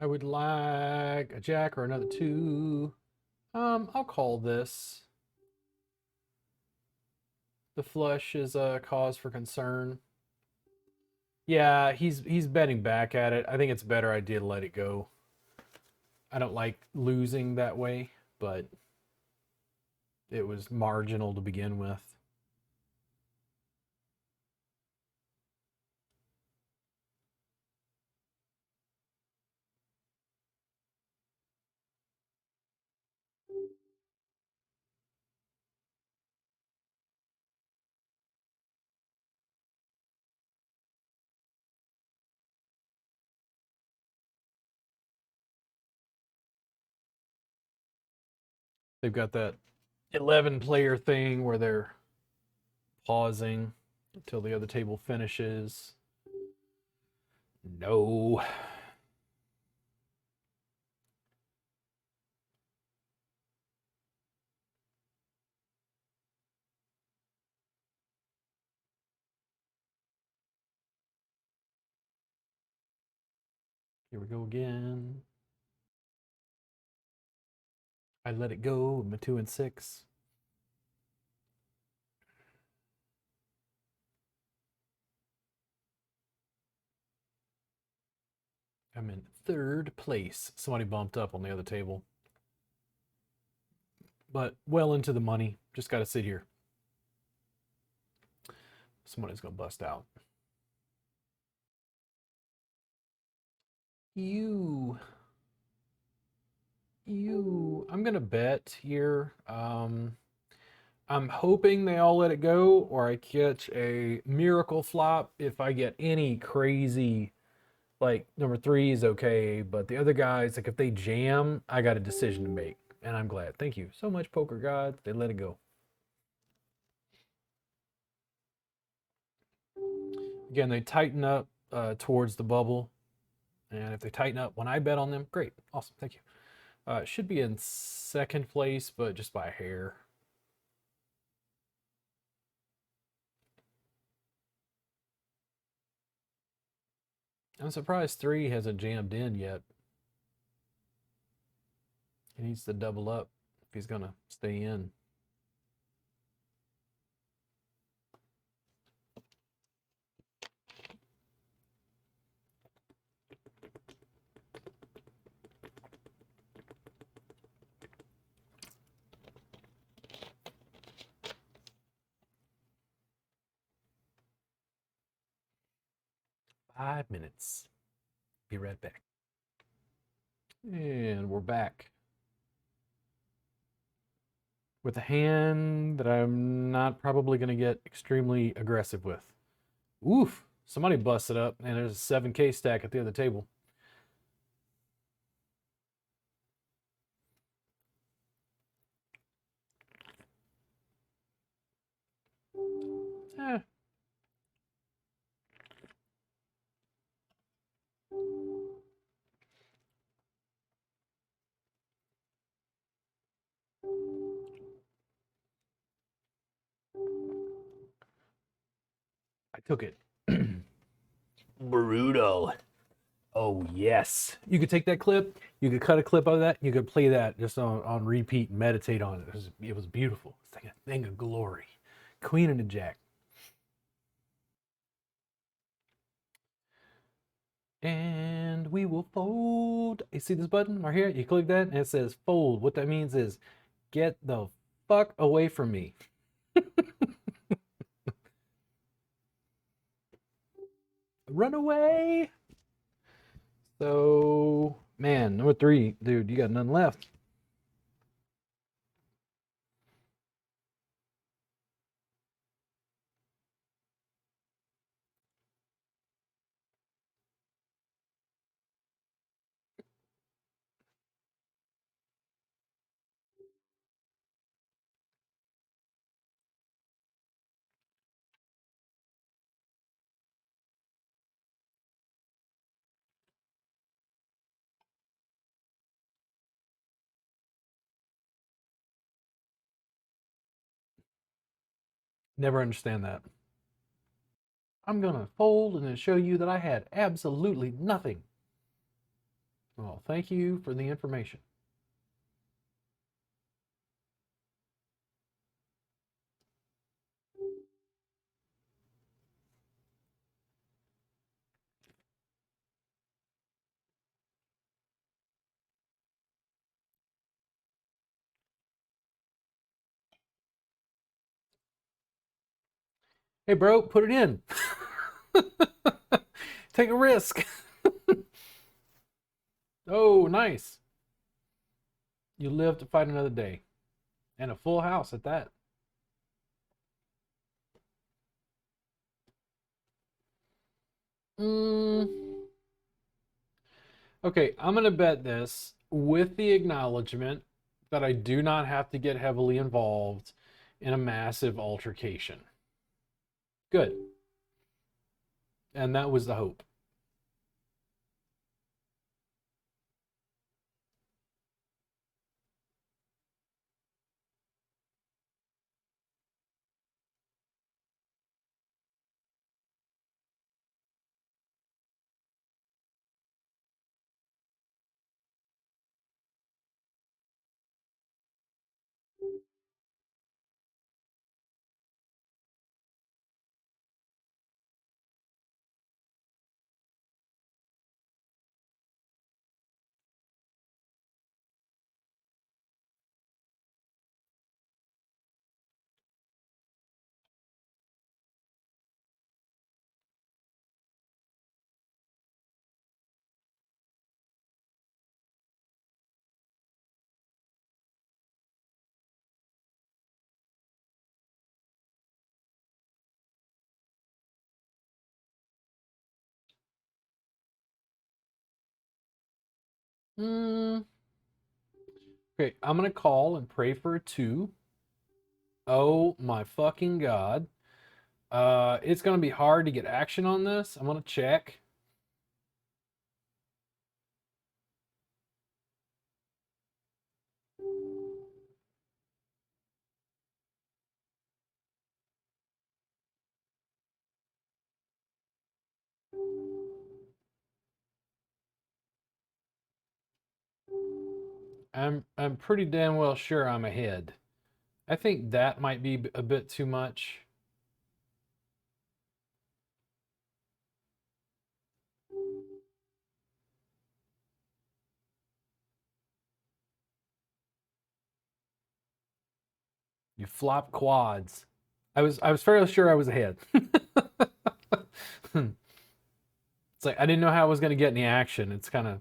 I would like a jack or another two. I'll call this. The flush is a cause for concern. Yeah, he's betting back at it. I think it's a better idea to let it go. I don't like losing that way, but it was marginal to begin with. They've got that 11 player thing where they're pausing until the other table finishes. No. Here we go again. I let it go with my 2 and 6. I'm in third place. Somebody bumped up on the other table. But well into the money. Just got to sit here. Somebody's going to bust out. You. I'm going to bet here. I'm hoping they all let it go, or I catch a miracle flop if I get any crazy. Like number 3 is okay, but the other guys, like if they jam, I got a decision to make, and I'm glad. Thank you so much, poker gods. They let it go. Again, they tighten up towards the bubble, and if they tighten up when I bet on them, great, awesome, thank you. Should be in second place, but just by a hair. I'm surprised 3 hasn't jammed in yet. He needs to double up if he's gonna stay in. Five minutes. Be right back. And we're back with a hand that I'm not probably going to get extremely aggressive with. Oof, somebody busted up, and there's a 7K stack at the other table. Eh. I took it. Brutal. Oh, yes. You could take that clip, you could cut a clip of that, you could play that just on repeat and meditate on it. It was beautiful. It's like a thing of glory. Queen and a jack. And we will fold. You see this button right here? You click that and it says fold. What that means is get the fuck away from me. Run away. So, man, number 3, dude, you got none left. Never understand that. I'm gonna fold and then show you that I had absolutely nothing. Well, thank you for the information. Hey, bro, put it in. Take a risk. Oh, nice. You live to fight another day. And a full house at that. Okay, I'm going to bet this with the acknowledgement that I do not have to get heavily involved in a massive altercation. Good. And that was the hope. Mm, okay, I'm gonna call and pray for a two. Oh my fucking god. It's gonna be hard to get action on this. I'm gonna check. I'm pretty damn well sure I'm ahead. I think that might be a bit too much. You flop quads. I was fairly sure I was ahead. It's like I didn't know how I was gonna get any action. It's kind of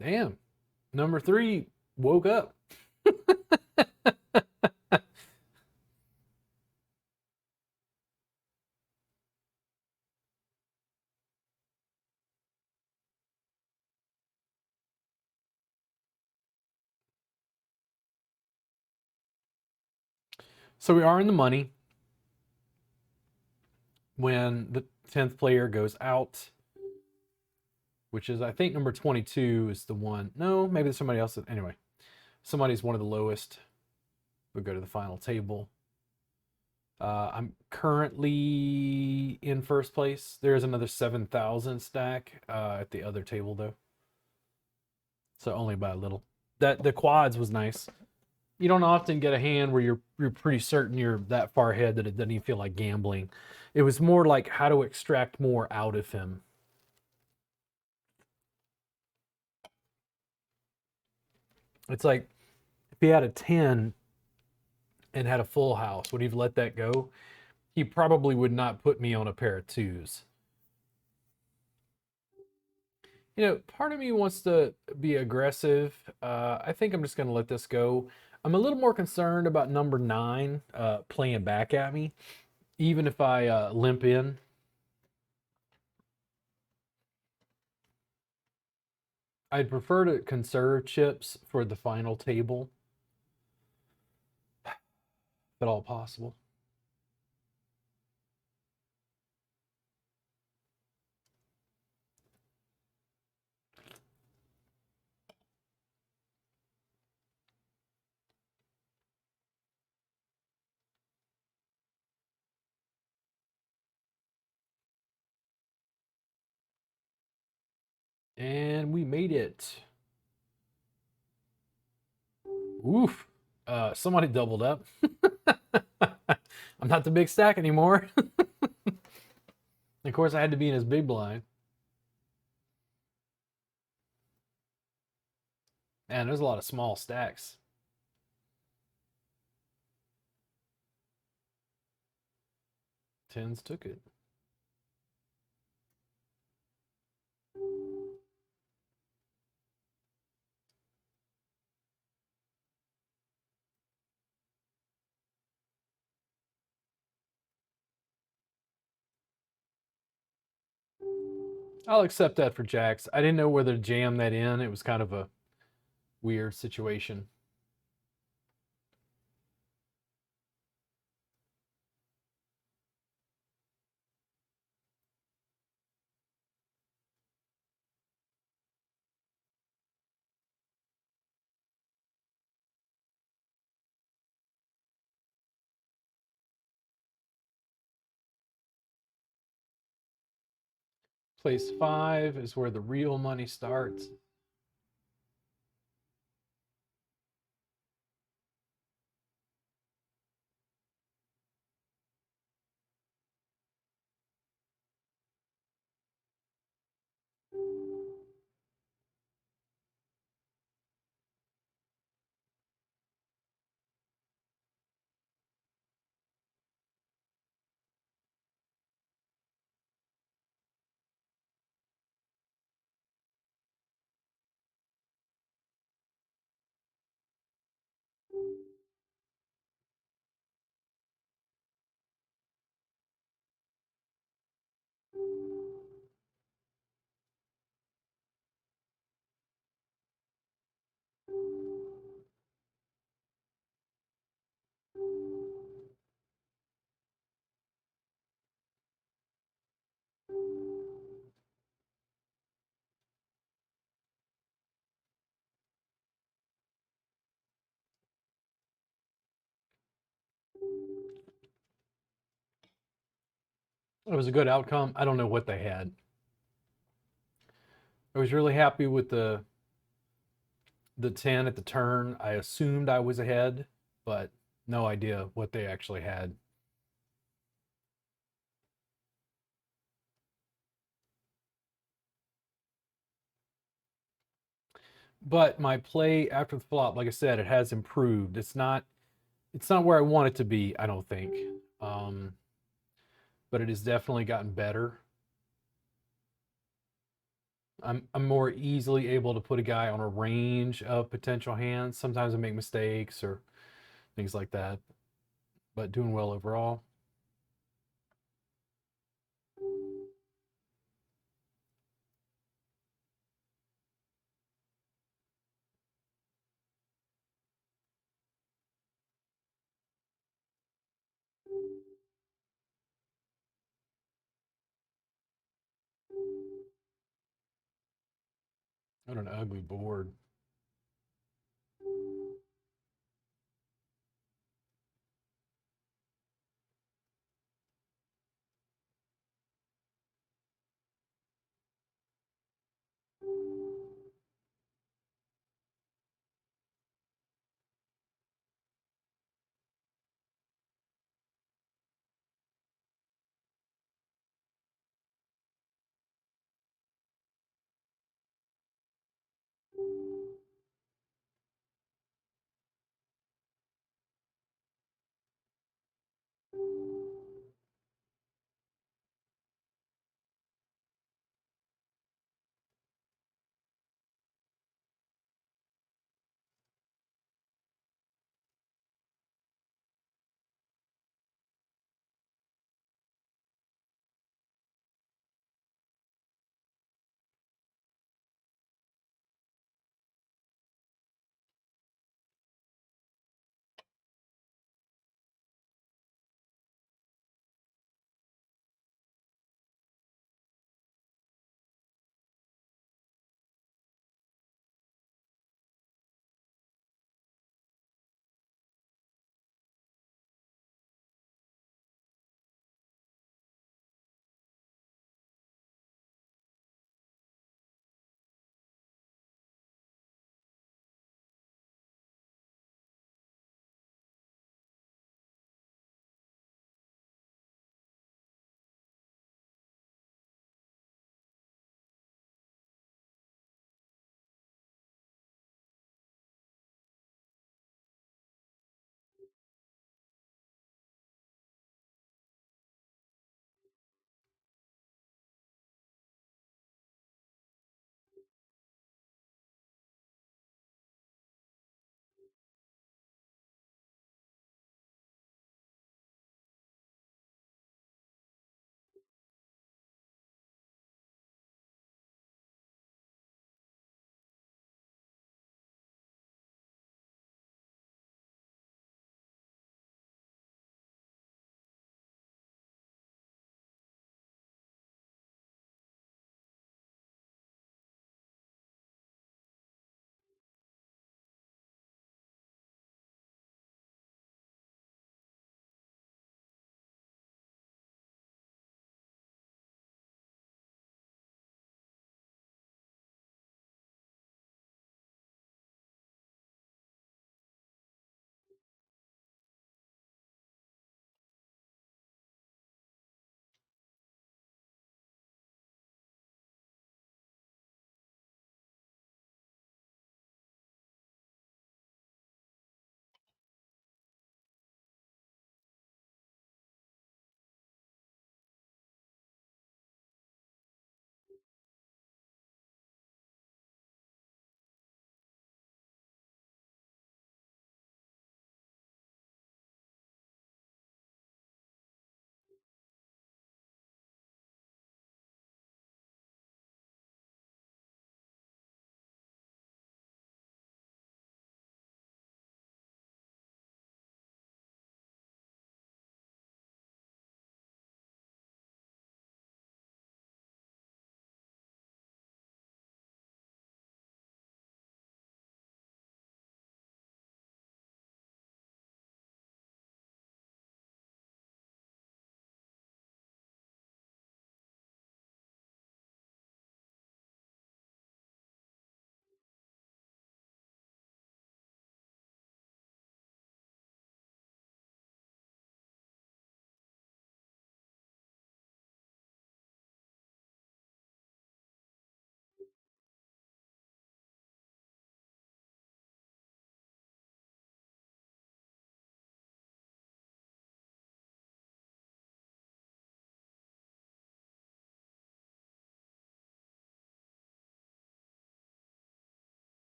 damn. Number three woke up. So we are in the money when the 10th player goes out, which is I think number 22 is the one. No, maybe there's somebody else. Anyway, somebody's one of the lowest. We'll go to the final table. I'm currently in first place. There is another 7,000 stack at the other table though, so only by a little. That the quads was nice. You don't often get a hand where you're pretty certain you're that far ahead that it doesn't even feel like gambling. It was more like how to extract more out of him. It's like if he had a 10 and had a full house, would he have let that go? He probably would not put me on a pair of twos. Part of me wants to be aggressive. I think I'm just going to let this go. I'm a little more concerned about number nine playing back at me, even if I limp in. I'd prefer to conserve chips for the final table, if at all possible. And we made it. Oof. Somebody doubled up. I'm not the big stack anymore. Of course, I had to be in his big blind. And there's a lot of small stacks. Tens took it. I'll accept that for jacks. I didn't know whether to jam that in. It was kind of a weird situation. Place five is where the real money starts. It was a good outcome. I don't know what they had. I was really happy with the 10 at the turn. I assumed I was ahead, but no idea what they actually had. But my play after the flop, like I said, it has improved. It's not where I want it to be, I don't think. Um, but it has definitely gotten better. I'm more easily able to put a guy on a range of potential hands. Sometimes I make mistakes or things like that, but doing well overall. What an ugly board.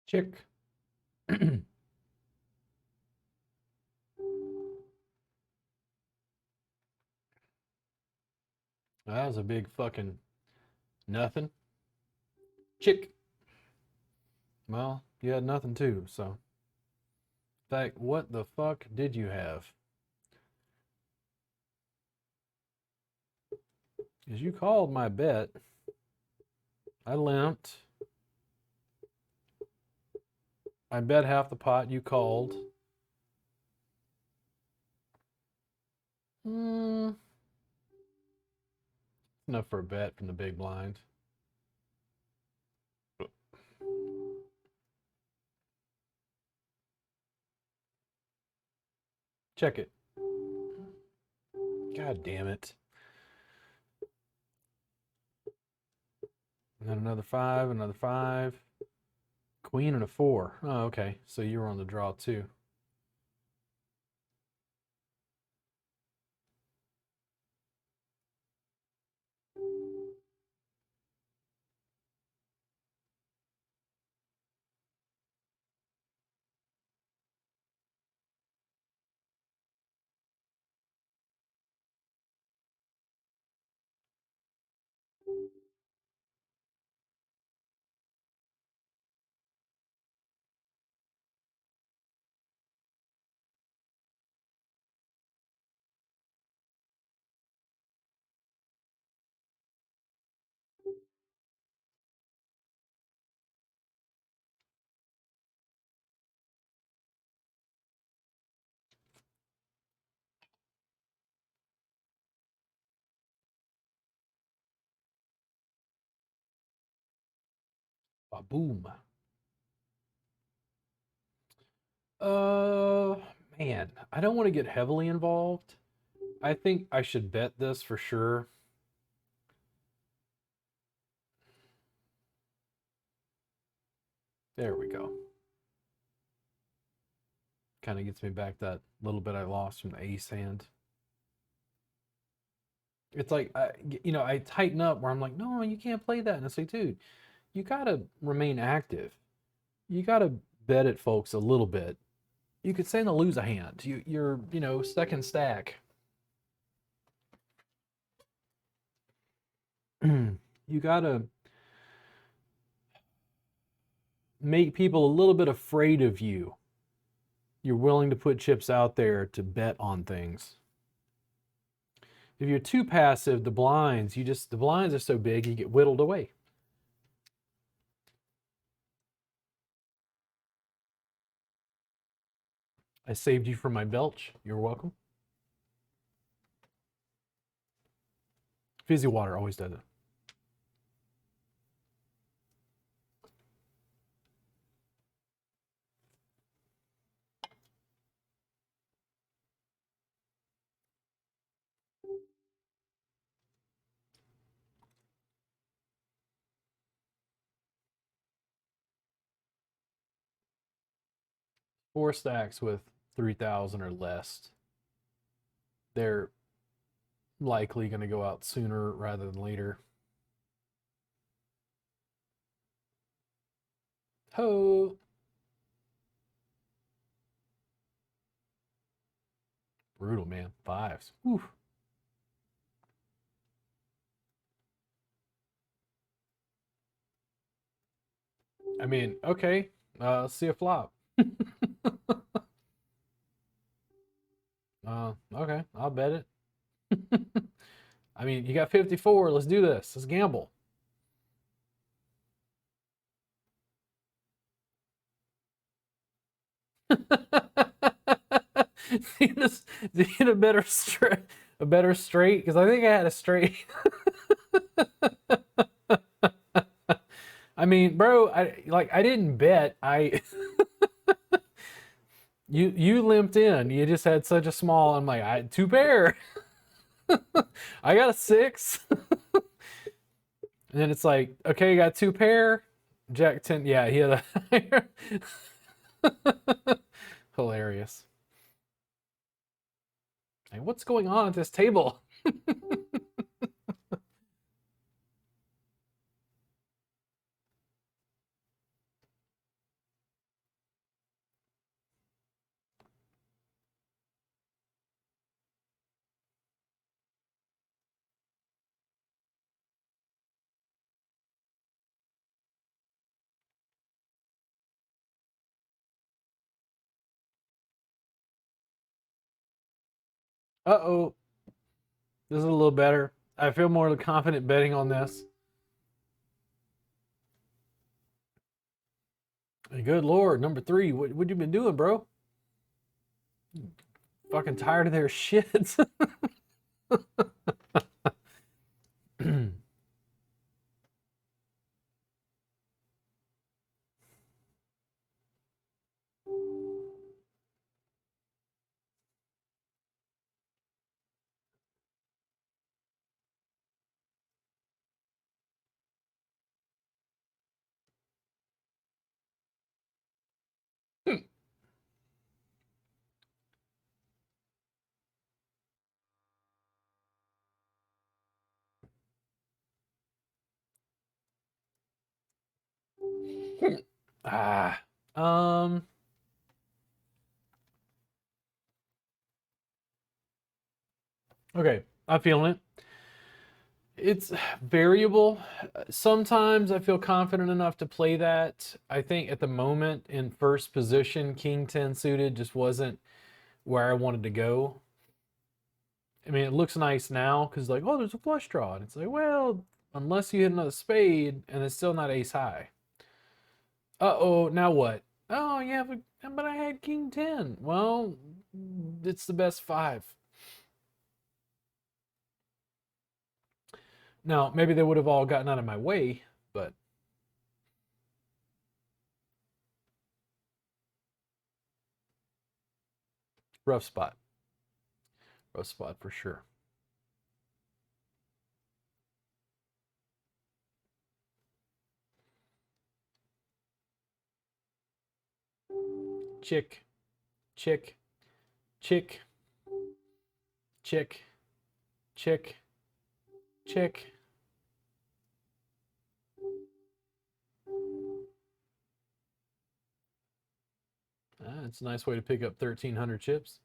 Chick. That was a big fucking nothing. Chick. Well, you had nothing too, so. In fact, what the fuck did you have? Because you called my bet. I limped. I bet half the pot you called. Enough for a bet from the big blind. Check it. God damn it. And then another 5, another 5. Queen and a 4. Oh, okay. So you were on the draw too. Boom. Uh, Man, I don't want to get heavily involved. I think I should bet this for sure. There we go. Kind of gets me back that little bit I lost from the ace hand. It's like, I tighten up where I'm like, no, you can't play that. And I say, dude, you got to remain active. You got to bet it, folks, a little bit. You could stand to lose a hand. You're, second stack. You got to make people a little bit afraid of you. You're willing to put chips out there to bet on things. If you're too passive, the blinds are so big, you get whittled away. I saved you from my belch. You're welcome. Fizzy water always does it. Four stacks with 3,000 or less. They're likely going to go out sooner rather than later. Ho! Brutal, man. Fives. Whew. I mean, okay. Let's see a flop. Okay, I'll bet it. I mean, you got 54. Let's do this. Let's gamble. Need a better straight, because I think I had a straight. I mean, bro, I didn't bet. You limped in. You just had such a small. I'm like, I had 2 pair. I got a 6. And then it's like, okay, you got 2 pair. Jack 10. Yeah, he had a hilarious. Like, what's going on at this table? Uh-oh. This is a little better. I feel more confident betting on this. Good Lord, number 3. What you been doing, bro? Fucking tired of their shit. ah. Um. Okay, I'm feeling it. It's variable. Sometimes I feel confident enough to play that. I think at the moment in first position, King 10 suited just wasn't where I wanted to go. I mean, it looks nice now because, like, oh, there's a flush draw. And it's like, well, unless you hit another spade and it's still not ace high. Uh-oh, now what? Oh, yeah, but I had King 10. Well, it's the best 5. Now, maybe they would have all gotten out of my way, but rough spot. Rough spot for sure. Chick, chick, chick, chick, chick, chick. It's a nice way to pick up 1,300 chips.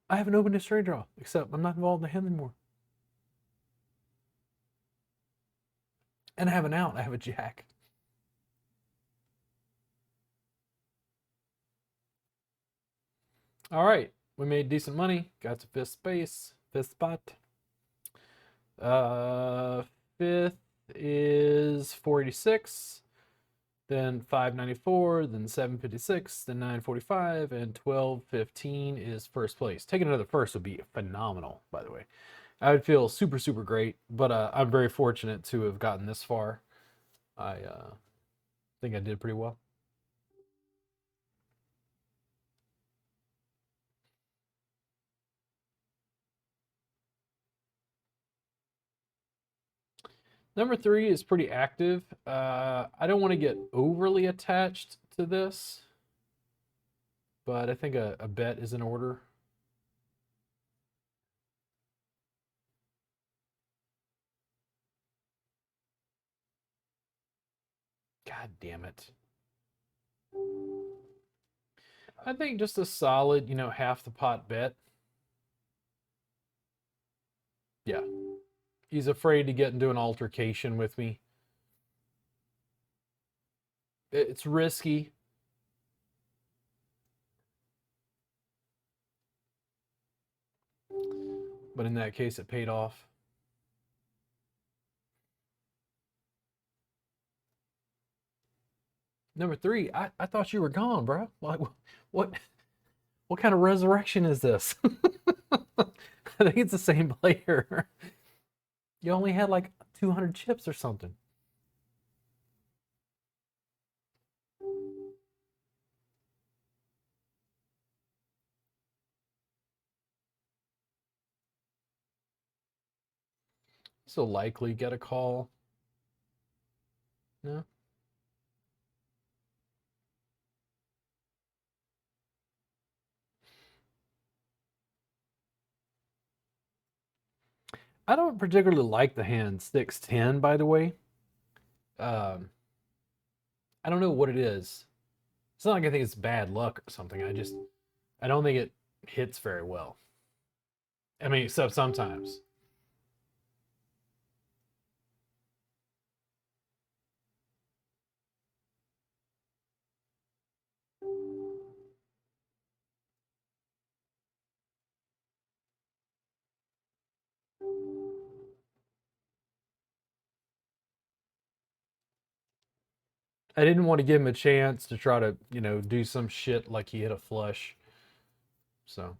I haven't opened a straight draw, except I'm not involved in the hand anymore. And I have an out. I have a jack. All right, we made decent money. Got to fifth space, fifth spot. Fifth is 486, then 594, then 756, then 945, and 1215 is first place. Taking another first would be phenomenal, by the way. I would feel super, super great, but I'm very fortunate to have gotten this far. I think I did pretty well. Number 3 is pretty active. I don't want to get overly attached to this, but I think a bet is in order. God damn it. I think just a solid, half the pot bet. Yeah. He's afraid to get into an altercation with me. It's risky. But in that case, it paid off. Number 3, I thought you were gone, bro. Like, what what kind of resurrection is this? I think it's the same player. You only had like 200 chips or something. So likely get a call. No. I don't particularly like the hand 6-10, by the way. Um, I don't know what it is. It's not like I think it's bad luck or something. I don't think it hits very well. I mean, except sometimes. I didn't want to give him a chance to try to, do some shit like he hit a flush. So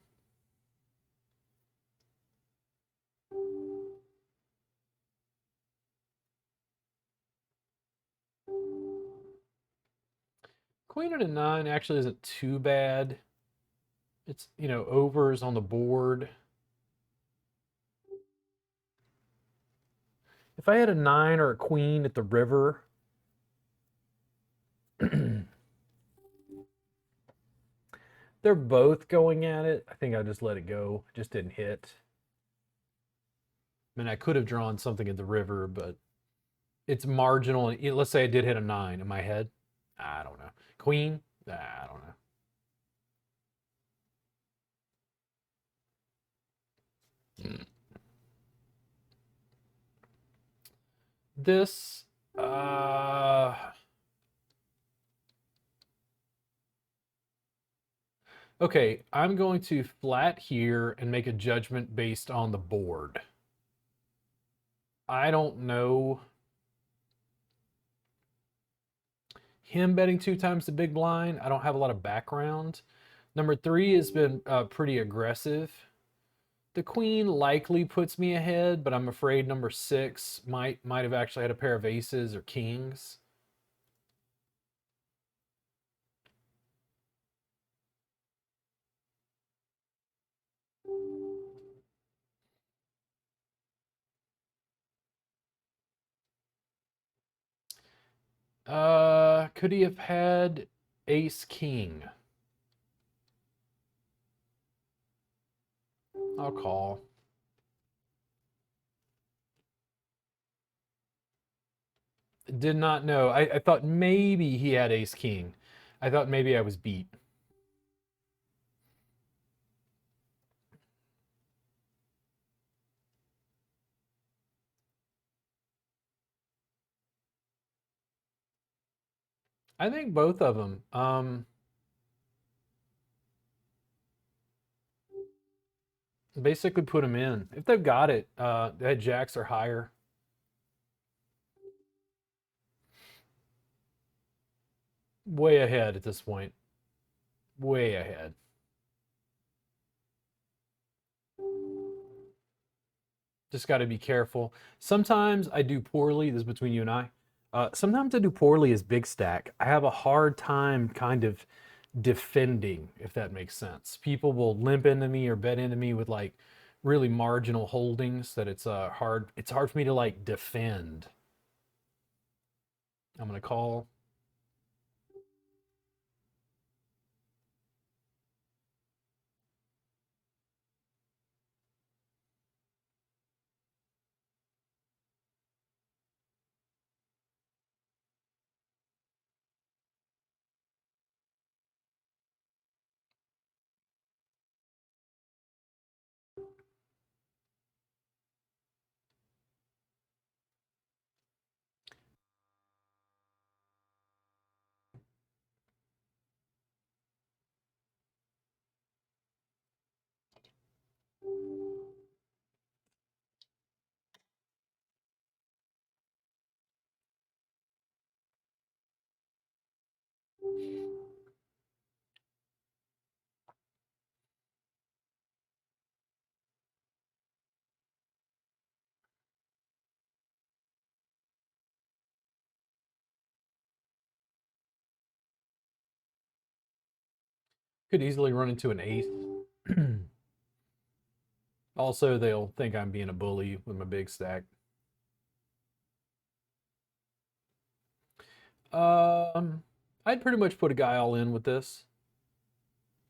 queen at a nine actually isn't too bad. It's, overs on the board. If I had a nine or a queen at the river, they're both going at it. I think I just let it go. Just didn't hit. I mean, I could have drawn something at the river, but it's marginal. Let's say I did hit a nine in my head. I don't know. Queen? I don't know. This, uh, okay, I'm going to flat here and make a judgment based on the board. I don't know. Him betting two times the big blind, I don't have a lot of background. Number three has been pretty aggressive. The queen likely puts me ahead, but I'm afraid number six might have actually had a pair of aces or kings. Could he have had ace king? I'll call. Did not know. I thought maybe he had ace king. I thought maybe I was beat. I think both of them. Basically put them in. If they've got it, they had jacks or higher. Way ahead at this point. Way ahead. Just got to be careful. Sometimes I do poorly. This is between you and I. Sometimes I do poorly as big stack. I have a hard time kind of defending, if that makes sense. People will limp into me or bet into me with like really marginal holdings that it's hard for me to like defend. I'm gonna call. Could easily run into an eighth. Also, they'll think I'm being a bully with my big stack. Um, I'd pretty much put a guy all in with this.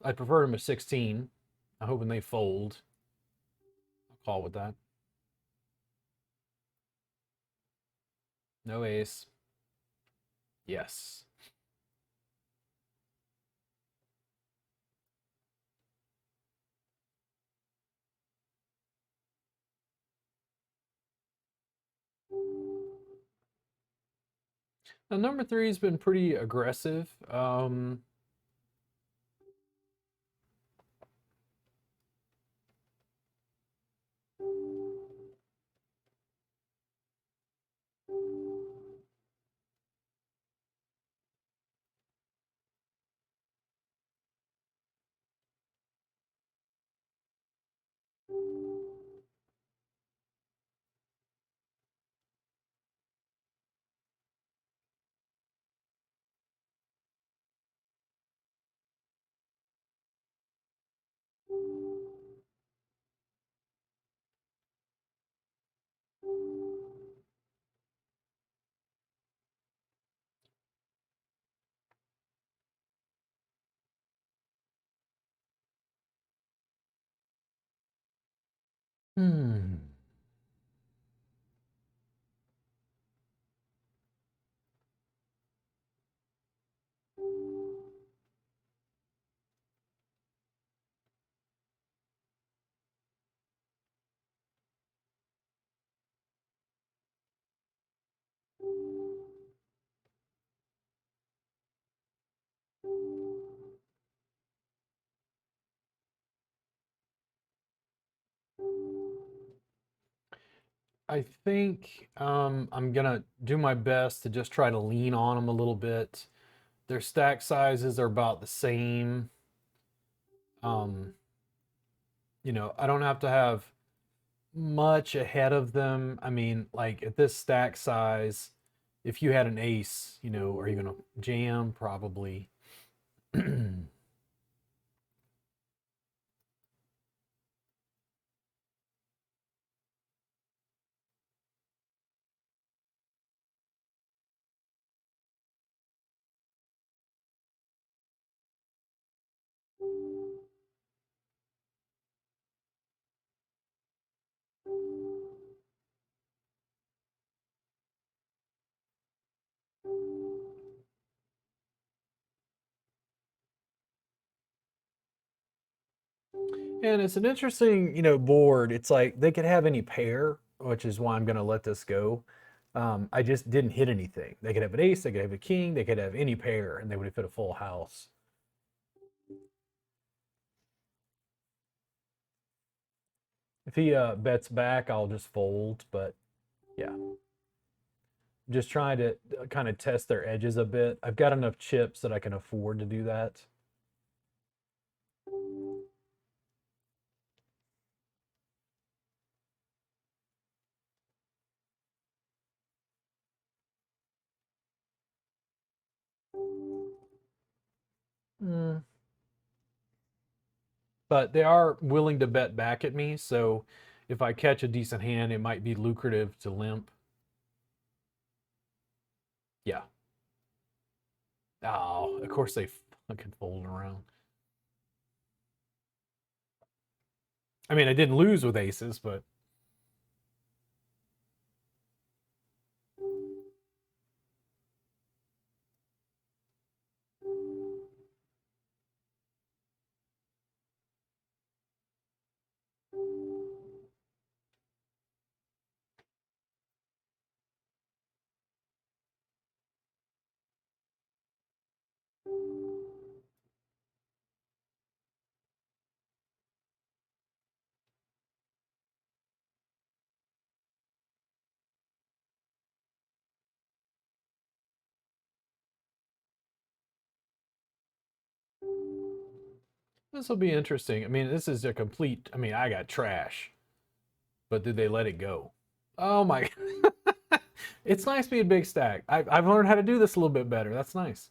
I'd prefer him a 16. I'm hoping they fold. I'll call with that. No ace. Yes. Now, number three has been pretty aggressive. Hmm. I think I'm gonna do my best to just try to lean on them a little bit. Their stack sizes are about the same. Um, I don't have to have much ahead of them. I mean, like at this stack size, if you had an ace, are you gonna jam? Probably. And it's an interesting, board. It's like they could have any pair, which is why I'm going to let this go. I just didn't hit anything. They could have an ace, they could have a king, they could have any pair, and they would have hit a full house. If he bets back, I'll just fold. But yeah, just trying to kind of test their edges a bit. I've got enough chips that I can afford to do that. Mm. But they are willing to bet back at me, so if I catch a decent hand, it might be lucrative to limp. Yeah. Oh, of course they fucking fold around. I mean, I didn't lose with aces, but this will be interesting. I mean, this is a complete. I mean, I got trash, but did they let it go? Oh my! It's nice being big stack. I've learned how to do this a little bit better. That's nice.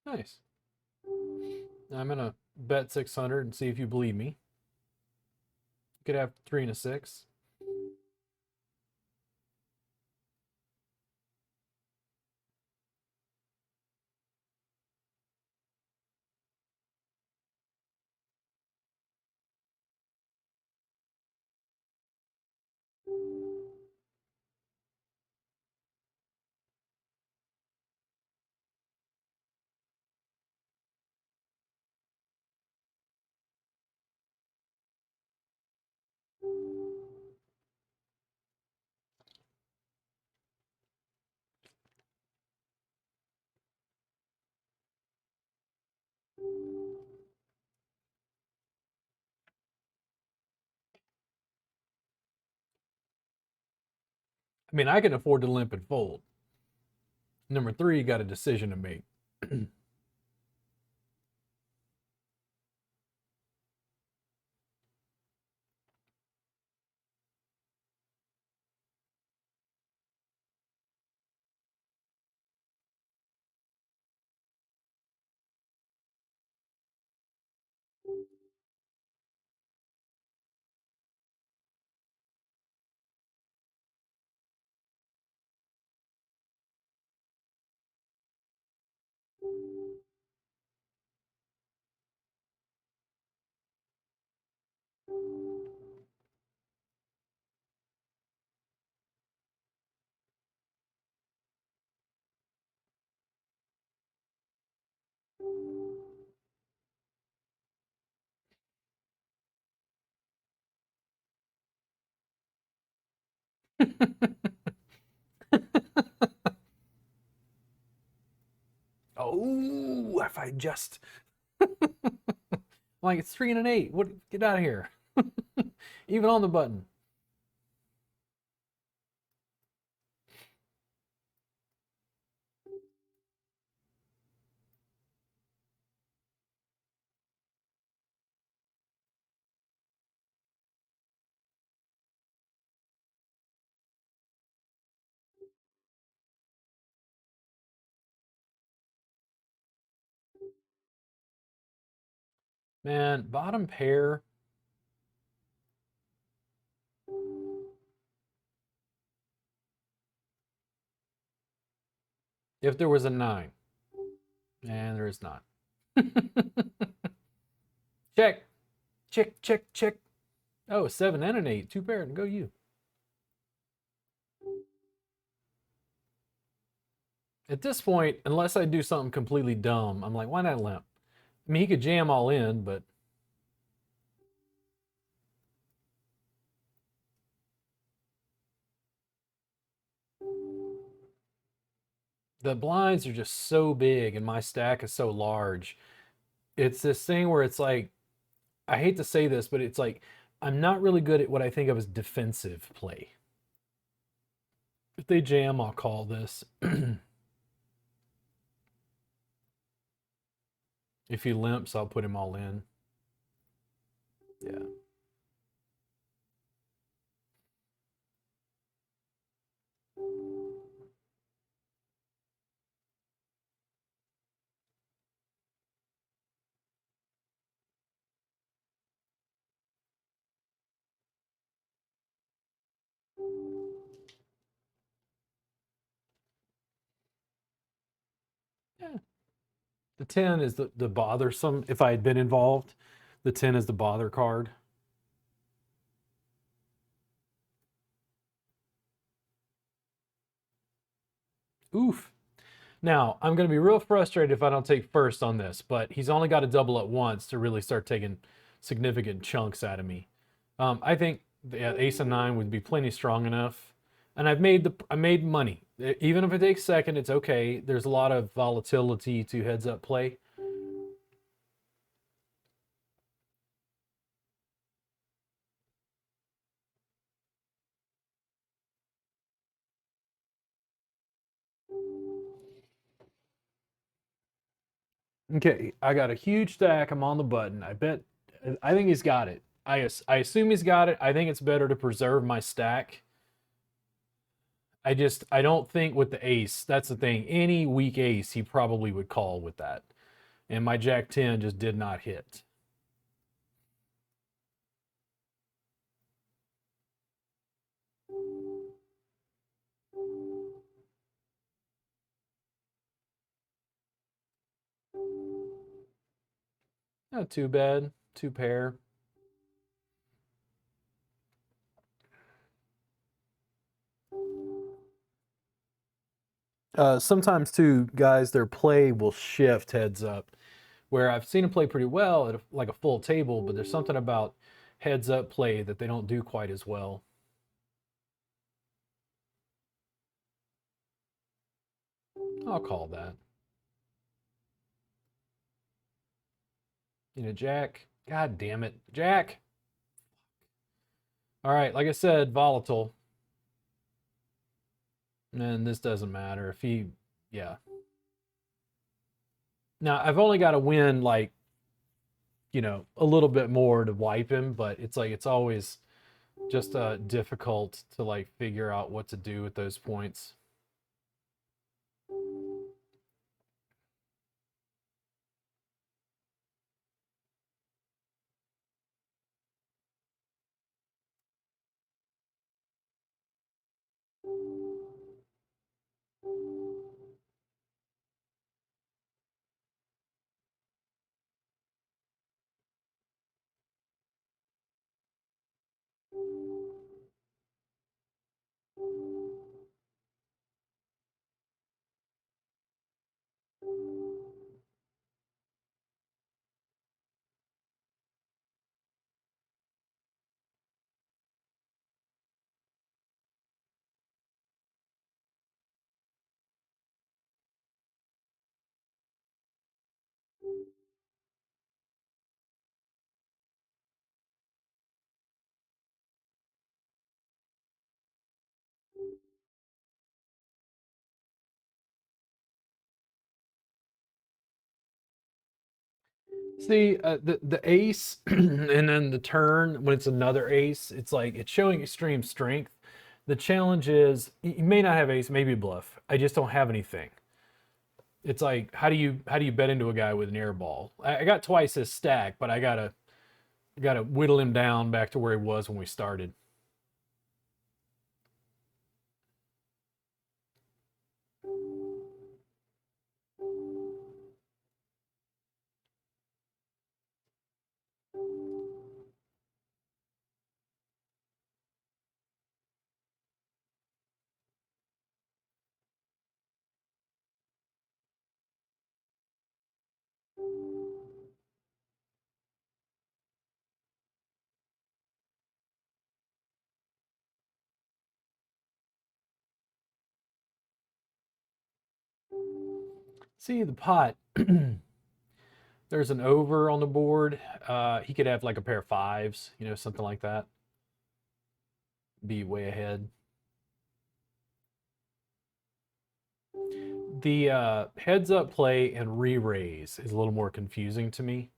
Nice. Now I'm gonna bet 600 and see if you believe me. You could have three and a six. I mean, I can afford to limp and fold. Number three, you got a decision to make. Oh, if I just like it's 3 and an 8. What? Get out of here. Even on the button. Man, bottom pair. If there was a 9. And there is not. Check. Check, check, check. Oh, a 7 and an 8. Two pair. Go you. At this point, unless I do something completely dumb, I'm like, why not limp? I mean, he could jam all in, but the blinds are just so big and my stack is so large. It's this thing where it's like, I hate to say this, but it's like, I'm not really good at what I think of as defensive play. If they jam, I'll call this. If he limps, I'll put him all in. Yeah. Yeah. The 10 is the bothersome. If I had been involved, the 10 is the bother card. Oof. Now, I'm going to be real frustrated if I don't take first on this, but he's only got to double up once to really start taking significant chunks out of me. I think the ace of 9 would be plenty strong enough. And I made money. Even if it takes second, it's okay. There's a lot of volatility to heads up play. Okay, I got a huge stack. I'm on the button. I think he's got it. I assume he's got it. I think it's better to preserve my stack. I don't think with the ace, that's the thing. Any weak ace, he probably would call with that. And my Jack 10 just did not hit. Not too bad. Two pair. Sometimes too, guys, their play will shift heads up. Where I've seen them play pretty well at like a full table, but there's something about heads up play that they don't do quite as well. I'll call that. You know, Jack. God damn it, Jack. All right, like I said, volatile. And this doesn't matter if he, yeah. Now I've only got to win like, a little bit more to wipe him, but it's like it's always just difficult to like figure out what to do with those points. See, the ace and then the turn when it's another ace, it's like it's showing extreme strength. The challenge is you may not have ace, maybe bluff. I just don't have anything. It's like how do you bet into a guy with an air ball? I got twice his stack, but I gotta whittle him down back to where he was when we started. See the pot. There's an over on the board. He could have like a pair of fives, something like that. Be way ahead. The heads up play and re raise is a little more confusing to me.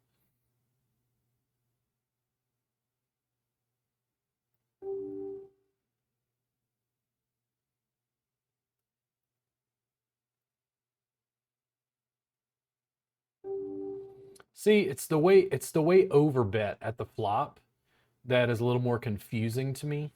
See, it's the way over bet at the flop that is a little more confusing to me.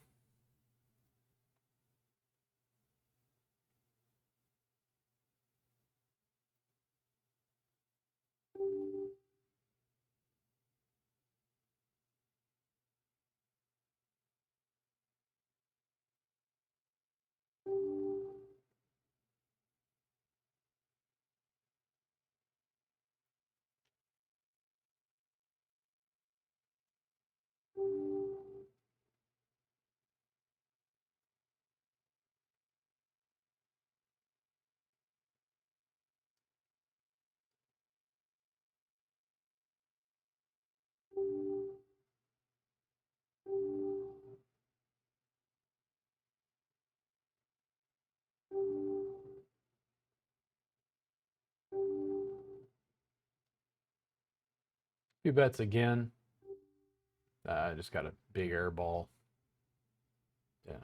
Few bets again. I just got a big air ball. Yeah.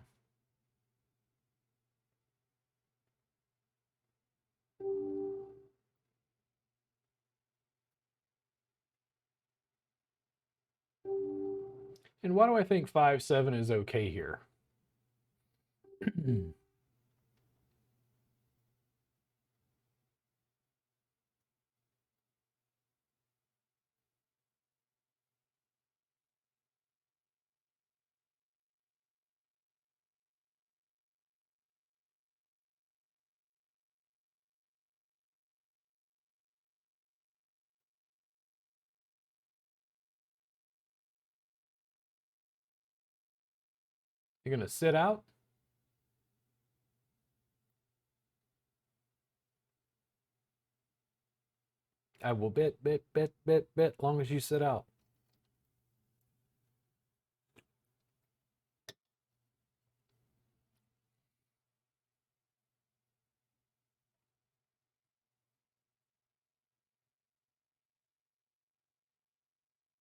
And why do I think 5-7 is okay here? You're gonna sit out? I will bet, long as you sit out.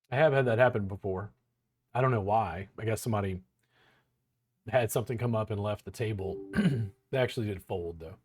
I have had that happen before. I don't know why. I guess somebody had something come up and left the table. They actually did fold though.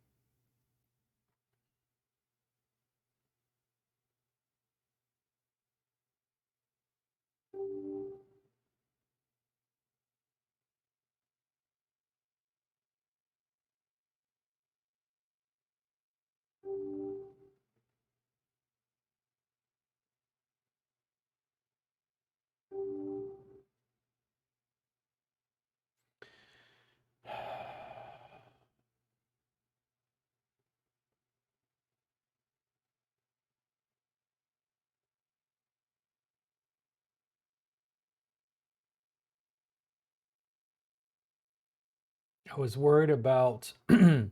I was worried about. Did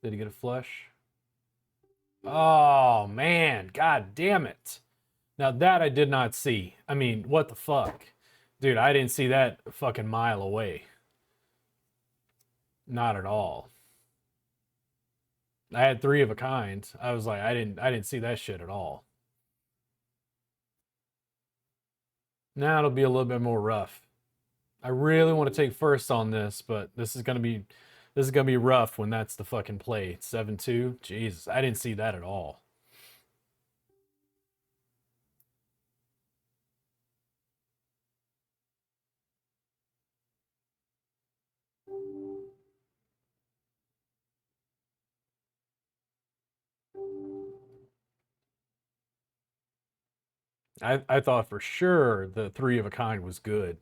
he get a flush? Oh man, god damn it. Now that I did not see. I mean, what the fuck? Dude, I didn't see that a fucking mile away. Not at all. I had three of a kind. I was like, I didn't see that shit at all. Now it'll be a little bit more rough. I really want to take first on this, but this is gonna be rough when that's the fucking play. 7-2. Jesus, I didn't see that at all. I thought for sure the three of a kind was good.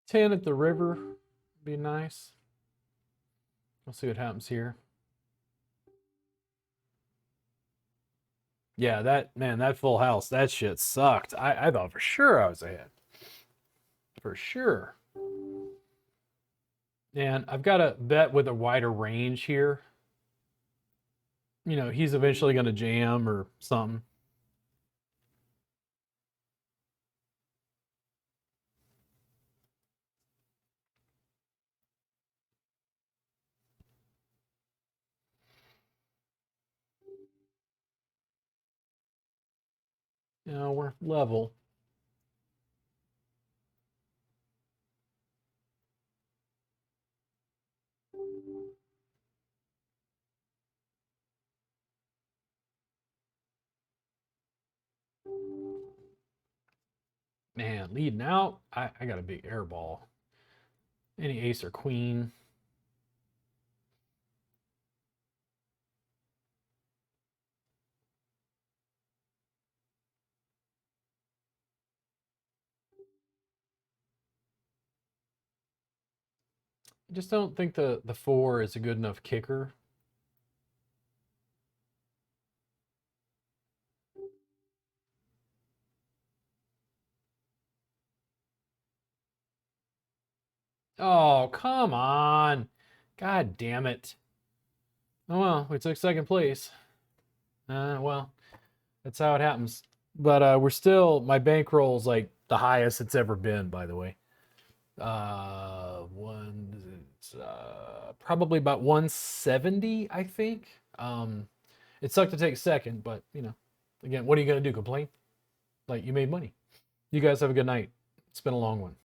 Ten at the river, be nice. We'll see what happens here. Yeah, that man, that full house, that shit sucked. I thought for sure I was ahead. For sure. And I've got to bet with a wider range here. He's eventually going to jam or something. We're level. Man, leading out. I got a big air ball. Any ace or queen. I just don't think the four is a good enough kicker. Oh, come on. God damn it. Oh well, we took second place. Well, that's how it happens. But we're still my bankroll's like the highest it's ever been, by the way. One probably about 170, I think. It sucked to take second, but again, what are you gonna do? Complain? Like you made money. You guys have a good night. It's been a long one.